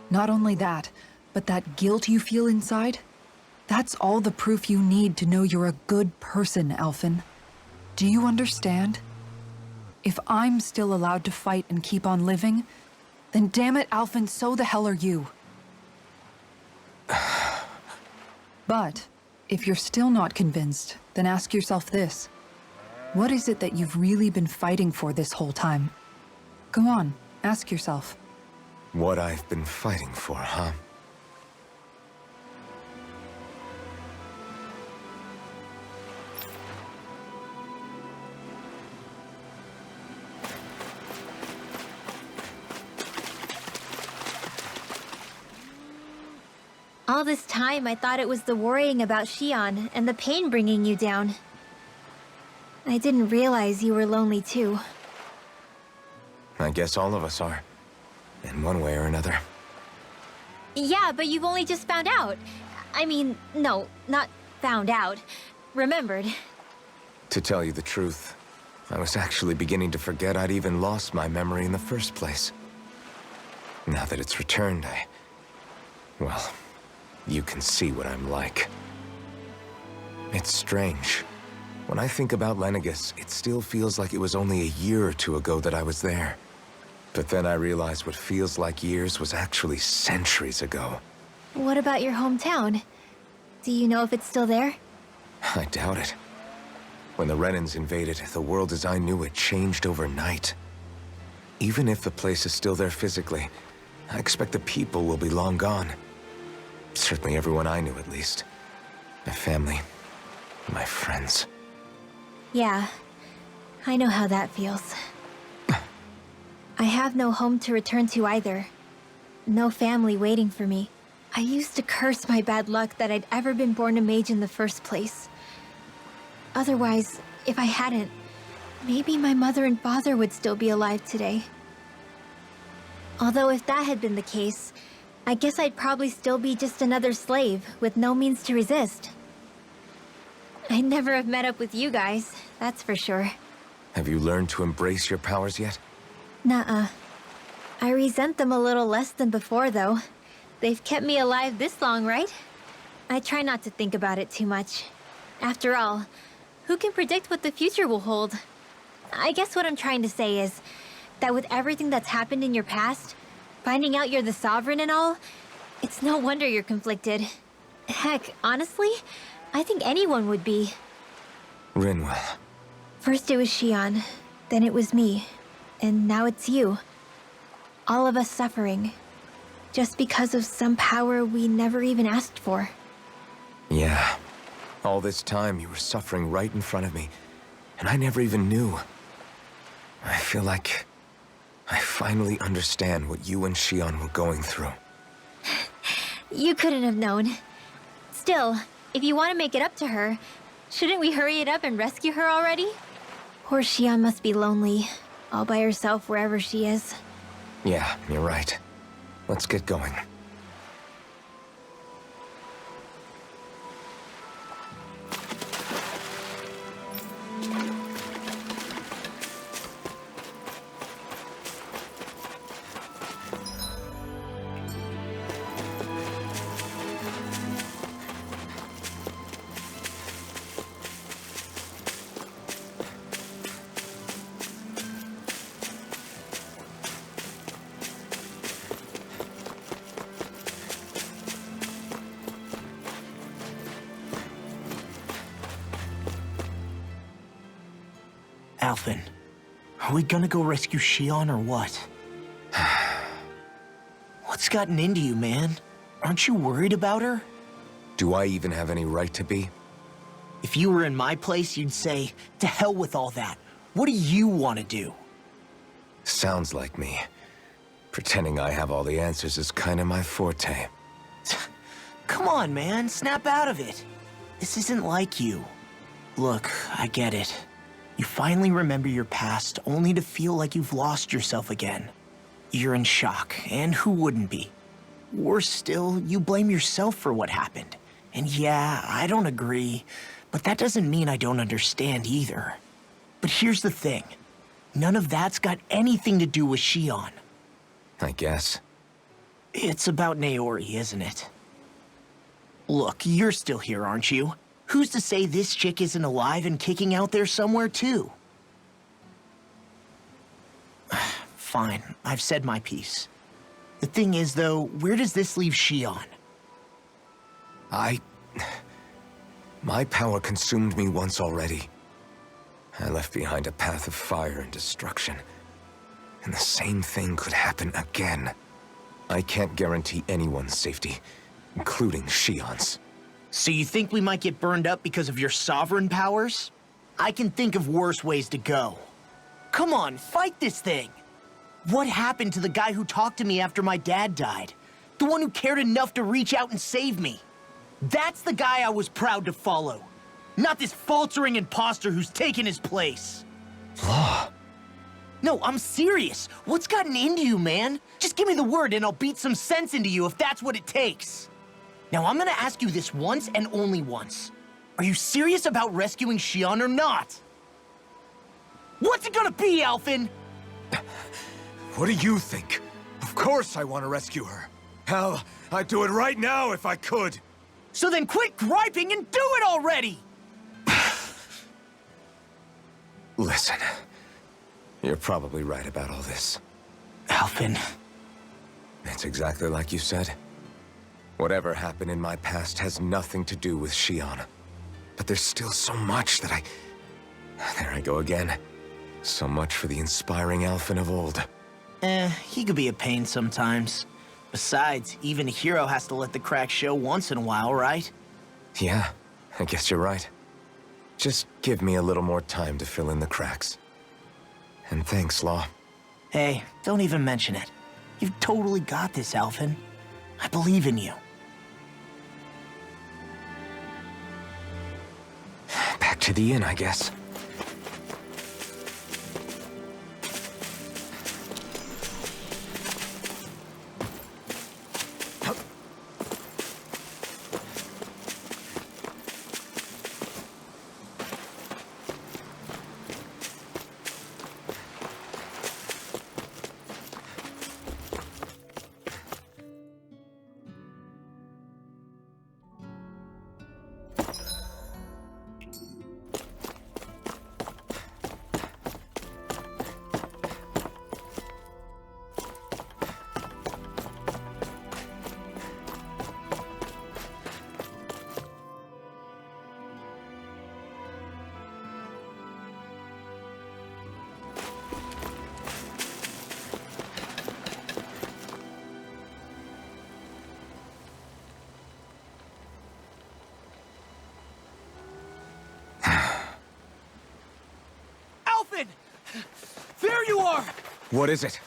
Not only that, but that guilt you feel inside, that's all the proof you need to know you're a good person, Alphen. Do you understand? If I'm still allowed to fight and keep on living, then damn it, Alphen, so the hell are you. But, if you're still not convinced, then ask yourself this. What is it that you've really been fighting for this whole time? Go on, ask yourself. What I've been fighting for, huh? All this time, I thought it was the worrying about Xion and the pain bringing you down. I didn't realize you were lonely too. I guess all of us are. In one way or another. Yeah, but you've only just found out. I mean, no, not found out. Remembered. To tell you the truth, I was actually beginning to forget I'd even lost my memory in the first place. Now that it's returned, well, you can see what I'm like. It's strange. When I think about Lenegus, it still feels like it was only a year or two ago that I was there. But then I realized what feels like years was actually centuries ago. What about your hometown? Do you know if it's still there? I doubt it. When the Renans invaded, the world as I knew it changed overnight. Even if the place is still there physically, I expect the people will be long gone. Certainly everyone I knew, at least. My family, my friends. Yeah, I know how that feels. I have no home to return to either. No family waiting for me. I used to curse my bad luck that I'd ever been born a mage in the first place. Otherwise, if I hadn't, maybe my mother and father would still be alive today. Although if that had been the case, I guess I'd probably still be just another slave with no means to resist. I'd never have met up with you guys, that's for sure. Have you learned to embrace your powers yet? Nuh-uh. I resent them a little less than before, though. They've kept me alive this long, right? I try not to think about it too much. After all, who can predict what the future will hold? I guess what I'm trying to say is that with everything that's happened in your past, finding out you're the Sovereign and all, it's no wonder you're conflicted. Heck, honestly, I think anyone would be. Rinwell. First it was Xion, then it was me, and now it's you. All of us suffering, just because of some power we never even asked for. Yeah. All this time you were suffering right in front of me, and I never even knew. I feel like I finally understand what you and Xion were going through. You couldn't have known. Still, if you want to make it up to her, shouldn't we hurry it up and rescue her already? Poor Xion must be lonely, all by herself wherever she is. Yeah, you're right. Let's get going. Alphen, are we gonna go rescue Shion or what? What's gotten into you, man? Aren't you worried about her? Do I even have any right to be? If you were in my place, you'd say, to hell with all that. What do you want to do? Sounds like me. Pretending I have all the answers is kind of my forte. Come on, man, snap out of it. This isn't like you. Look, I get it. You finally remember your past, only to feel like you've lost yourself again. You're in shock, and who wouldn't be? Worse still, you blame yourself for what happened. And yeah, I don't agree, but that doesn't mean I don't understand either. But here's the thing. None of that's got anything to do with Shion. I guess. It's about Naori, isn't it? Look, you're still here, aren't you? Who's to say this chick isn't alive and kicking out there somewhere, too? Fine, I've said my piece. The thing is, though, where does this leave Shion? My power consumed me once already. I left behind a path of fire and destruction. And the same thing could happen again. I can't guarantee anyone's safety, including Shion's. So you think we might get burned up because of your sovereign powers? I can think of worse ways to go. Come on, fight this thing! What happened to the guy who talked to me after my dad died? The one who cared enough to reach out and save me? That's the guy I was proud to follow. Not this faltering imposter who's taken his place. Law. No, I'm serious. What's gotten into you, man? Just give me the word and I'll beat some sense into you if that's what it takes. Now, I'm gonna ask you this once and only once. Are you serious about rescuing Shion or not? What's it gonna be, Alphen? What do you think? Of course I want to rescue her. Hell, I'd do it right now if I could. So then quit griping and do it already! Listen, you're probably right about all this. Alphen. It's exactly like you said. Whatever happened in my past has nothing to do with Shion. But there's still so much that There I go again. So much for the inspiring Alphen of old. He could be a pain sometimes. Besides, even a hero has to let the cracks show once in a while, right? Yeah, I guess you're right. Just give me a little more time to fill in the cracks. And thanks, Law. Hey, don't even mention it. You've totally got this, Alphen. I believe in you. Back to the inn, I guess. There you are! What is it?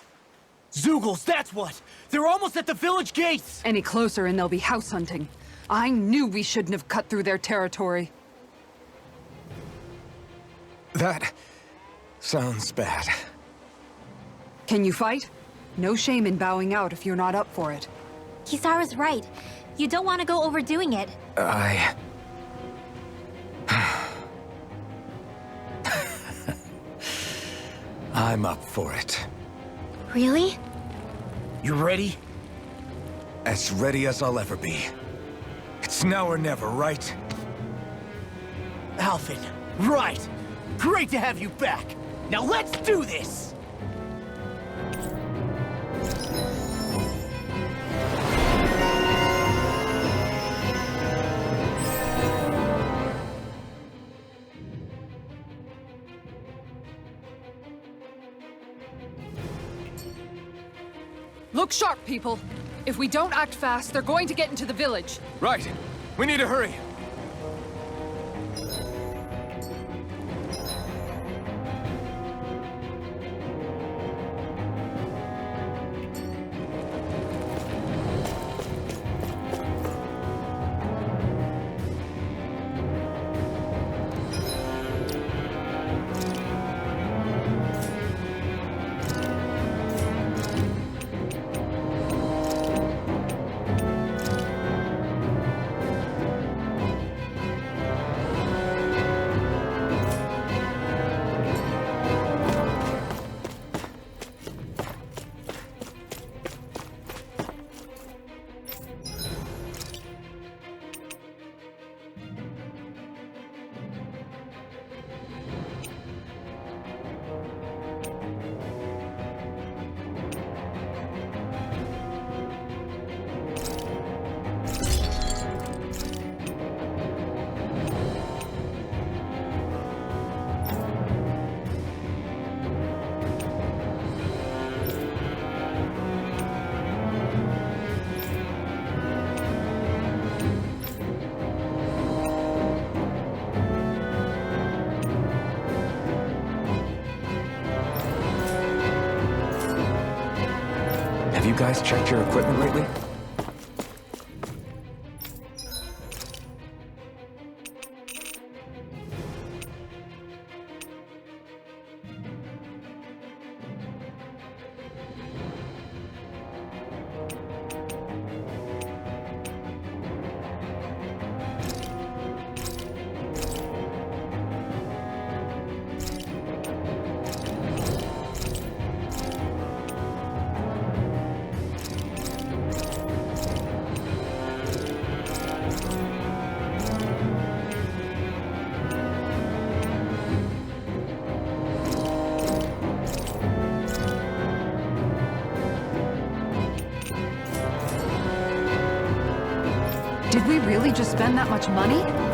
Zeugles, that's what! They're almost at the village gates! Any closer and they'll be house hunting. I knew we shouldn't have cut through their territory. That sounds bad. Can you fight? No shame in bowing out if you're not up for it. Kisara's right. You don't want to go overdoing it. I'm up for it. Really? You ready? As ready as I'll ever be. It's now or never, right? Alphen, right! Great to have you back! Now let's do this! Look sharp, people. If we don't act fast, they're going to get into the village. Right. We need to hurry. Have you guys checked your equipment lately? Did we really just spend that much money?